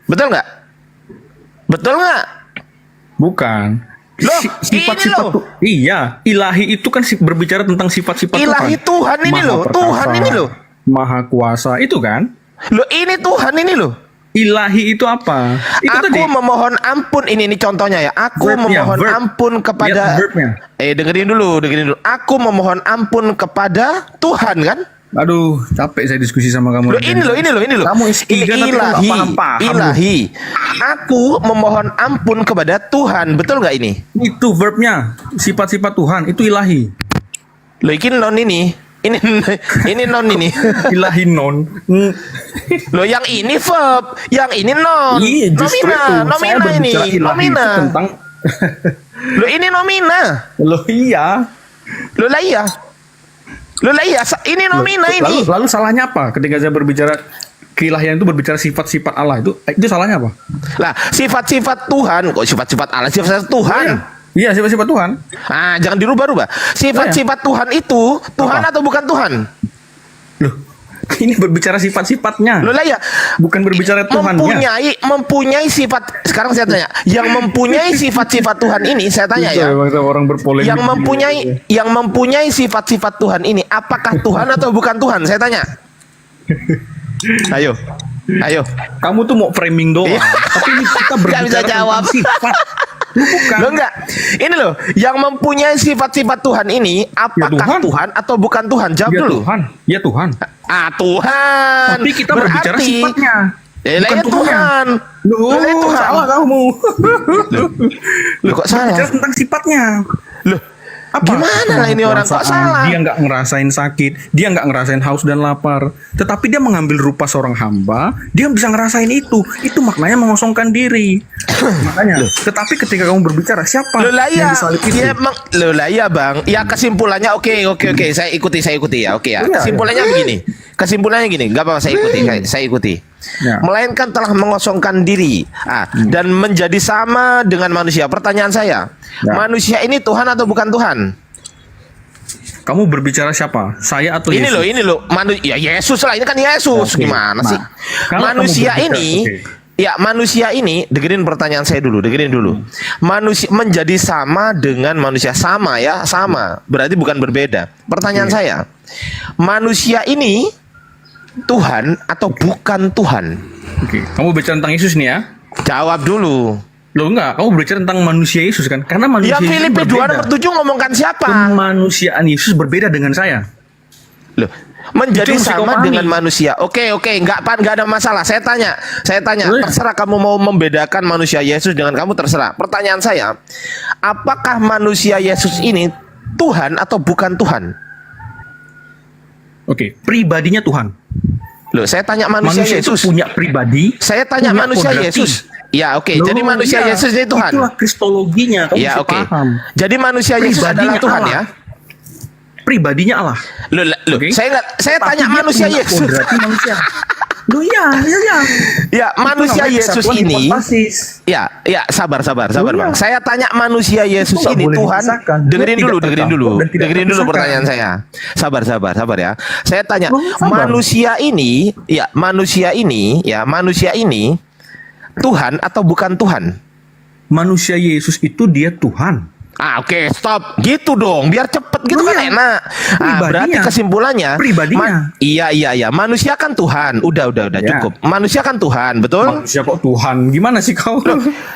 Betul nggak? Betul nggak? Bukan. Loh, Sifat-sifat ini loh. Iya, ilahi itu kan berbicara tentang sifat-sifat Ilahi Tuhan ini Maha loh. perkasa, Tuhan ini loh. Maha kuasa itu kan? Loh, ini Tuhan ini loh. Ilahi itu apa? Itu Aku tadi. memohon ampun, ini contohnya ya. Aku Verbnya, memohon verb. ampun kepada Lihat verbnya. dengerin dulu. Aku memohon ampun kepada Tuhan kan? Aduh, capek saya diskusi sama kamu. Loh, ini loh. Kamu S3 Ini tapi kamu nggak paham-paham. ilahi. Aku memohon ampun kepada Tuhan. Betul nggak ini? Itu verbnya, sifat-sifat Tuhan itu ilahi. Loh, ini non ini. Ini non ini. Ilahi non. Loh, yang ini verb, yang ini non. Iya, justru itu. Saya Nomina ini. berbicara ilahi Nomina. itu tentang. Loh, ini nomina. Loh iya. Loh lah iya. Loh lah iya, ini nomina ini. Lalu salahnya apa ketika saya berbicara keilahian itu berbicara sifat-sifat Allah itu salahnya apa? Lah, sifat-sifat Tuhan, kok sifat-sifat Allah, sifat-sifat Tuhan. Iya, sifat-sifat Tuhan. Ah, jangan dirubah-rubah. Sifat-sifat Tuhan itu Tuhan Apa? atau bukan Tuhan? Loh, ini berbicara sifat-sifatnya. Loh lah ya, Bukan berbicara Tuhannya. mempunyai sifat. Sekarang saya tanya, yang mempunyai sifat-sifat Tuhan ini, saya tanya ya. Bangsa orang berpolemik. Yang mempunyai sifat-sifat Tuhan ini, apakah Tuhan atau bukan Tuhan? Saya tanya. Ayo. Kamu tuh mau framing doang. Tapi ini kita Nggak berbicara bisa jawab. tentang sifat. Bukan. Loh enggak. Ini loh, yang mempunyai sifat-sifat Tuhan ini, apakah Tuhan. Tuhan atau bukan Tuhan? Jawab Ya dulu. Tuhan. Ya Tuhan. Ah, Tuhan. Tapi kita berbicara sifatnya. Lah ya Bukan Tuhan. Loh, Lah ya Tuhan. salah kamu. Loh, kok salah? Berbicara tentang sifatnya. Loh, gimana lah ini orang kok Kemakuasaan, salah? Dia nggak ngerasain sakit, dia nggak ngerasain haus dan lapar, tetapi dia mengambil rupa seorang hamba, dia bisa ngerasain itu. Itu maknanya mengosongkan diri. Makanya. Tetapi ketika kamu berbicara siapa Loh lah yang ya, disalib itu? loh lah ya bang. Ya kesimpulannya oke. Saya ikuti ya. Oke ya. Iya, Kesimpulannya begini. Kesimpulannya gini. Gak apa-apa saya ikuti. Ya. Melainkan telah mengosongkan diri dan menjadi sama dengan manusia. Pertanyaan saya, Ya. manusia ini Tuhan atau bukan Tuhan? Kamu berbicara siapa? Saya atau Yesus? Ini loh, ya Yesus lah. Ini kan Yesus. Oke. Gimana Nah, sih? kalau Manusia kamu berbicara- ini, oke. ya manusia ini. Dengerin pertanyaan saya dulu. Manusia menjadi sama dengan manusia, sama ya, sama. Berarti bukan berbeda. Pertanyaan saya, manusia ini Tuhan atau bukan Tuhan? Oke, kamu bicara tentang Yesus nih ya? Jawab dulu. Loh enggak, kamu berbicara tentang manusia Yesus kan? Karena manusia Yang Yesus Filipi 2 berbeda. nomor 7 ngomongkan siapa? Kemanusiaan Yesus berbeda dengan saya. Loh, menjadi Itu mesti kau sama pahami. dengan manusia. Oke, nggak ada masalah. Saya tanya, terserah kamu mau membedakan manusia Yesus dengan kamu, terserah. Pertanyaan saya, apakah manusia Yesus ini Tuhan atau bukan Tuhan? Oke, pribadinya Tuhan. Loh, saya tanya manusia itu Yesus. punya pribadi. Saya tanya punya manusia kodrati. Yesus. Ya, oke. Loh, Jadi manusia iya. Yesus ini Tuhan. Itulah kristologinya, kamu Ya, mesti oke. paham. Jadi manusia Yesus adalah Pribadinya Tuhan Allah. ya. Pribadinya Allah. Loh, Oke. saya Tapi tanya dia manusia punya Yesus. kodrati manusia. Loh iya. Ya, manusia namanya Yesus kesatuan ini. hipostasis. Ya, sabar Loh, Bang. iya. Saya tanya manusia Yesus Itu nggak ini boleh Tuhan. dipisahkan. Dia Dengerin tidak dulu. tercampur dan tidak Dengerin dulu terpisahkan. pertanyaan saya. Sabar ya. Saya tanya, Loh, sabar. manusia ini Tuhan atau bukan Tuhan? Manusia Yesus itu dia Tuhan. Oke, stop. Gitu dong, biar cepet gitu Oh, kan iya. enak. Berarti kesimpulannya Pribadinya. iya. Manusia kan Tuhan. Udah Ya. cukup. Manusia kan Tuhan, betul? Manusia kok Tuhan? Gimana sih kau?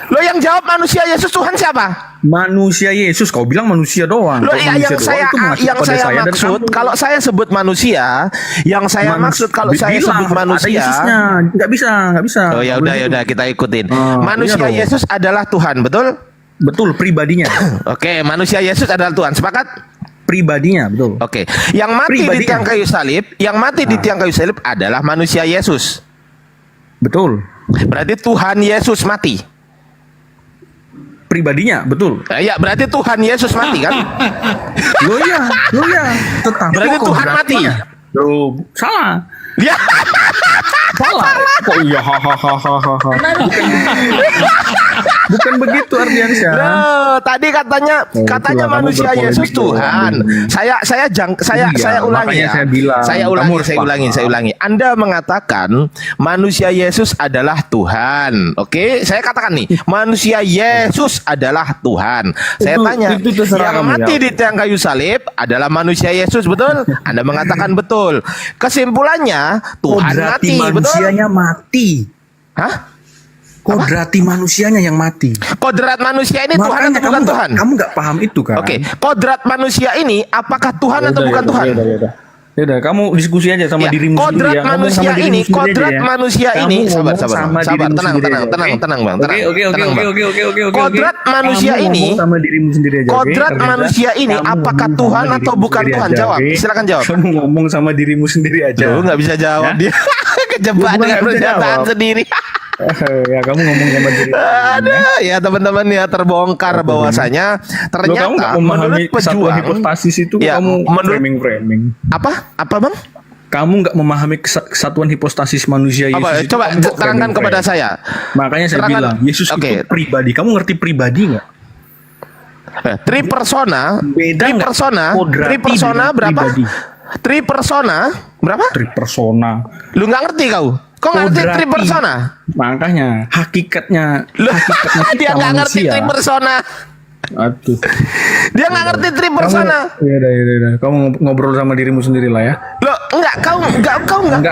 Lo yang jawab manusia Yesus Tuhan siapa? Manusia Yesus, kau bilang manusia doang. Loh, Kalau iya, manusia yang doang saya itu mengacu yang pada saya dan maksud kamu. kalau saya sebut manusia, yang saya maksud kalau saya Bilang, sebut ada manusia. Yesusnya. Nggak bisa. Oh ya Boleh udah kita ikutin. iya Manusia dong. Yesus adalah Tuhan, betul? Betul, pribadinya. Oke, manusia Yesus adalah Tuhan. Sepakat? Pribadinya, betul. Oke. Yang mati di Pribadinya. tiang kayu salib, di tiang kayu salib adalah manusia Yesus. Betul. Berarti Tuhan Yesus mati. Pribadinya, betul. Ya, berarti Tuhan Yesus mati kan? Lo ya. Tetapi Berarti kok Tuhan mati. Loh, salah. Ya. Salah. Kok iya hahaha. Bukan begitu Ardiansyah. Loh, tadi katanya itulah, kamu manusia berpolemik Yesus Tuhan. doang. Saya ulangi makanya ya. saya bilang, Saya kamu ulangi. harus paham. Anda mengatakan manusia Yesus adalah Tuhan. Oke, saya katakan nih, manusia Yesus adalah Tuhan. Saya tanya, itu terserah yang kamu, mati ya. di tiang kayu salib adalah manusia Yesus, betul? Anda mengatakan betul. Kesimpulannya Tuhan Kodrati mati, betul? manusianya mati. Hah? Kodrati manusianya yang mati. Kodrat manusia ini Tuhan atau bukan Tuhan? Kamu nggak paham itu kan? Oke, kodrat manusia ini apakah Tuhan atau bukan Tuhan? Yaudah, kamu diskusi aja sama Ya, dirimu kodrat sendiri ya. Ngomong manusia sama dirimu ini, sendiri kodrat aja ya. manusia Kamu ini, ngomong sabar, sama tenang, dirimu sendiri aja, bang, tenang, Oke. bang. Kodrat manusia Kamu ini, ngomong sama dirimu sendiri aja. kodrat Ardiansyah. manusia ini Kamu apakah ngomong Tuhan sama atau dirimu bukan sendiri Tuhan? aja, Jawab, oke? silakan jawab. Kamu ngomong sama dirimu sendiri aja. Lu nggak bisa jawab dia. Kejebak Gua dengan nggak bisa pernyataan jawab. sendiri. Ya kamu ngomong sama diri. Ada ya teman-teman ya, terbongkar bahwasanya Kamu ternyata nggak menurut memahami satuan pejuang hipostasis itu, ya, kamu menurut framing. apa bang? Kamu nggak memahami kesatuan hipostasis manusia Yesus. Apa? itu, Coba kamu kok terangkan framing. kepada saya. Makanya saya Terangkan. bilang Yesus Oke. itu pribadi. Kamu ngerti pribadi nggak? Tripersona, Beda nggak? tripersona, Kodrati tripersona dengan berapa? pribadi. Tripersona berapa? Tripersona. Lu nggak ngerti kau? Kok nggak ngerti Kodrati. tripersona? Makanya hakikatnya Lu hakikatnya kita dia nggak ngerti manusia. tripersona. Aduh. Dia nggak ngerti tripersona. Ya udah. Kamu ngobrol sama dirimu sendiri lah ya. Lo enggak kau nggak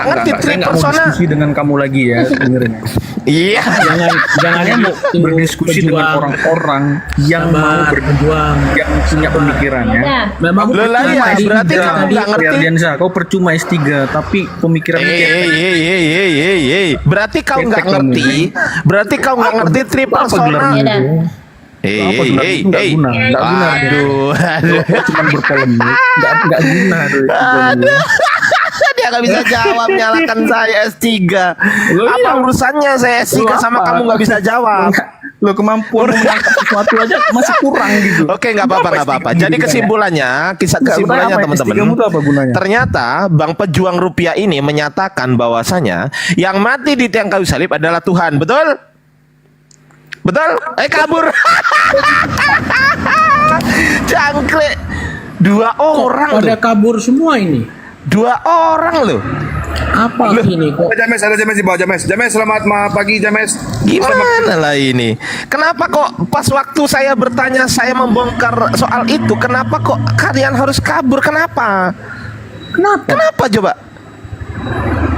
ngerti Saya nggak mau tripersona. diskusi dengan kamu lagi ya. Dengerin. Iya. Jangan Mau berdiskusi dengan orang-orang yang mau berjuang, yang punya pemikirannya. Memang Lo lah ya, berarti kamu nggak ngerti. Ardiansyah, kau percuma S3 tapi pemikiranmu Berarti kau nggak Ketek kamu, ngerti. Berarti kau nggak ngerti tripersona. Nggak guna. Aduh. Kau cuma berpolemik, nggak guna. Dia nggak bisa jawab, nyalakan saya S3. Apa urusannya saya S3 sama kamu nggak bisa jawab? Lo kemampuan menangkap sesuatu aja masih kurang gitu. Oke, nggak apa-apa. Jadi kesimpulannya, kesimpulannya teman-teman. S3-mu tuh apa gunanya? Ternyata Bang Pejuang Rupiah ini menyatakan bahwasanya yang mati di tiang kayu salib adalah Tuhan, betul? Betul? Kabur. Jangkrik. Dua orang Pada loh. kabur semua ini. Dua orang loh. Apa ini kok? Ada James di bawah James. James selamat pagi James. Gimana lah ini? Kenapa kok pas waktu saya bertanya, saya membongkar soal itu, kenapa kok kalian harus kabur? Kenapa? Kenapa coba?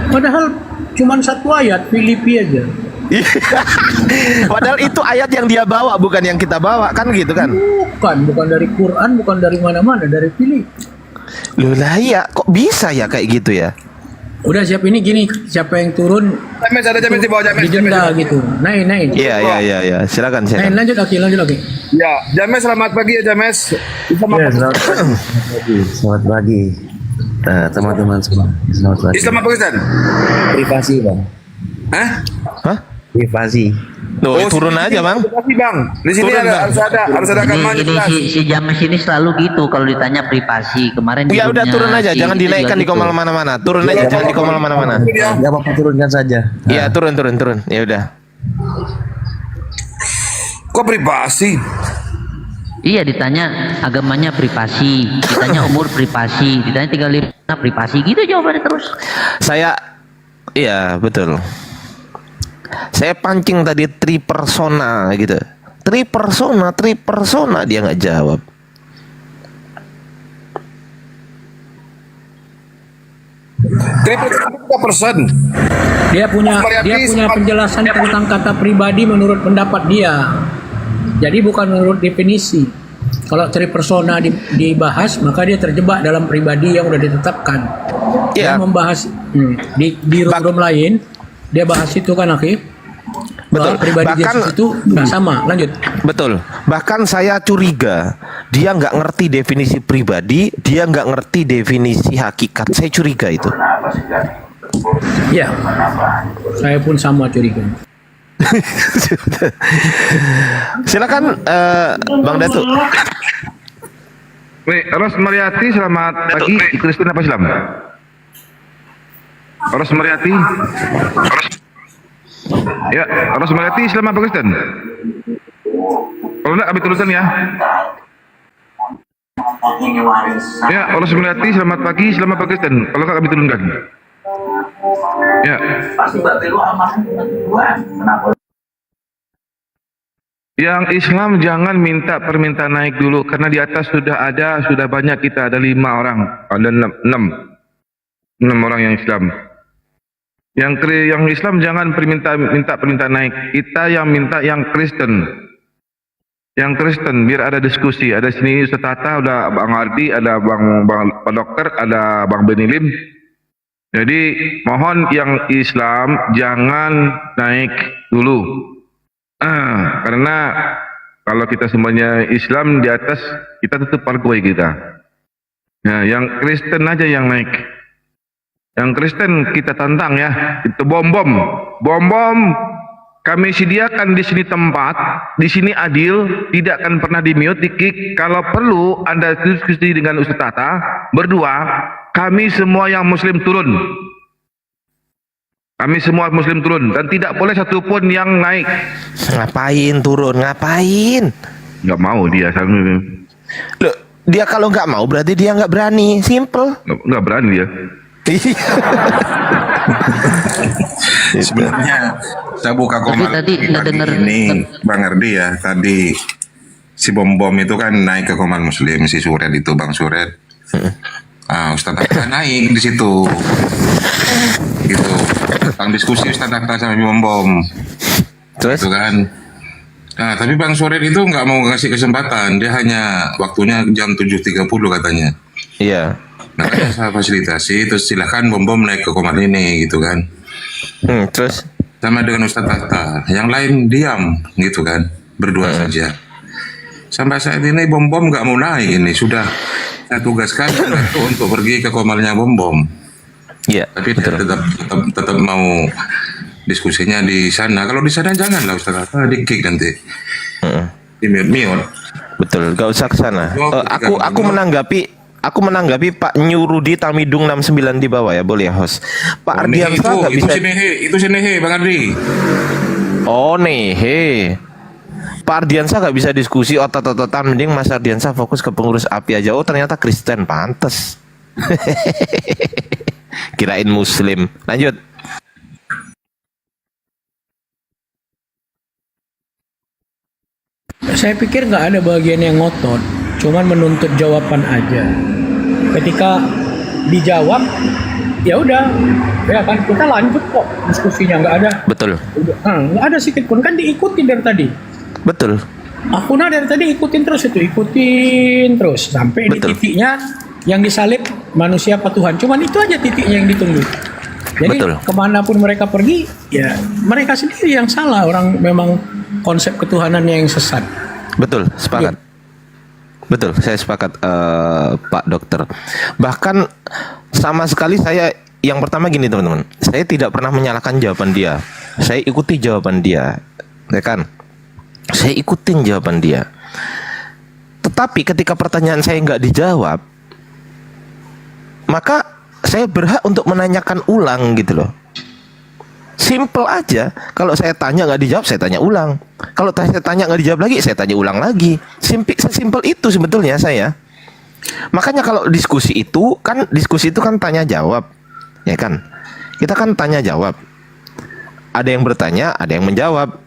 Padahal cuma satu ayat Filipi aja. Padahal itu ayat yang dia bawa, bukan yang kita bawa, kan gitu kan? Bukan dari Quran, bukan dari mana-mana, dari Filipi. Loh lah ya, kok bisa ya kayak gitu ya? Udah siap ini gini, siapa yang turun James ada James di bawah James. didenda gitu. Naik. Iya. Silakan. Naik, lanjut lagi. Ya, James selamat pagi ya James. Selamat pagi teman-teman semua. Selamat pagi. Selamat pagi Stan. Privasi bang. Hah? Privasi. Loh, turun aja bang. Terima Bang. Di sini Turun, Bang. harus ada kampanye. Si James ini selalu gitu kalau ditanya privasi. Kemarin Ya udah grupnya turun aja, si jangan itu dinaikkan juga di komal mana-mana. Turun aja, jangan di komal mana-mana. Gak apa-apa turunkan saja. Iya, turun. Ya udah. Kok privasi? Iya, ditanya agamanya privasi, ditanya umur privasi, ditanya tinggal di mana privasi, gitu jawabannya terus. Iya betul. Saya pancing tadi tripersona gitu. Tripersona dia nggak jawab. person. Dia punya penjelasan tentang kata pribadi menurut pendapat dia. Jadi bukan menurut definisi. Kalau persona dibahas, maka dia terjebak dalam pribadi yang sudah ditetapkan. Dia membahas di room lain, dia bahas itu kan, Akif. Betul. Pribadi Yesus itu nggak sama. Lanjut. Betul. Bahkan saya curiga dia nggak ngerti definisi pribadi, dia nggak ngerti definisi hakikat. Saya curiga itu. Ya, saya pun sama curiga. Silakan Bang Datu. Ros Mariati, selamat pagi. Kristen apa Islam? Ros Mariati. Ya, Ros Mariati, Islam apa Kristen? Kalau enggak kami teruskan ya. Ya, Ros Mariati, selamat pagi. Islam apa Kristen? Kalau enggak kami turunkan. Ya. Yang Islam jangan minta permintaan naik dulu karena di atas sudah banyak kita, ada 5 orang, ada 6 orang yang Islam. Yang Islam jangan minta permintaan naik. Kita yang minta yang Kristen. Yang Kristen biar ada diskusi. Ada sini Ustaz Tata, ada Bang Ardi, ada Bang Dokter, ada Bang Benilim. Jadi mohon yang Islam jangan naik dulu. Karena kalau kita semuanya Islam di atas, kita tetap parkway kita. Nah, yang Kristen aja yang naik. Yang Kristen kita tantang ya, itu bom kami sediakan di sini tempat, di sini adil, tidak akan pernah di-mute, di-kick. Kalau perlu Anda diskusi dengan Ustaz Tata berdua, kami semua yang Muslim turun. Kami semua Muslim turun dan tidak boleh satupun yang naik. Ngapain turun? Ngapain? Nggak mau dia. Loh, dia kalau nggak mau berarti dia nggak berani. Simple. Nggak berani dia. Sebenarnya saya buka komal ini Bang Ardi ya, tadi si bom itu kan naik ke Komal Muslim, si Sured itu Bang Sured. Ustaz Atta naik di situ. Gitu. Bang diskusi Ustaz Atta sama bom. Terus itu kan. Nah, tapi Bang Sured itu nggak mau ngasih kesempatan, dia hanya waktunya jam 7.30 katanya. Iya. Makanya saya fasilitasi, terus silahkan bom naik ke Komal ini gitu kan. Terus sama dengan Ustaz Atta, yang lain diam gitu kan, berdua saja. Sampai saat ini bom nggak mau naik ini, sudah saya tugaskan untuk pergi ke Komalnya bom. Iya. Tapi tetap mau diskusinya di sana. Kalau di sana janganlah Ustaz Atta, di-kick nanti. Di mute. Betul, gak usah ke sana. Aku menanggapi Pak Nyurudi Tamidung 69 di bawah ya, boleh ya host. Pak Ardiansa nggak bisa. Itu Nehe Bang Ardi. Oh Nehe. Pak Ardiansa nggak bisa diskusi otot-ototan, mending Mas Ardiansa fokus ke pengurus API aja. Oh ternyata Kristen, pantes. Kirain Muslim. Lanjut. Saya pikir nggak ada bagian yang ngotot, cuman menuntut jawaban aja. Ketika dijawab, ya udah, ya kan kita lanjut kok diskusinya, nggak ada. Betul. Nggak ada sedikit pun, kan diikutin dari tadi. Betul. Aku dari tadi ikutin terus sampai Betul. di titiknya yang disalib manusia apa Tuhan. Cuman itu aja titiknya yang ditunggu. Jadi Betul. kemanapun mereka pergi, ya mereka sendiri yang salah. Orang memang konsep ketuhanannya yang sesat. Betul, sepakat. Betul, saya sepakat Pak Dokter. Bahkan sama sekali saya yang pertama gini teman-teman, saya tidak pernah menyalahkan jawaban dia. Saya ikuti jawaban dia, ya kan? Saya ikutin jawaban dia. Tetapi ketika pertanyaan saya nggak dijawab, maka saya berhak untuk menanyakan ulang gitu loh. Simple aja. Kalau saya tanya nggak dijawab, saya tanya ulang. Kalau saya tanya nggak dijawab lagi, saya tanya ulang lagi. Simple itu sebetulnya saya. Makanya kalau diskusi itu kan tanya jawab, ya kan? Kita kan tanya jawab. Ada yang bertanya, ada yang menjawab.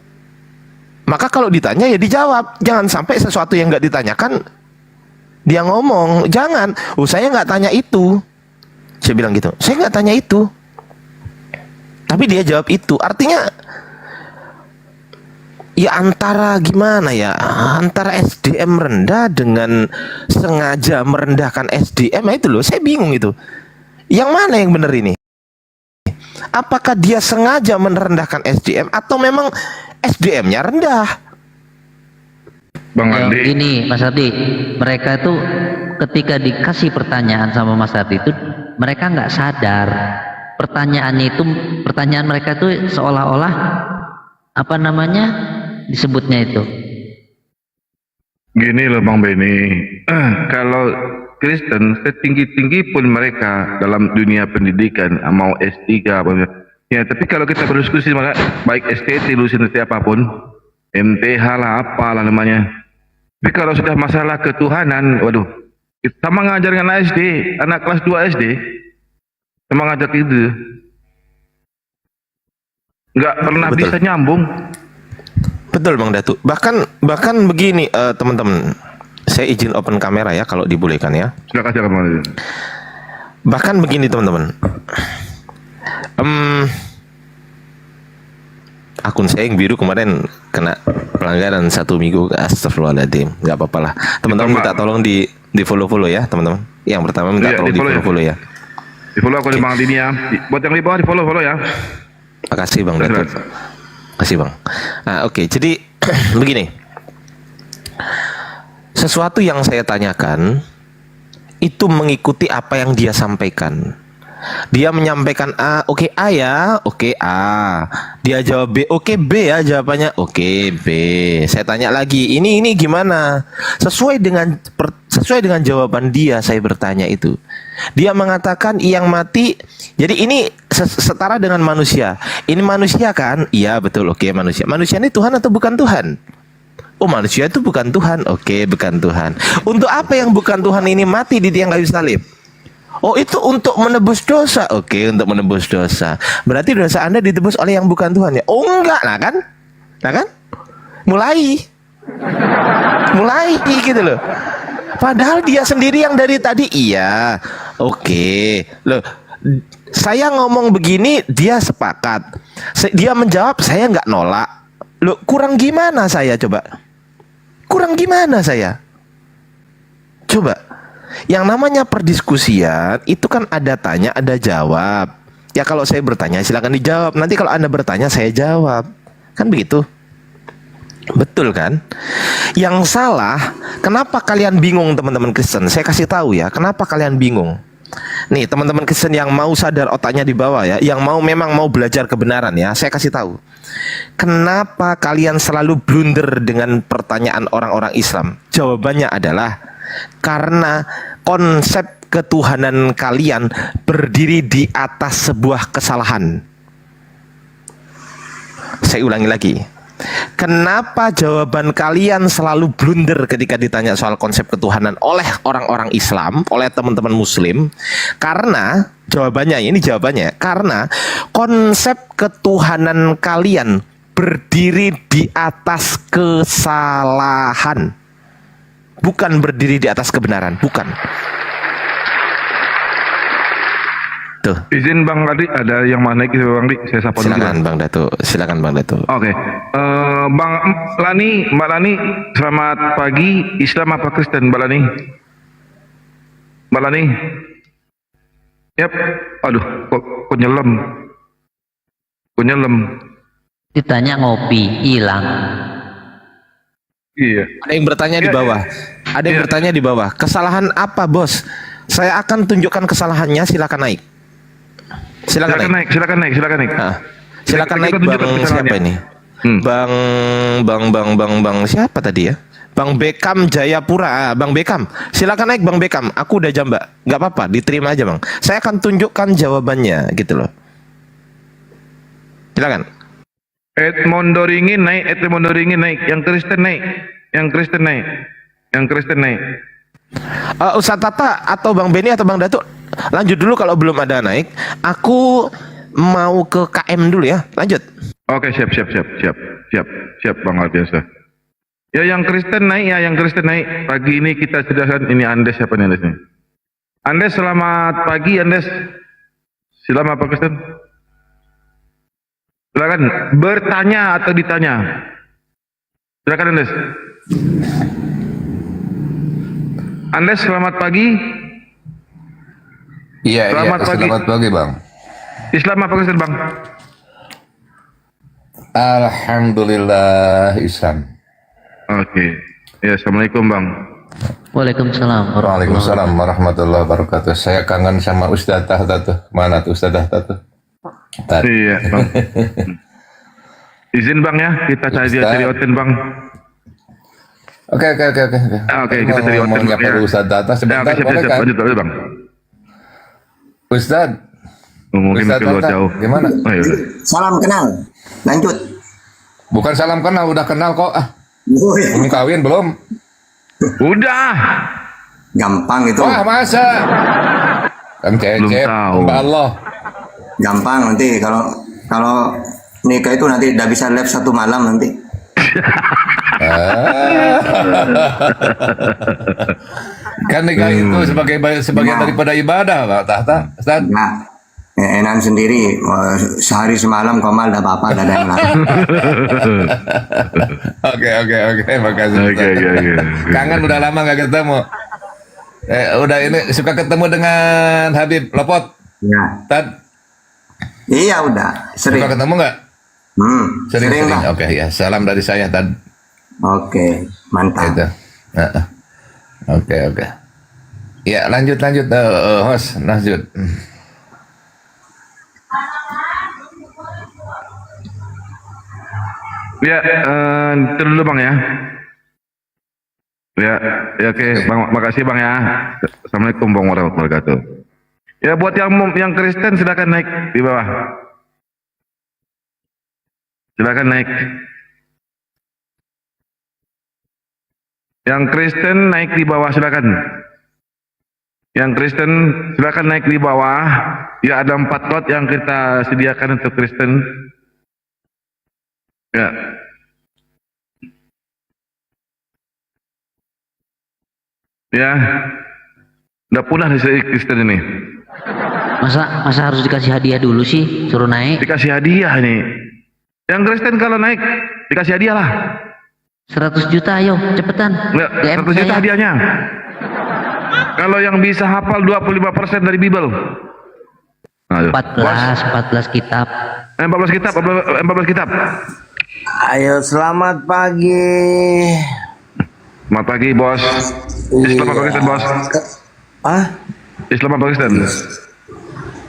Maka kalau ditanya ya dijawab. Jangan sampai sesuatu yang nggak ditanyakan dia ngomong. Jangan. Saya nggak tanya itu. Saya bilang gitu. Saya nggak tanya itu. Tapi dia jawab itu. Artinya ya antara gimana ya? Antara SDM rendah dengan sengaja merendahkan SDM, itu loh. Saya bingung itu. Yang mana yang benar ini? Apakah dia sengaja merendahkan SDM atau memang SDM-nya rendah? Bang Andi. Ini Mas Ardi, mereka itu ketika dikasih pertanyaan sama Mas Ardi itu mereka nggak sadar pertanyaan mereka itu seolah-olah apa namanya disebutnya itu. Gini loh Bang Benny, kalau Kristen setinggi-tinggi pun mereka dalam dunia pendidikan, mau S3 apa ya, tapi kalau kita berdiskusi baik STT lulusan apapun, MTH lah apalah namanya, tapi kalau sudah masalah ketuhanan, waduh, kita mengajar anak SD, anak kelas 2 SD, sama ngajak itu nggak pernah Betul. bisa nyambung. Betul Bang Datu. Bahkan begini teman-teman. Saya izin open kamera ya kalau dibolehkan ya. Silakan Bang. Bahkan begini teman-teman. Akun saya yang biru kemarin kena pelanggaran 1 minggu. Astagfirullahaladzim. Gak apa-apa lah. Teman-teman minta tolong di follow ya teman-teman. Yang pertama minta tolong di follow ya. Di follow aku di Bang Dini ya. Buat yang di bawah di follow ya. Makasih Bang Datu. Makasih Bang. Nah, oke. Jadi begini. Sesuatu yang saya tanyakan itu mengikuti apa yang dia sampaikan. Dia menyampaikan A, oke A ya, oke A. Dia jawab B, oke B ya jawabannya, oke B. Saya tanya lagi, ini gimana? Sesuai dengan jawaban dia saya bertanya itu. Dia mengatakan yang mati. Jadi ini setara dengan manusia. Ini manusia kan? Iya betul, oke manusia. Manusia ini Tuhan atau bukan Tuhan? Oh manusia itu bukan Tuhan, oke bukan Tuhan. Untuk apa yang bukan Tuhan ini mati di tiang kayu salib? Oh itu untuk menebus dosa, oke untuk menebus dosa. Berarti dosa Anda ditebus oleh yang bukan Tuhan ya? Oh enggak, nah kan? Mulai gitu loh. Padahal dia sendiri yang dari tadi iya, oke. Loh, saya ngomong begini dia sepakat. Dia menjawab saya nggak nolak. Loh kurang gimana saya coba? Kurang gimana saya? Coba. Yang namanya perdiskusian itu kan ada tanya, ada jawab. Ya kalau saya bertanya silakan dijawab. Nanti kalau Anda bertanya saya jawab. Kan begitu? Betul kan? Yang salah, kenapa kalian bingung teman-teman Kristen? Saya kasih tahu ya, kenapa kalian bingung? Nih teman-teman Kristen yang mau sadar otaknya di bawah ya, yang memang mau belajar kebenaran ya, saya kasih tahu. Kenapa kalian selalu blunder dengan pertanyaan orang-orang Islam? Jawabannya adalah karena konsep ketuhanan kalian berdiri di atas sebuah kesalahan. Saya ulangi lagi. Kenapa jawaban kalian selalu blunder ketika ditanya soal konsep ketuhanan oleh orang-orang Islam, oleh teman-teman Muslim? Karena jawabannya, karena konsep ketuhanan kalian berdiri di atas kesalahan, bukan berdiri di atas kebenaran, bukan. Tuh. Izin Bang Adi, ada yang mana gitu Bang Adi? Saya sapa dulu. Silakan Bang Datu. Oke. Bang Lani, Mbak Lani, selamat pagi. Islam apa Kristen, Mbak Lani? Mbak Lani? Yap. Aduh, kok nyelam? Ditanya ngopi, hilang. Iya. Ada yang bertanya di bawah. Ada yang bertanya di bawah. Kesalahan apa, Bos? Saya akan tunjukkan kesalahannya, silakan naik. Silakan naik. Nah, silakan naik Bang siapa ini? Bang siapa tadi ya? Bang Bekam Jayapura. Bang Bekam, silakan naik Bang Bekam. Aku udah jamba. Nggak apa-apa, diterima aja Bang. Saya akan tunjukkan jawabannya gitu loh. Silakan. Edmondo Ringin naik. Yang Kristen naik. Ustadz Tata atau Bang Benny atau Bang Datuk lanjut dulu kalau belum ada naik. Aku mau ke KM dulu ya. Lanjut. Oke, siap Bang Albiasa. Ya yang Kristen naik ya, yang Kristen naik. Pagi ini kita sediakan ini Andes, siapa nih Andes nih? Andes, selamat pagi Andes. Silakan Pak Kristen. Silakan bertanya atau ditanya. Silakan Andes. Andes, selamat pagi. Iya, selamat pagi Bang. Islam apa Kristen Bang? Alhamdulillah Islam. Oke. Ya, assalamualaikum Bang. Waalaikumsalam. Waalaikumsalam warahmatullahi wabarakatuh. Saya kangen sama Ustadz Tahta tuh. Mana tuh Ustadz Tahta tuh? Iya Bang. Izin Bang ya, kita cari hotel Bang. Oke. Oke, kita cari hotel Mau nyapa dulu Ustadz Tahta sebentar, boleh kan? Lanjut Bang. Ustadz. Mungkin keluar jauh. Gimana? Oh, ya udah. Salam kenal. Lanjut. Bukan salam kenal, udah kenal kok. Oh, iya. Belum kawin belum? Udah. Gampang itu. Wah, masa? Kan cecep, Mbak Allah. Gampang nanti kalau nikah itu nanti udah bisa live 1 malam nanti. Kan nikah itu sebagian daripada ibadah, Pak Tahta. Ustaz. Nah, enak sendiri sehari semalam komal udah apa-apa, udah ada yang lain. Oke, makasih. Oke. Kangen udah lama nggak ketemu. Udah ini suka ketemu dengan Habib Lopot. Ya. Tad. Iya udah. Sering. Suka ketemu nggak? Sering. Lah. Oke ya. Salam dari saya Tad. Oke, mantap. Gitu. Oke. Ya lanjut host lanjut. Ya, dulu Bang ya. Ya oke Bang, makasih Bang ya. Assalamualaikum warahmatullahi wabarakatuh. Ya buat yang Kristen silakan naik di bawah. Silakan naik. Yang Kristen naik di bawah silakan. Yang Kristen silakan naik di bawah. Ya ada 4 slot yang kita sediakan untuk Kristen. Ya. Ya. Udah punah nih Kristen ini. Masa harus dikasih hadiah dulu sih, suruh naik? Dikasih hadiah nih. Yang Kristen kalau naik dikasih hadiah lah. 100 juta ayo, cepetan. Enggak, 100 juta hadiahnya. Kalau yang bisa hafal 25% dari Bible. 14 kitab. 14 kitab. Ayo, selamat pagi. Selamat pagi, Bos. Islam apa Kristen, Bos? Islam apa Kristen?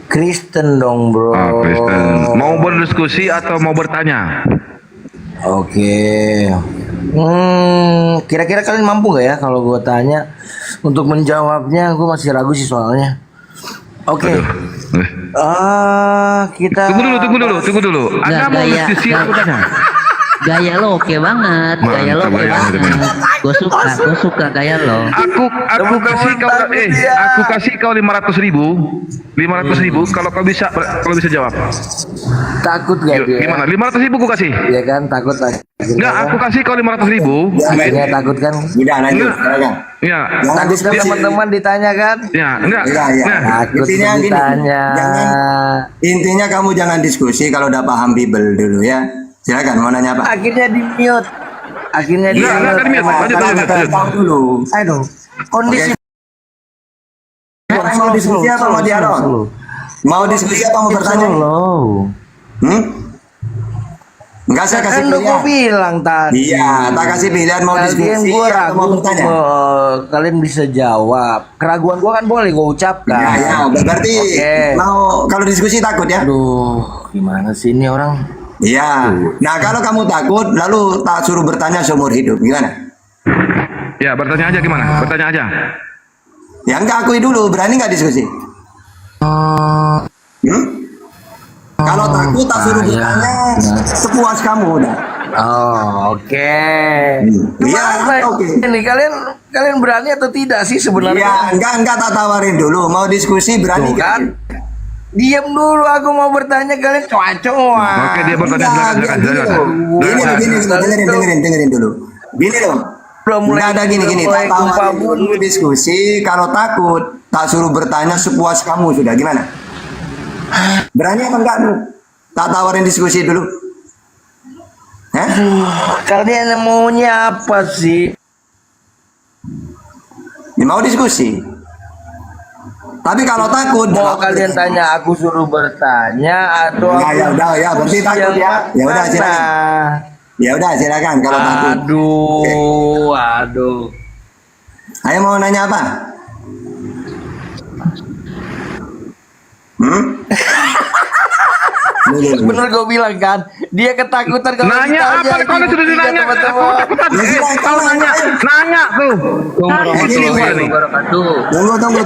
Kristen dong, Bro. Kristen. Mau berdiskusi atau mau bertanya? Oke. Kira-kira kalian mampu gak ya kalau gue tanya? Untuk menjawabnya gue masih ragu sih soalnya. Oke. Kita Tunggu dulu. Anda mau diskusi atau tanya? Gaya lo oke banget. Gaya lo oke banget. Gue suka gaya lo. Aku kasih kau 500.000 kalau kau bisa jawab. Takut gak dia? Gimana? 500.000 aku kasih. Iya kan, takut lah. Enggak, aku kasih kau 500.000. Ya, takut kan? Tidak lanjut. Iya. Takut kan teman-teman ditanya kan? Ya, enggak. Takut ditanya. Intinya kamu jangan diskusi kalau udah paham Bible dulu ya. Silakan mau nanya apa? Akhirnya di mute. Lanjut dulu. Aduh. Kondisi. Mau diskusi apa mau dialog? Mau diskusi apa mau bertanya? Enggak, saya kasih pilihan. Gue bilang tadi. Iya, tak kasih pilihan mau diskusi atau mau bertanya. Kalian bisa jawab. Keraguan gue kan boleh gue ucapkan. Ya, berarti mau kalau diskusi takut ya? Aduh, gimana sih ini orang? Iya. Nah, kalau kamu takut lalu tak suruh bertanya seumur hidup, gimana? Ya, bertanya aja gimana? Bertanya aja. Ya enggak, akui dulu, berani nggak diskusi? Kalau takut tak suruh bertanya, sepuas kamu udah. Oke. Iya, oke. Ini kalian berani atau tidak sih sebenarnya? Iya, enggak tak tawarin dulu. Mau diskusi berani kan? Diam dulu, aku mau bertanya kalian coa-coa. Oke, dia bertanya, silakan. Dengerin dulu. Gini dong. Enggak ada gini. Tak tawarin dulu diskusi. Kalau takut, tak suruh bertanya sepuas kamu sudah. Gimana? Berani apa enggak dulu? Tak tawarin diskusi dulu. Hah? Kalian maunya apa sih? Mau diskusi. Tapi kalau takut, mau kalian tanya aku suruh bertanya atau ya berarti takut ya. Ya udah silakan. Ya udah silakan kalau takut. Aduh. Ayo mau nanya apa? Bener gue bilang kan, dia ketakutan kalau nanya apa? Kau sudah nanya. Aku takutan. Kau nanya tuh. Tunggu.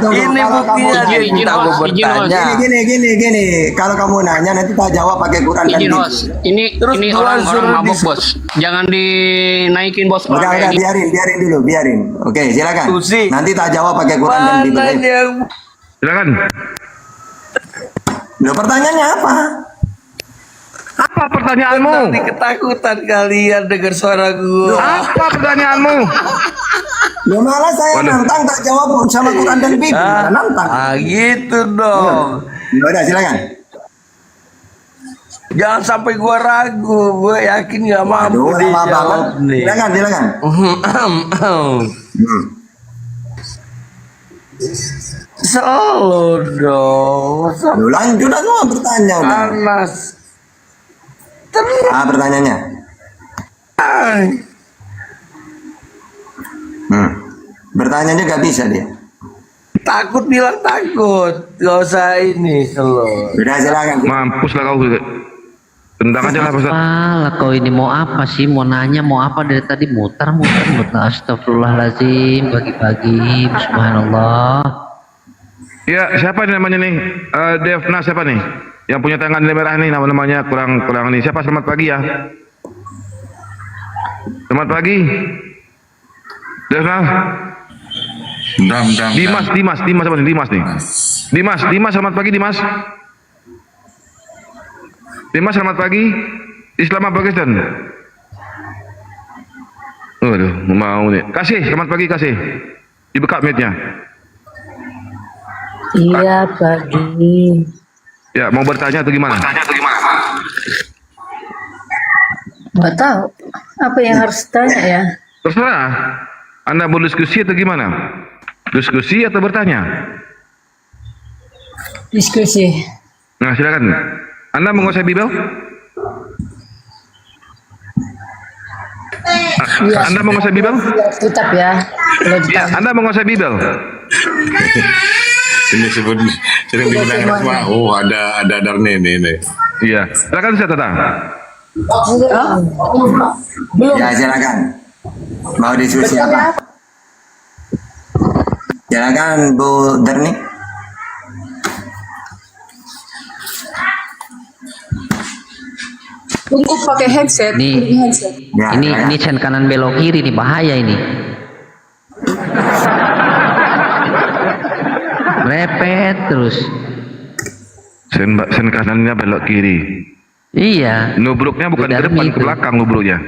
Ini buktinya dia minta aku bertanya. Gini. Kalau kamu nanya nanti tak jawab pakai Quran dan bos. Ini orang mabuk bos. Jangan dinaikin bos. Udah biarin. Oke, silakan. Nanti tak jawab pakai Quran dan Bible. Silakan. Loh, pertanyaannya apa? Apa pertanyaanmu? Ketakutan kalian dengar suara gue. Apa pertanyaanmu? Loh, malah saya nantang tak jawab sama Quran dan Bible. Nantang. Gitu dong. Ya udah silakan. Jangan sampai gua ragu, gue yakin gak mampu dijawab nih. Silakan. Selalu dong. Lanjut mau bertanya udah. Panas. Pertanyaannya. Bertanya juga bisa dia. Takut bilang takut. Gak usah ini selalu. Udah silakan. Mampus lah kau. Tendang aja lah Ustaz. Apalah kau ini mau apa sih? Mau nanya mau apa dari tadi muter. Astagfirullahaladzim. Pagi-pagi. Subhanallah. Ya, siapa ini namanya nih? Devna siapa nih? Yang punya tangan merah nih namanya kurang nih. Siapa? Selamat pagi ya. Selamat pagi. Devna. Dimas apa nih? Dimas nih. Dimas selamat pagi Dimas. Dimas selamat pagi. Islam Pakistan. Waduh, mau nih. Kasih, selamat pagi Kasih. Dibuka mic-nya. Iya pagi. Ya, mau bertanya atau gimana? Nggak tahu. Apa yang harus tanya ya? Terserah. Anda mau diskusi atau gimana? Diskusi atau bertanya? Diskusi. Nah, silakan. Anda menguasai Bible? Anda menguasai Bible? Tetap ya. Ya, Anda menguasai Bible? Ini sering digunakan semua. Oh, ada Darne ini. Iya. Silakan saya Tata. Belum. Ya silakan. Mau diskusi apa? Silakan Bu Darni. Tunggu pakai headset. Nih, Ya, ini sen kanan belok kiri nih bahaya ini. Repet terus. Sen kanannya belok kiri. Iya. Nubruknya bukan ke depan, ke belakang nubruknya.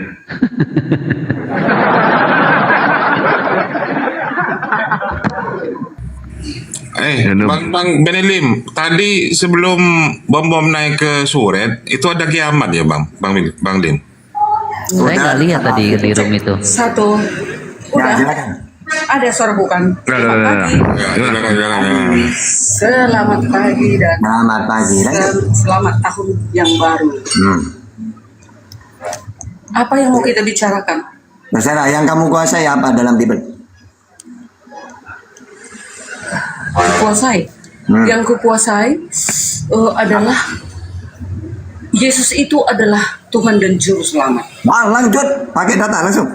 Bang Benelim, tadi sebelum bom naik ke Suret, itu ada kiamat ya Bang Lim? Saya nggak lihat tadi di room itu. Satu. Udah. Ada suara bukan? Selamat pagi dan selamat tahun yang baru. Apa yang mau kita bicarakan? Terserah, yang kamu kuasai apa dalam Bible? Kuasai. Yang kukuasai adalah Yesus itu adalah Tuhan dan Juru Selamat. Lanjut, pakai data langsung.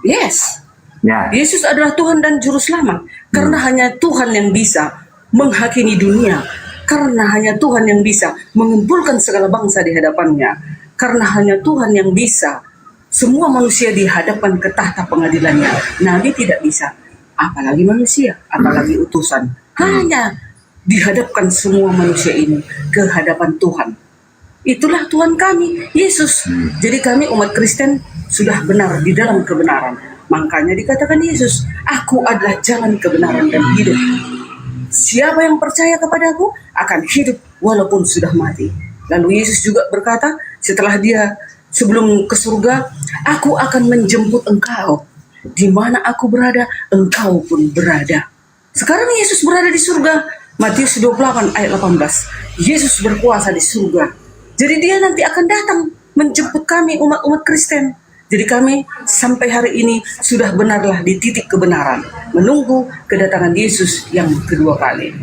Yes. Ya. Yesus adalah Tuhan dan Juru Selamat. Karena hanya Tuhan yang bisa menghakimi dunia. Karena hanya Tuhan yang bisa mengumpulkan segala bangsa di hadapannya. Karena hanya Tuhan yang bisa semua manusia dihadapkan ke tahta pengadilannya. Nabi tidak bisa. Apalagi manusia, apalagi utusan. Hanya dihadapkan semua manusia ini ke hadapan Tuhan. Itulah Tuhan kami, Yesus. Jadi kami umat Kristen sudah benar di dalam kebenaran. Makanya dikatakan Yesus, aku adalah jalan kebenaran dan hidup. Siapa yang percaya kepadaku akan hidup walaupun sudah mati. Lalu Yesus juga berkata setelah dia sebelum ke surga, aku akan menjemput engkau. Di mana aku berada, engkau pun berada. Sekarang Yesus berada di surga. Matius 28 ayat 18. Yesus berkuasa di surga. Jadi dia nanti akan datang menjemput kami umat-umat Kristen. Jadi kami sampai hari ini sudah benarlah di titik kebenaran, menunggu kedatangan Yesus yang kedua kali.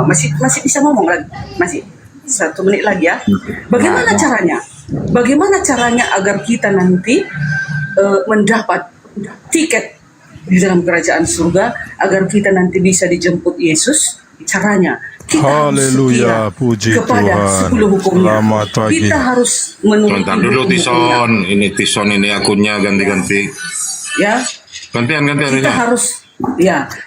Masih bisa ngomong lagi? Masih 1 menit lagi ya. Bagaimana caranya? Bagaimana caranya agar kita nanti mendapat tiket di dalam kerajaan surga, agar kita nanti bisa dijemput Yesus? Caranya kita Haleluya, puji kepada Tuhan. 10 hukumnya. Selamat pagi. Kita harus menuruti Bentar dulu Tison, ini Tison ini akunnya ganti-ganti. ya. Gantian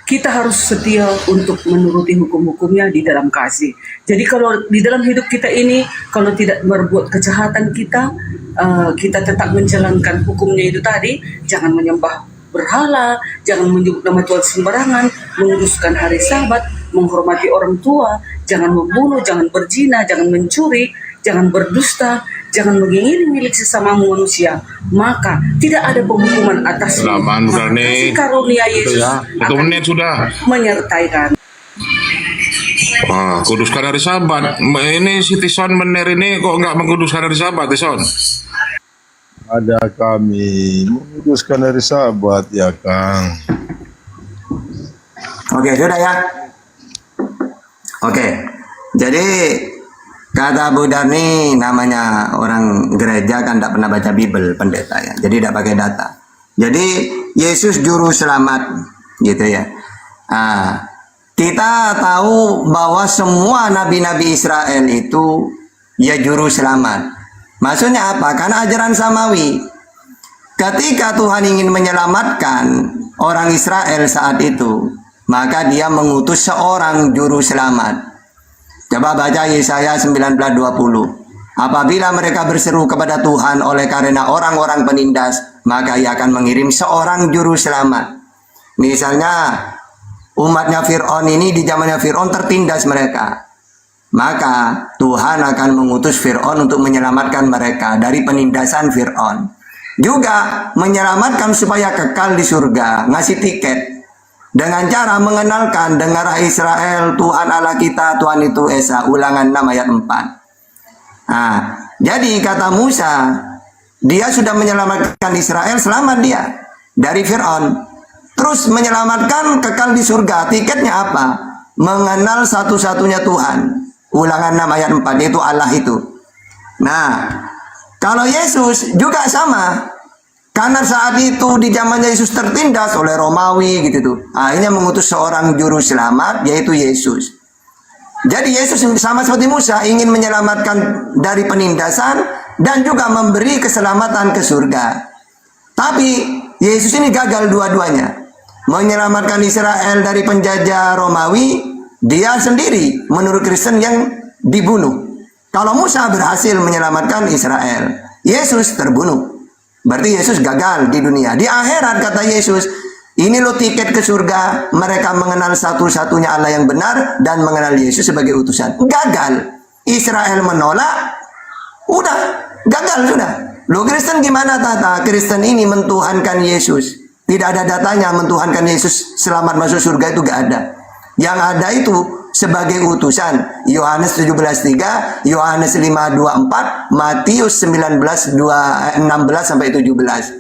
Kita harus setia untuk menuruti hukum-hukumnya di dalam kasih. Jadi kalau di dalam hidup kita ini, kalau tidak berbuat kejahatan kita tetap menjalankan hukumnya itu tadi, jangan menyembah berhala, jangan menyebut nama Tuhan sembarangan, menguduskan hari Sabat, menghormati orang tua, jangan membunuh, jangan berzina, jangan mencuri, jangan berdusta, jangan mengingini milik sesama manusia. Maka tidak ada penghukuman atasmu. Selamat Kasih karunia Yesus Satu menit sudah. menyertai kami. Kuduskan hari Sabat. Ini si Tison bener ini kok nggak mengkuduskan hari Sabat, Tison? Ada kami menguduskan hari Sabat ya Kang. Oke, sudah ya. Oke, jadi kata Bu Darni namanya orang gereja kan tidak pernah baca Bible, pendeta ya. Jadi tidak pakai data. Jadi Yesus juru selamat, gitu ya. Kita tahu bahwa semua nabi-nabi Israel itu ya juru selamat. Maksudnya apa? Karena ajaran samawi. Ketika Tuhan ingin menyelamatkan orang Israel saat itu, maka dia mengutus seorang juru selamat. Coba baca Yesaya 19:20. Apabila mereka berseru kepada Tuhan oleh karena orang-orang penindas, maka ia akan mengirim seorang juru selamat. Misalnya umatnya Fir'aun ini di zamannya Fir'aun tertindas mereka. Maka Tuhan akan mengutus Fir'aun untuk menyelamatkan mereka dari penindasan Fir'aun. Juga menyelamatkan supaya kekal di surga, ngasih tiket. Dengan cara mengenalkan, dengarlah Israel, Tuhan Allah kita, Tuhan itu Esa. Ulangan 6 ayat 4. Jadi kata Musa, dia sudah menyelamatkan Israel, selamat dia dari Fir'aun. Terus menyelamatkan kekal di surga. Tiketnya apa? Mengenal satu-satunya Tuhan. Ulangan 6 ayat 4, yaitu Allah itu. Nah, kalau Yesus juga sama. Karena saat itu di zamannya Yesus tertindas oleh Romawi gitu tuh. Akhirnya mengutus seorang juru selamat yaitu Yesus. Jadi Yesus sama seperti Musa ingin menyelamatkan dari penindasan dan juga memberi keselamatan ke surga. Tapi Yesus ini gagal dua-duanya. Menyelamatkan Israel dari penjajah Romawi, dia sendiri menurut Kristen yang dibunuh. Kalau Musa berhasil menyelamatkan Israel, Yesus terbunuh. Berarti Yesus gagal di dunia. Di akhirat kata Yesus, ini lo tiket ke surga. Mereka mengenal satu-satunya Allah yang benar dan mengenal Yesus sebagai utusan. Gagal. Israel menolak. Udah, gagal sudah. Lo Kristen gimana tata? Kristen ini mentuhankan Yesus. Tidak ada datanya mentuhankan Yesus selamat masuk surga, itu gak ada. Yang ada itu sebagai utusan. Yohanes 17:3, Yohanes 5:24, Matius 19:16 sampai 17.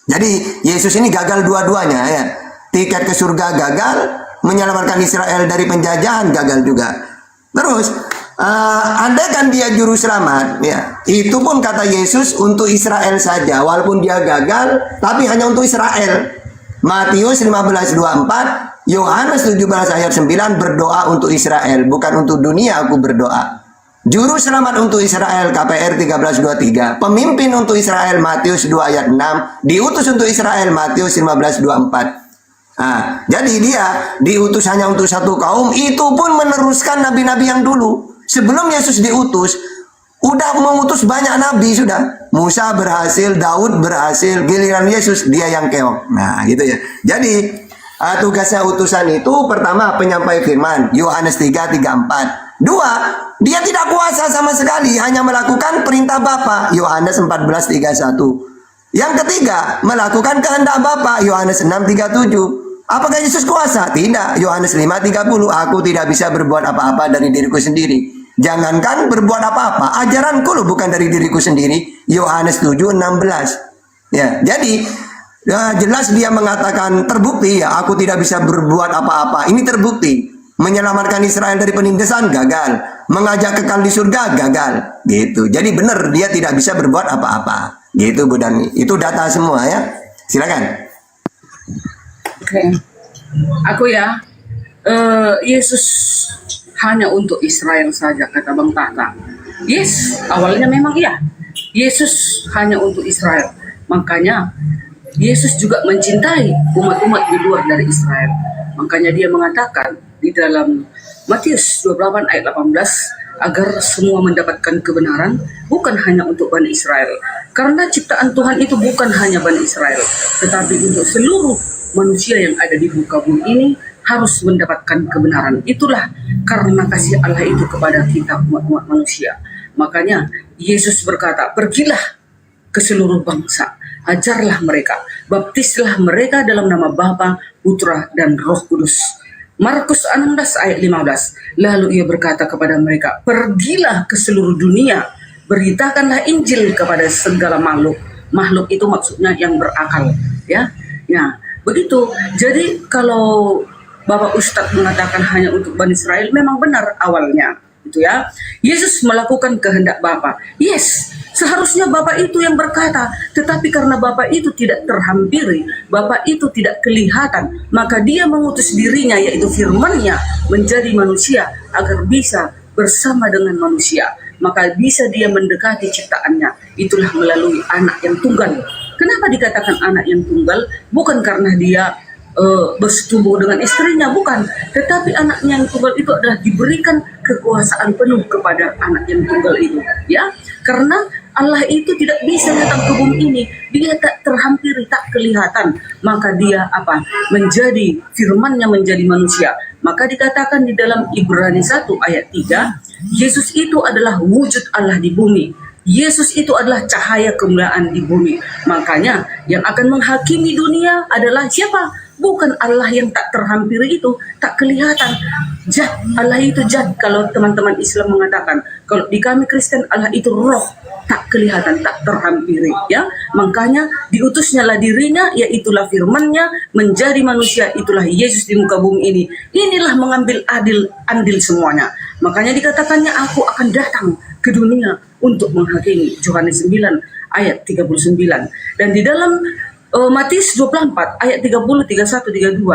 Jadi Yesus ini gagal dua-duanya ya. Tiket ke surga gagal, menyelamatkan Israel dari penjajahan gagal juga. Terus andaikan dia juru selamat ya, itu pun kata Yesus untuk Israel saja, walaupun dia gagal tapi hanya untuk Israel. Matius 15:24, Yohanes 17 ayat 9, berdoa untuk Israel, bukan untuk dunia aku berdoa. Juru selamat untuk Israel, KPR 13:23. Pemimpin untuk Israel, Matius 2 ayat 6. Diutus untuk Israel, Matius 15:24. Nah, jadi dia diutus hanya untuk satu kaum, itu pun meneruskan nabi-nabi yang dulu. Sebelum Yesus diutus, udah mengutus banyak nabi sudah. Musa berhasil, Daud berhasil, giliran Yesus dia yang keok. Nah, gitu ya. Jadi tugasnya utusan itu pertama penyampai firman, Yohanes 3:3-4. Dua, dia tidak kuasa sama sekali, hanya melakukan perintah Bapa, Yohanes 14:31. Yang ketiga, melakukan kehendak Bapa, Yohanes 6:37. Apakah Yesus kuasa? Tidak. Yohanes 5:30, aku tidak bisa berbuat apa-apa dari diriku sendiri. Jangankan berbuat apa-apa, ajaranku loh bukan dari diriku sendiri. Yohanes 7:16. Ya, jadi jelas dia mengatakan terbukti ya, aku tidak bisa berbuat apa-apa. Ini terbukti. Menyelamatkan Israel dari penindasan gagal, mengajak kekal di surga gagal, gitu. Jadi benar dia tidak bisa berbuat apa-apa. Gitu Bu Dani. Itu data semua ya. Silakan. Oke. Aku ya, Yesus hanya untuk Israel saja, kata Bang Tata. Yes, awalnya memang iya. Yesus hanya untuk Israel. Makanya Yesus juga mencintai umat-umat di luar dari Israel. Makanya dia mengatakan di dalam Matius 28 ayat 18, agar semua mendapatkan kebenaran, bukan hanya untuk Bani Israel. Karena ciptaan Tuhan itu bukan hanya Bani Israel, tetapi untuk seluruh manusia yang ada di muka bumi ini harus mendapatkan kebenaran. Itulah karena kasih Allah itu kepada kita umat-umat manusia. Makanya Yesus berkata, pergilah ke seluruh bangsa, ajarlah mereka, baptislah mereka dalam nama Bapa, Putra, dan Roh Kudus. Markus 16 ayat 15. Lalu ia berkata kepada mereka, pergilah ke seluruh dunia, beritakanlah Injil kepada segala makhluk. Makhluk itu maksudnya yang berakal, ya. Nah, begitu. Jadi kalau Bapak Ustadz mengatakan hanya untuk Bani Israel, memang benar awalnya, gitu ya. Yesus melakukan kehendak Bapa. Yes, seharusnya Bapa itu yang berkata, tetapi karena Bapa itu tidak terhampiri, Bapa itu tidak kelihatan, maka dia mengutus dirinya, yaitu firman-Nya, menjadi manusia agar bisa bersama dengan manusia. Maka bisa dia mendekati ciptaannya. Itulah melalui anak yang tunggal. Kenapa dikatakan anak yang tunggal? Bukan karena dia bersetubuh dengan istrinya, bukan. Tetapi anaknya yang tunggal itu adalah diberikan kekuasaan penuh kepada anak yang tunggal itu, ya. Karena Allah itu tidak bisa datang ke bumi ini, dia tak terhampiri, tak kelihatan. Maka dia apa? Menjadi firman-Nya menjadi manusia. Maka dikatakan di dalam Ibrani 1 ayat 3, Yesus itu adalah wujud Allah di bumi. Yesus itu adalah cahaya kemuliaan di bumi. Makanya yang akan menghakimi dunia adalah siapa? Bukan Allah yang tak terhampiri itu, tak kelihatan. Zat, Allah itu zat. Kalau teman-teman Islam mengatakan, kalau di kami Kristen Allah itu roh, tak kelihatan, tak terhampiri, ya. Makanya diutusnyalah dirinya, yaitulah firman-Nya menjadi manusia, itulah Yesus di muka bumi ini. Inilah mengambil andil semuanya. Makanya dikatakannya aku akan datang ke dunia untuk menghakimi. Yohanes 9 ayat 39. Dan di dalam Matius 24 ayat 30, 31, 32,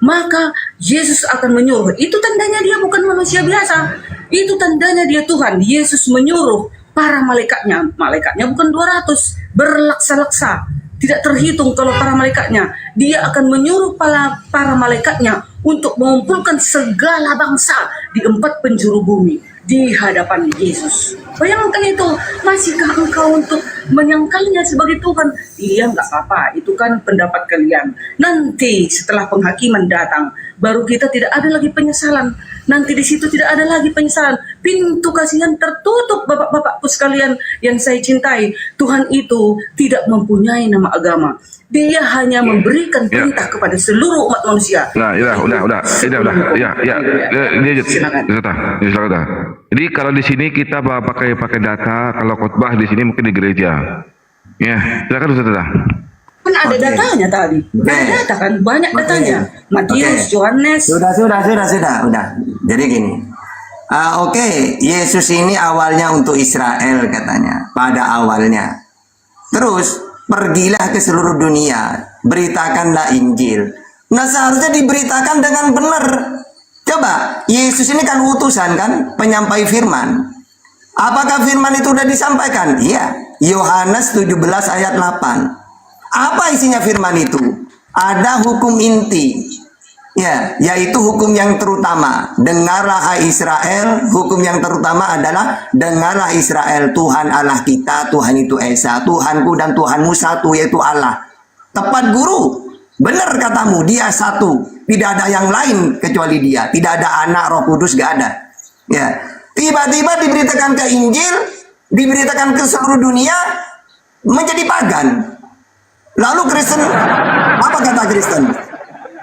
maka Yesus akan menyuruh. Itu tandanya dia bukan manusia biasa. Itu tandanya dia Tuhan. Yesus menyuruh para malaikatnya. Malaikatnya bukan 200, berlaksa-laksa. Tidak terhitung kalau para malaikatnya. Dia akan menyuruh para malaikatnya untuk mengumpulkan segala bangsa di 4 penjuru bumi di hadapan Yesus. Bayangkan itu, masihkah engkau untuk menyangkalnya sebagai Tuhan? Iya, nggak apa-apa, itu kan pendapat kalian. Nanti setelah penghakiman datang, baru kita tidak ada lagi penyesalan. Nanti di situ tidak ada lagi penyesalan. Pintu kasihan tertutup, bapak-bapakku sekalian yang saya cintai. Tuhan itu tidak mempunyai nama agama. Dia hanya memberikan perintah kepada seluruh umat manusia. Nah, udah. Silakan. Jadi kalau di sini kita pakai data, kalau khotbah di sini mungkin di gereja. Ya, silakan Ustaz. Kan ada datanya tadi. Ada data kan, banyak datanya. Matius, Yohanes. Sudah. Jadi gini. Yesus ini awalnya untuk Israel katanya, pada awalnya. Terus pergilah ke seluruh dunia, beritakanlah Injil. Nah, seharusnya diberitakan dengan benar. Coba, Yesus ini kan utusan kan, penyampai firman. Apakah firman itu sudah disampaikan? Iya. Yohanes 17 ayat 8. Apa isinya firman itu? ada hukum inti. Ya, yaitu hukum yang terutama. Dengarlah hai Israel, hukum yang terutama adalah dengarlah Israel, Tuhan Allah kita, Tuhan itu Esa, Tuhanku dan Tuhanmu satu, yaitu Allah. Tepat guru, benar katamu, dia satu, tidak ada yang lain kecuali dia, tidak ada anak, Roh Kudus, gak ada. Ya, tiba-tiba diberitakan ke Injil, diberitakan ke seluruh dunia, menjadi pagan. Lalu Kristen, apa kata Kristen?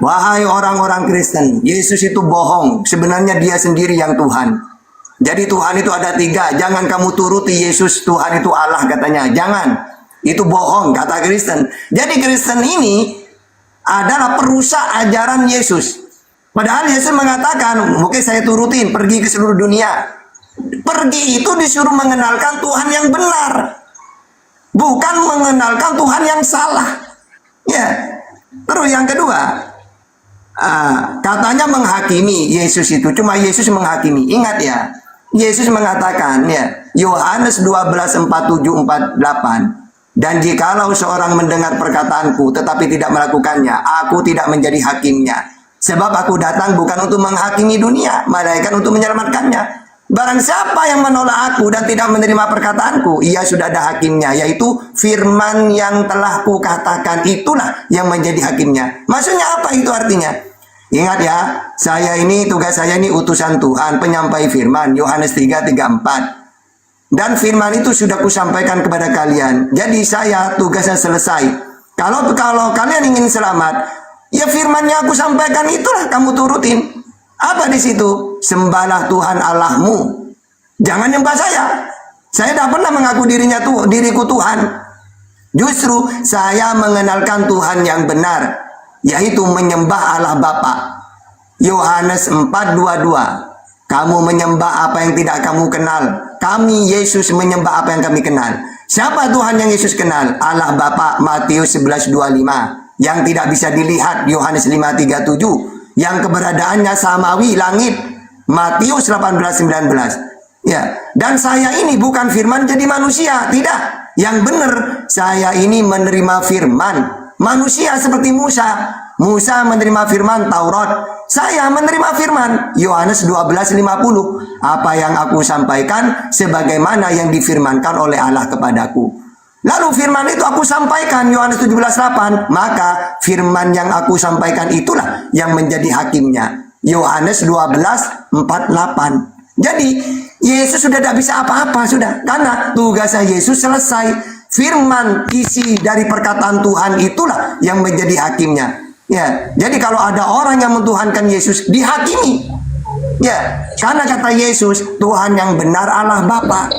Wahai orang-orang Kristen, Yesus itu bohong. Sebenarnya dia sendiri yang Tuhan. Jadi Tuhan itu ada 3. Jangan kamu turuti Yesus, Tuhan itu Allah katanya. Jangan. Itu bohong, kata Kristen. Jadi Kristen ini adalah perusak ajaran Yesus. Padahal Yesus mengatakan, oke saya turutin, pergi ke seluruh dunia. Pergi itu disuruh mengenalkan Tuhan yang benar. Bukan mengenalkan Tuhan yang salah. Ya. Terus yang kedua, katanya menghakimi Yesus itu, cuma Yesus menghakimi. Ingat ya, Yesus mengatakan ya, Yohanes 12:47-48, dan jikalau seorang mendengar perkataanku tetapi tidak melakukannya, aku tidak menjadi hakimnya. Sebab aku datang bukan untuk menghakimi dunia, melainkan untuk menyelamatkannya. Barang siapa yang menolak aku dan tidak menerima perkataanku, ia sudah ada hakimnya, yaitu firman yang telah kukatakan itulah yang menjadi hakimnya. Maksudnya apa itu artinya? Ingat ya, tugas saya ini utusan Tuhan, penyampai firman, Yohanes 3:34. Dan firman itu sudah kusampaikan kepada kalian. Jadi saya tugasnya selesai. Kalau kalian ingin selamat, ya firmannya aku sampaikan itulah kamu turutin. Apa di situ? Sembahlah Tuhan Allahmu. Jangan nyembah saya. Saya tidak pernah mengaku diriku Tuhan. Justru saya mengenalkan Tuhan yang benar, yaitu menyembah Allah Bapa. Yohanes 4:22. Kamu menyembah apa yang tidak kamu kenal. Kami Yesus menyembah apa yang kami kenal. Siapa Tuhan yang Yesus kenal? Allah Bapa. Matius 11:25. Yang tidak bisa dilihat, Yohanes 5:37. Yang keberadaannya samawi, langit, Matius 18:19. Ya, dan saya ini bukan firman jadi manusia, tidak. Yang benar, saya ini menerima firman. Manusia seperti Musa. Musa menerima firman Taurat. Saya menerima firman Yohanes 12:50. Apa yang aku sampaikan sebagaimana yang difirmankan oleh Allah kepadaku. Lalu firman itu aku sampaikan, Yohanes 17:8. Maka firman yang aku sampaikan itulah yang menjadi hakimnya. Yohanes 12:48. Jadi Yesus sudah tidak bisa apa-apa sudah, karena tugasnya Yesus selesai. Firman isi dari perkataan Tuhan itulah yang menjadi hakimnya. Ya, jadi kalau ada orang yang mentuhankan Yesus, dihakimi. Ya, karena kata Yesus, Tuhan yang benar Allah Bapa.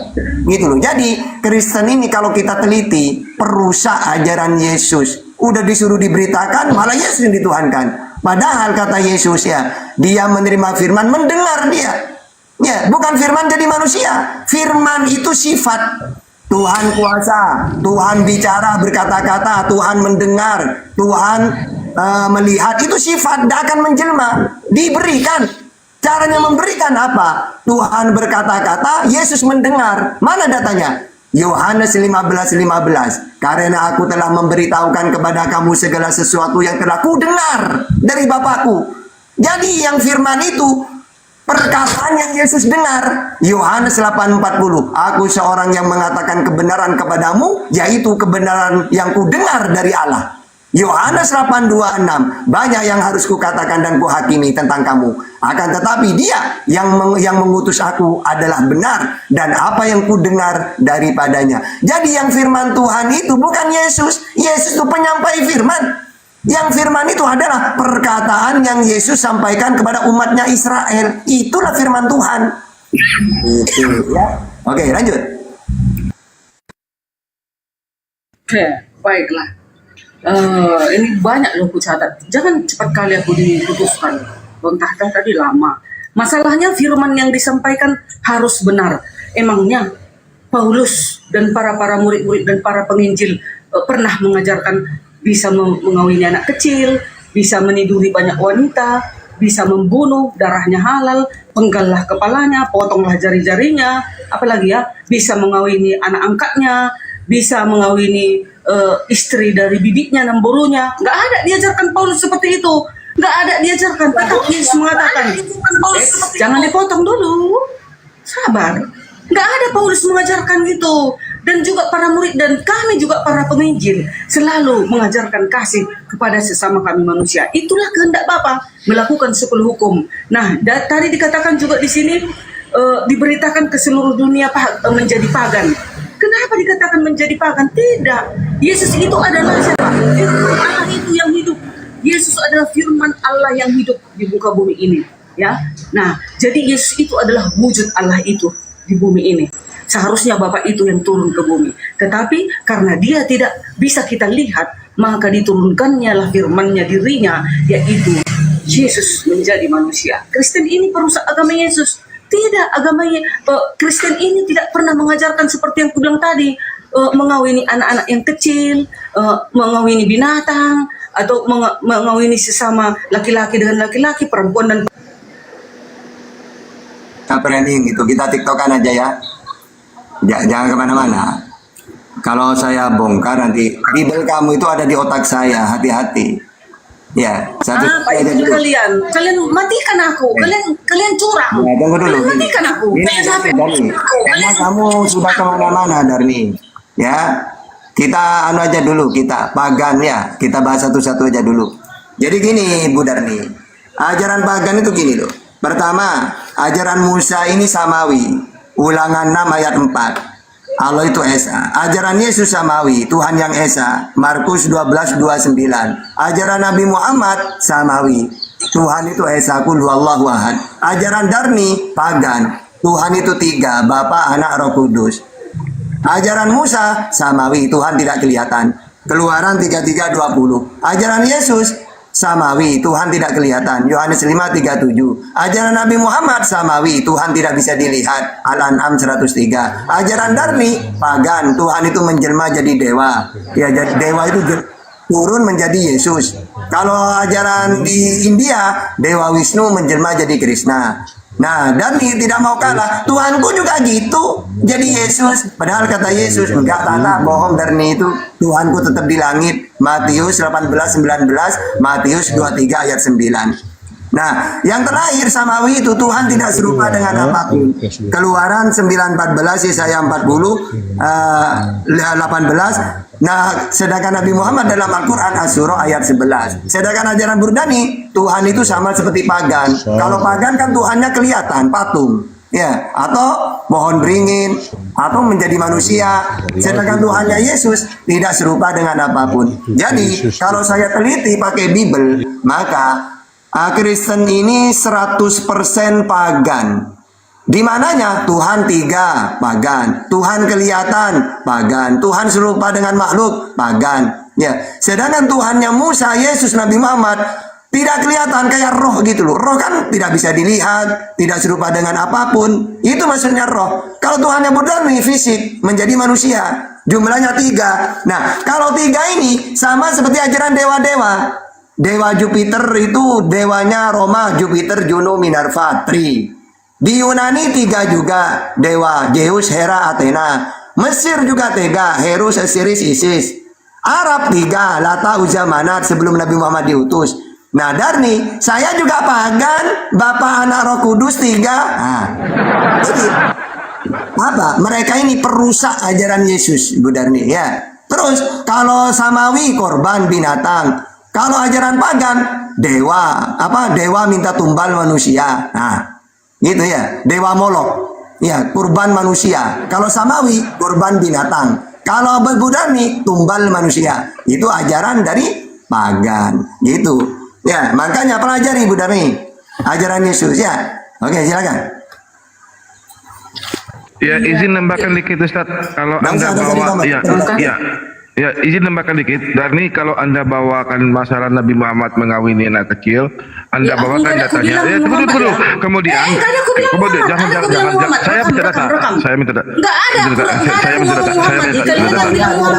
Gitu loh. Jadi Kristen ini kalau kita teliti, perusak ajaran Yesus. Udah disuruh diberitakan, malah Yesus yang dituhankan. Padahal kata Yesus ya, dia menerima firman, mendengar dia. Ya, bukan firman jadi manusia. Firman itu sifat. Tuhan kuasa, Tuhan bicara berkata-kata, Tuhan mendengar, Tuhan melihat. Itu sifat, tidak akan menjelma. Diberikan. Caranya memberikan apa? Tuhan berkata-kata, Yesus mendengar. Mana datanya? Yohanes 15:15. Karena aku telah memberitahukan kepada kamu segala sesuatu yang telah ku dengar dari Bapakku. Jadi yang firman itu perkataan yang Yesus dengar. Yohanes 8:40. Aku seorang yang mengatakan kebenaran kepadamu, yaitu kebenaran yang ku dengar dari Allah. Yohanes 8:26. Banyak yang harus kukatakan dan kuhakimi tentang kamu. Akan tetapi dia yang mengutus aku adalah benar, dan apa yang ku dengar daripadanya. Jadi yang firman Tuhan itu bukan Yesus. Yesus itu penyampai firman. Yang firman itu adalah perkataan yang Yesus sampaikan kepada umatnya Israel. Itulah firman Tuhan. Itu ya. Oke, lanjut. Oke, baiklah. Ini banyak loh aku catat. Jangan cepat kali aku diputuskan. Lontahkan tadi lama. Masalahnya firman yang disampaikan harus benar. Emangnya Paulus dan para murid-murid dan para penginjil pernah mengajarkan bisa mengawini anak kecil, bisa meniduri banyak wanita, bisa membunuh, darahnya halal, penggallah kepalanya, potonglah jari-jarinya, apalagi ya, bisa mengawini anak angkatnya, bisa mengawini istri dari bibiknya, namborunya. Nggak ada diajarkan Paulus seperti itu. Nggak ada diajarkan. Tetap Yesus mengatakan, jangan dipotong dulu. Sabar. Nggak ada Paulus mengajarkan itu. Dan juga para murid dan kami juga para penginjil selalu mengajarkan kasih kepada sesama kami manusia. Itulah kehendak Bapa, melakukan 10 hukum. Nah, tadi dikatakan juga di sini diberitakan ke seluruh dunia menjadi pagan. Kenapa dikatakan menjadi pagan? Tidak. Yesus itu adalah siapa? Firman Allah itu yang hidup. Yesus adalah firman Allah yang hidup di muka bumi ini. Ya. Nah, jadi Yesus itu adalah wujud Allah itu di bumi ini. Seharusnya Bapa itu yang turun ke bumi. Tetapi karena dia tidak bisa kita lihat, maka diturunkannya lah firman-Nya, dirinya, yaitu Yesus menjadi manusia. Kristen ini perusak agama Yesus. Tidak, agama Kristen ini tidak pernah mengajarkan seperti yang aku bilang tadi, mengawini anak-anak yang kecil, mengawini binatang, atau mengawini sesama laki-laki dengan laki-laki, perempuan dan Trending itu kita tiktokan aja ya. Jangan kemana-mana. Kalau saya bongkar nanti Bible kamu itu ada di otak saya, hati-hati. Ya, satu apa aja itu dulu. kalian matikan aku, kalian curang. Ya, tunggu dulu. Kalian matikan aku. Kalian capek. Karena kamu sudah kemana-mana, Darni. Ya, kita anu aja dulu, kita pagan ya. Kita bahas satu-satu aja dulu. Jadi gini, Bu Darni. Ajaran pagan itu gini loh. Pertama, ajaran Musa ini samawi. Ulangan 6 ayat 4. Allah itu Esa. Ajaran Yesus samawi, Tuhan yang Esa. Markus 12:29. Ajaran Nabi Muhammad samawi, Tuhan itu Esa, Qul huwallahu ahad. Ajaran Darni pagan, Tuhan itu 3, Bapa, Anak, Roh Kudus. Ajaran Musa samawi, Tuhan tidak kelihatan. Keluaran 33:20. Ajaran Yesus samawi, Tuhan tidak kelihatan. Yohanes 5:37. Ajaran Nabi Muhammad samawi, Tuhan tidak bisa dilihat. Al-An'am 103. Ajaran Darni pagan, Tuhan itu menjelma jadi dewa. Ya, jadi dewa itu turun menjadi Yesus. Kalau ajaran di India, Dewa Wisnu menjelma jadi Krishna. Nah, Darni tidak mau kalah. Tuhanku juga gitu, jadi Yesus. Padahal kata Yesus, enggak, Tata, bohong Darni itu. Tuhanku tetap di langit. Matius 18:19, Matius 23 ayat 9. Nah, yang terakhir samawi itu Tuhan tidak serupa dengan apapun. Keluaran 9:14, Yesaya 18. Nah, sedangkan Nabi Muhammad dalam Al-Quran As-Surah ayat 11. Sedangkan ajaran Burdani, Tuhan itu sama seperti pagan. Kalau pagan kan Tuhannya kelihatan, patung. Ya, atau pohon beringin, atau menjadi manusia. Sedangkan Tuhannya Yesus tidak serupa dengan apapun. Jadi, kalau saya teliti pakai Bible, maka Kristen ini 100% pagan. Di mananya Tuhan 3 pagan, Tuhan kelihatan pagan, Tuhan serupa dengan makhluk pagan. Ya, sedangkan Tuhannya Musa, Yesus, Nabi Muhammad tidak kelihatan, kayak roh gitu loh. Roh kan tidak bisa dilihat, tidak serupa dengan apapun. Itu maksudnya roh. Kalau Tuhannya Burdani fisik menjadi manusia, jumlahnya 3. Nah, kalau 3 ini sama seperti ajaran dewa-dewa. Dewa Jupiter itu dewanya Roma, Jupiter, Juno, Minerva, Tri. Di Yunani 3 juga, dewa Zeus, Hera, Athena. Mesir juga 3, Herus, Osiris, Isis. Arab 3, Lata, Uzza, Manat sebelum Nabi Muhammad diutus. Nah, Darni, saya juga pagan, Bapa, Anak, Roh Kudus 3. Nah, jadi apa? Mereka ini perusak ajaran Yesus, Ibu Darni ya. Terus kalau samawi korban binatang. Kalau ajaran pagan dewa, dewa minta tumbal manusia. Nah, gitu ya, dewa Molok. Ya, kurban manusia. Kalau samawi kurban binatang. Kalau Burdani tumbal manusia. Itu ajaran dari pagan. Gitu. Ya, makanya pelajari Burdani ajaran Yesus ya. Oke, silakan. Ya, izin nambahkan dikit Ustaz. Kalau Anda bawa ya, izin nambahkan dikit. Darni, kalau Anda bawakan masalah Nabi Muhammad mengawini anak kecil, Anda bawakan datanya. Ya, tunggu dulu. Kemudian jangan. Saya minta data. Saya minta data.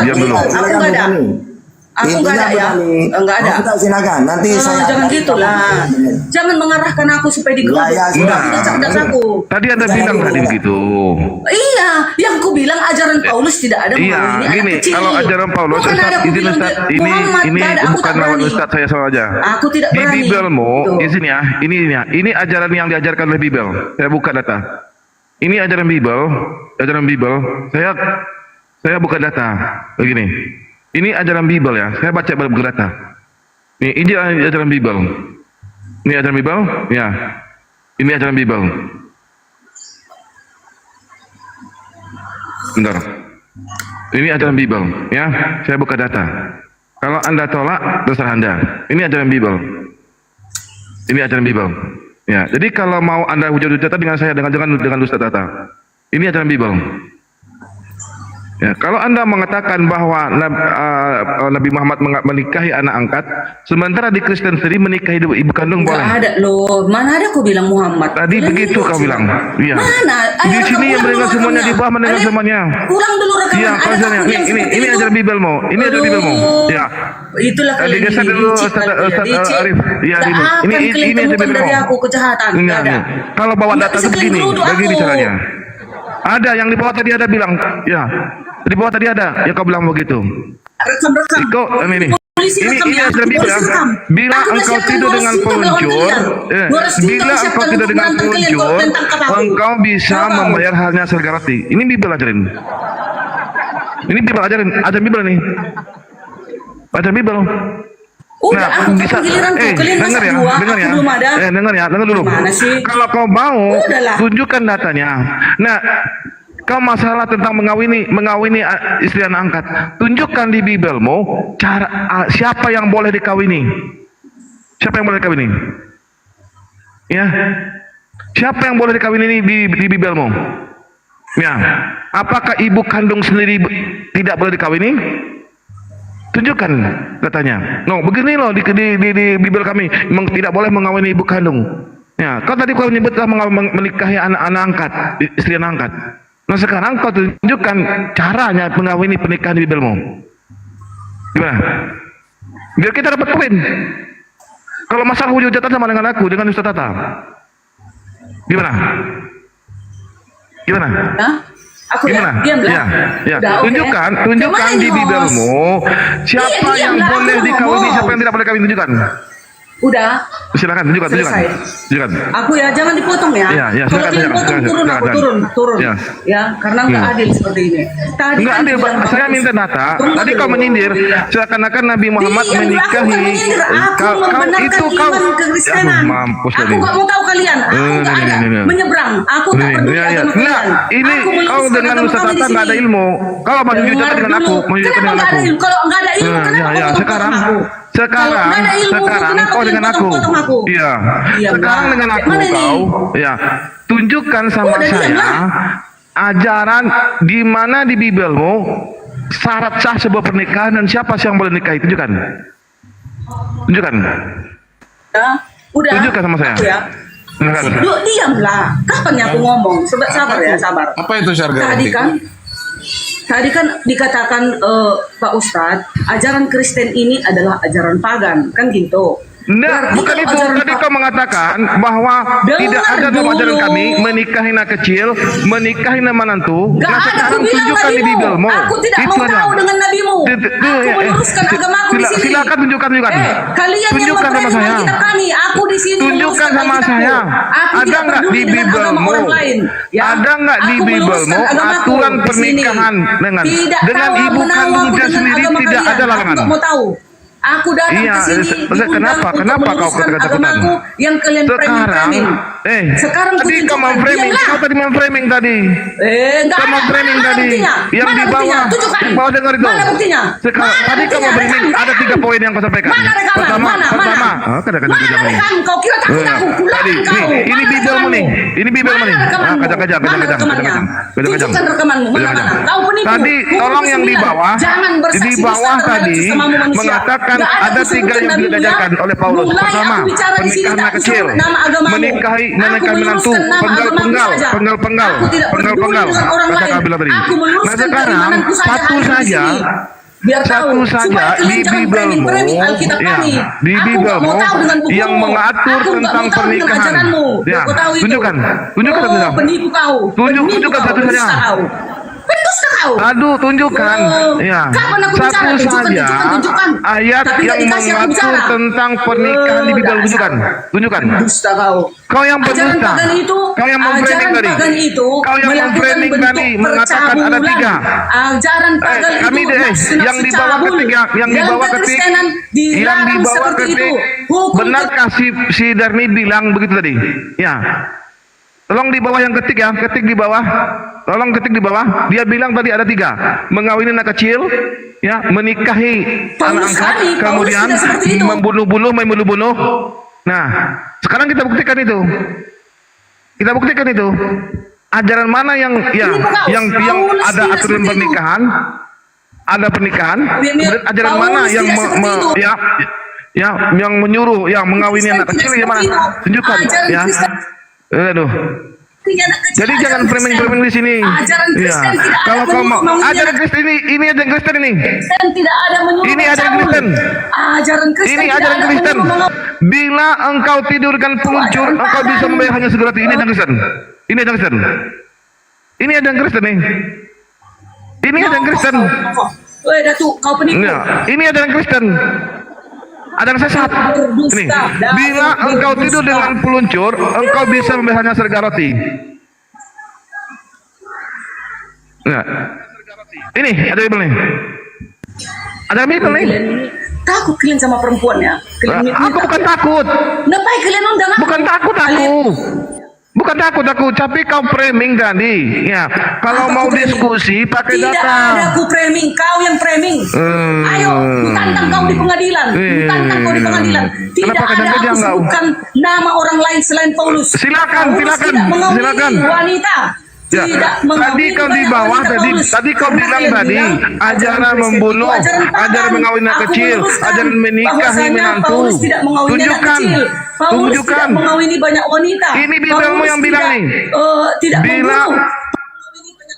Diam dulu. Aku nggak ada ya, nggak ada. Oh, silakan. Nanti saya. Jangan gitulah. Jangan mengarahkan aku supaya digeruduk. Tidak cerdas aku. Tadi Anda bilang tadi begitu. Iya, yang ku bilang ajaran Paulus tidak ada Iya, mengalami anak gini, kecil. kalau ajaran Paulus, Bukan ada aku izin bilang Ustaz, dia, Muhammad, ini nggak ada, aku bukan tak lawan berani. Ustaz saya sama aja. Aku tidak Di berani. Bibelmu, Tuh. izin ya, ini ajaran yang diajarkan oleh Bibel. Saya buka data. Ini ajaran Bibel. Saya buka data. Begini. Ini ajaran Bibel ya. Saya baca buku data. Ini ajaran Bibel. Ini ajaran Bibel? Ya. Ini ajaran Bibel. Bentar. Ini ajaran Bibel, ya. Saya buka data. Kalau Anda tolak, terserah Anda. Ini ajaran Bibel. Ini ajaran Bibel. Ya. Jadi kalau mau Anda hujat-hujatan dengan saya, dengan Ustaz Tata. Ini ajaran Bibel. Ya, kalau Anda mengatakan bahwa Nabi Muhammad menikahi anak angkat, sementara di Kristen sendiri menikahi ibu kandung boleh. Nggak ada loh. Mana ada aku bilang Muhammad. Tadi begitu kau bilang. Iya. Mana? Di sini yang mendengar semuanya, di bawah mendengar semuanya. Ulang dulu rekaman. Iya, ini ajaran Bibelmu. Ini ajaran Bibelmu. Ya. Itulah kalian geser dulu Ustaz Arif. Iya, ini ajaran Bibelmu. Dari aku kejahatan. Nggak ada. Kalau bawa data itu begini caranya. Ada yang di bawah tadi ada bilang, ya. Di bawah tadi ada, ya kau bilang begitu. Rekam. Ini ajaran Bibel ya. Bila engkau tidur dengan peluncur, engkau bisa membayar halnya seharga roti. Ini Bibel ajarin. Ini Bibel ajarin Bibel nih. Ajaran Bibel. Nah, bisa dengar ya dulu. Kalau kau mau tunjukkan datanya. Nah, kau masalah tentang mengawini istri anak angkat. Tunjukkan di Bibelmu cara siapa yang boleh dikawini. Siapa yang boleh dikawini? Ya. Siapa yang boleh dikawini di Bibelmu? Ya. Apakah ibu kandung sendiri tidak boleh dikawini? Tunjukkan katanya. No, begini loh di Bibel kami tidak boleh mengawini ibu kandung. Ya, kau tadi kau menyebutlah menikahi anak angkat, istri anak angkat. Nah sekarang kau tunjukkan caranya mengawini pernikahan di Bibelmu. Gimana? Biar kita dapat poin. Kalau masalah hujatan sama dengan aku, dengan Ustaz Tata. Gimana? Gimana? Hah? Aku gimana? Ya. Tunjukkan di Bibelmu siapa yang boleh dikawini, siapa yang tidak boleh kawin, tunjukkan. Udah. Silakan tunjukkan. Aku ya jangan dipotong ya. Iya, kalau dipotong turun. Ya, karena nggak adil seperti ini. Tadi nggak adil, saya minta data. Tadi kau menyindir seakan-akan Nabi Muhammad menikahi. Kau mampus tadi. Aku nggak mau tahu kalian. Aku nggak ada menyeberang. Aku tak peduli agama kalian. Ini kau dengan Ustaz Tata nggak ada ilmu. Kalau mau hujatan dengan aku, Kalau nggak ada ilmu, kenapa sekarang kau dengan aku. Iya. Sekarang dengan aku kau, ya. Tunjukkan sama saya ajaran di mana di Bibelmu syarat sah sebuah pernikahan dan siapa sih yang boleh nikahi. Tunjukkan. Udah. Tunjukkan sama saya. Ya. Lu diamlah. Kapan aku ngomong? Sabar ya, sabar. Apa itu syarga? Tadi kan dikatakan Pak Ustadz, ajaran Kristen ini adalah ajaran pagan, kan gitu. Nah, bukan itu. Tadi kau mengatakan bahwa tidak ada dalam ajaran kami menikahi anak kecil, menikahi menantu. Nah, sekarang tunjukkan di Bibelmu. Aku tidak mau tahu dengan nabimu. Aku meluruskan agamaku di sini. Silakan tunjukkan. Kalian tunjukkan yang sama saya. kitab kami, aku di sini. Tunjukkan sama saya. Ada nggak di Bibelmu? Ada nggak di Bibelmu aturan pernikahan dengan ibu kandungnya sendiri tidak ada larangan? Mau tahu? Aku datang ke sini kenapa kau ketakutan? Yang kalian framing. Sekarang tadi kau memframing tadi. Enggak ada. Framing tadi. Yang di bawah dengar itu. Mana buktinya? Sekarang tadi kau framing ada 3 poin yang kau sampaikan. Pertama. Kau kira takut aku? Tadi ini Bibelmu nih. Ini Bibelmu nih. Kajang. Tunjukkan rekamanmu. Mana? Kau penipu. Tadi tolong yang di bawah. Di bawah tadi mengatakan ada 3 yang diajarkan oleh Paulus. Pertama, pernikahan anak kecil, menikahi menantu, penggal. Kata Kabila tadi. Nah sekarang Biar tahu. Satu Supaya saja kalian di jangan Bibelmu, framing Alkitab ya, kami. di Aku nggak mau tahu dengan Bibelmu bukumu. yang mengatur Aku nggak tentang mau tahu dengan pernikahan. ajaranmu. Ya, Aku tahu itu. tunjukkan Oh, saja. penipu kau. Tunjukkan satu saja. Pendusta kau. Pendusta kau. Aduh, tunjukkan. Oh, Ya, kapan aku satu bicara? saja Tunjukkan. ayat Tapi yang nggak dikasih aku mengatur bicara. tentang pernikahan di Bibel. Dasar. Tunjukkan. Pendusta kau. Kau yang Ajaran pendusta. pagan itu, Kau yang memframing ajaran tadi. pagan itu Kau yang melakukan memframing bentuk tadi mengatakan ada tiga. Ajaran pagan kami itu deh, nafsu-nafsu yang dibawa cabul. ketik, yang Dalam dibawa ketik, kekristenan yang dilarang dibawa seperti ketik. itu. Hukum Benarkah si Darmi bilang begitu tadi? Ya. Tolong di bawah yang ketik ya, ketik di bawah. Tolong ketik di bawah. Dia bilang tadi ada tiga: mengawini anak kecil, ya, menikahi anak angkat, kemudian membunuh. Nah, sekarang kita buktikan itu. Ajaran mana yang ada aturan pernikahan? Ada pernikahan. Kemudian ajaran mana yang yang menyuruh, yang mengawini anak kecil yang mana? Tunjukkan ya. Aduh. Jadi jangan framing di sini. Ajaran Kristen tidak ada Kalau kau mau menyuruh ajaran Kristen ini ajaran Kristen ini. Kristen tidak ada menyuruh Ini ajaran cabul. Kristen. Ajaran Kristen Ini tidak ajaran ada Kristen. menyuruh Bila engkau tidurkan peluncur, engkau bisa membayar hanya segera. Ini ajaran Kristen. Ini ajaran Kristen. Ini ajaran Kristen nih. Ini ajaran Kristen. Weh, Datuk, kau penipu. Ya, ini ajaran Kristen. Ajaran sesat. Ini. Bila engkau tidur dengan peluncur, engkau bisa membayar hanya serga roti. Nah. Ini ada Bible nih. Ada Bible nih. Takut kalian sama perempuannya. Aku bukan takut. Ngapain kalian undang aku? Bukan takut aku. Bukan takut aku, tapi kau framing tadi. Ya, kalau mau diskusi pakai Tidak data. ada aku framing, kau yang framing. Ayo, tantang kau di pengadilan. Tantang kau di pengadilan. Tidak Kenapa ada kadang-kadang aku kau? sebutkan nama orang lain selain Paulus. Silakan, Paulus silakan, tidak mengawini silakan. wanita. Ya, Tidak tadi kau di bawah tadi kau bilang tadi ajaran membunuh, ajaran mengawin anak kecil, ajaran menikahi menantu. Paulus tidak mengawini anak Tunjukkan, kecil. Paulus tunjukkan. tidak mengawini banyak wanita. Ini Bibelmu Paulus yang bilang tidak, nih. Tidak Bilang. membunuh.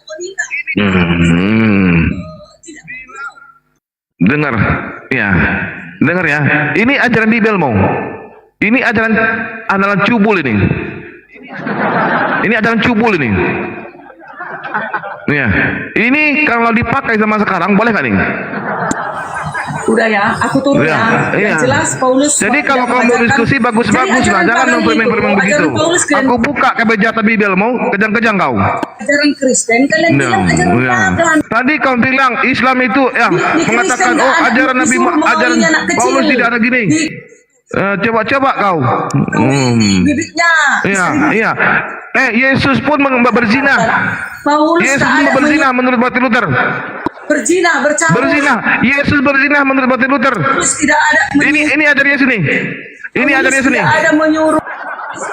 Dengar, ya, dengar ya. Ini ajaran Bibelmu. Ini ajaran cubul ini. Ini ajaran cubul ini. Ya, ini kalau dipakai sama sekarang boleh nggak nih? Udah ya, aku turun ya. Iya. Yang jelas Paulus. Jadi kalau kamu mau diskusi bagus-bagus lah, jangan mempermain begitu. Aku buka kebijakan Bibelmu, kejang-kejang kau. Ajaran Kristen kalian bilang ajaran pagan. Tadi kau bilang Islam itu mengatakan ajaran Nabi, ajaran Paulus tidak ada gini. Coba-coba kau. Bibitnya. Iya. Yesus pun berzina. Yesus pun berzina menurut Martin Luther. Berzina, bercabul. Berzina. Yesus berzina menurut Martin Luther. Tidak ada. Ini ajaran Yesus nih. Ini ajaran Yesus nih. Tidak ada menyuruh.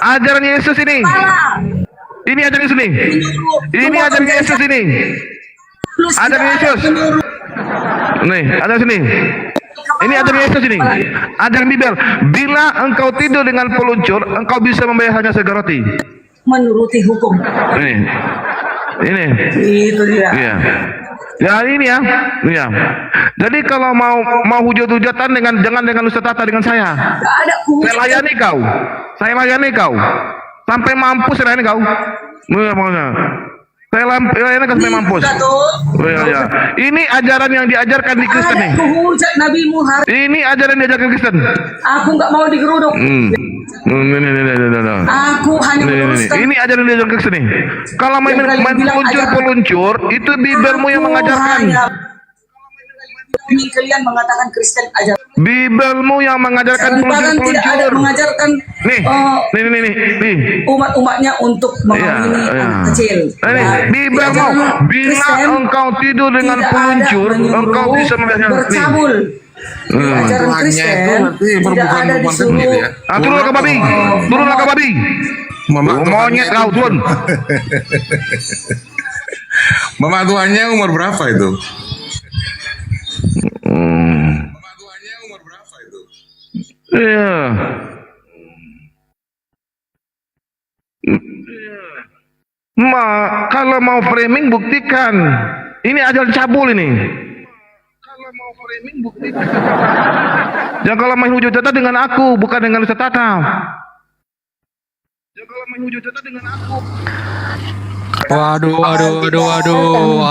Ajaran Yesus ini. Ini ajaran Yesus nih. Ini ajaran Yesus ini. Ajaran Yesus. Nih, ajaran sini. Ini ajaran Yesus ini. Ajaran Bibel. Bila engkau tidur dengan peluncur, engkau bisa membayar hanya serga roti. Menuruti hukum. Ini. Itu dia. Iya. Ya ini ya. Iya. Jadi kalau mau hujat-hujatan jangan dengan Ustaz Tata, dengan saya. Tidak ada Saya layani kau. Saya layani kau. Sampai mampus saya layani kau. Iya, pokoknya. Saya layani kau sampai mampus. Ya. Ini ajaran yang diajarkan di Kristen nih. Aku hujat Nabi Muhammad. Ini ajaran yang diajarkan Kristen. Aku nggak mau digeruduk. Aku hanya meneruskan. Ini ajaran yang diajarkan Kristen nih. Kalau main peluncur, itu Bibelmu yang mengajarkan. Kalian mengatakan Kristen ajar. Bibelmu yang mengajarkan peluncur. Tidak ada mengajarkan nih. Umat-umatnya untuk mengawini anak kecil. Bibelmu, bila engkau tidur dengan peluncur, engkau bisa bercabul. Ajaran Kristen tidak ada disuruh. Turunlah ke babi, turunlah ke babi. Monyet kau turun. Mama tuannya umur berapa itu? Iya. Kalau mau framing buktikan. Ini ajaran cabul ini. Jangan kalau main hujat data dengan aku, bukan dengan Ustaz Tata. Waduh,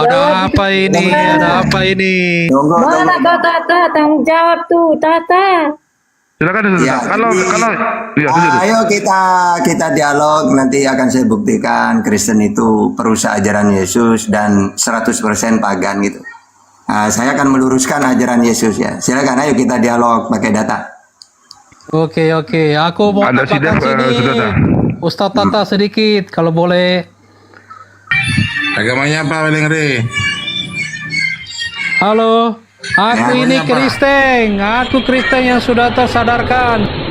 ada apa ini? Mana tuh Tata? Tanggung jawab tuh Tata. Silakan Ustaz. Ya, Kalau ya, ayo kita dialog, nanti akan saya buktikan Kristen itu perusak ajaran Yesus dan 100% pagan gitu. Saya akan meluruskan ajaran Yesus ya. Silakan, ayo kita dialog pakai data. Oke, aku mau Anda katakan sidang, sini, Saudara. Ustadz Tata sedikit, kalau boleh. Agamanya apa, Welengri? Halo, aku Ya, ini namanya apa? Kristen yang sudah tersadarkan.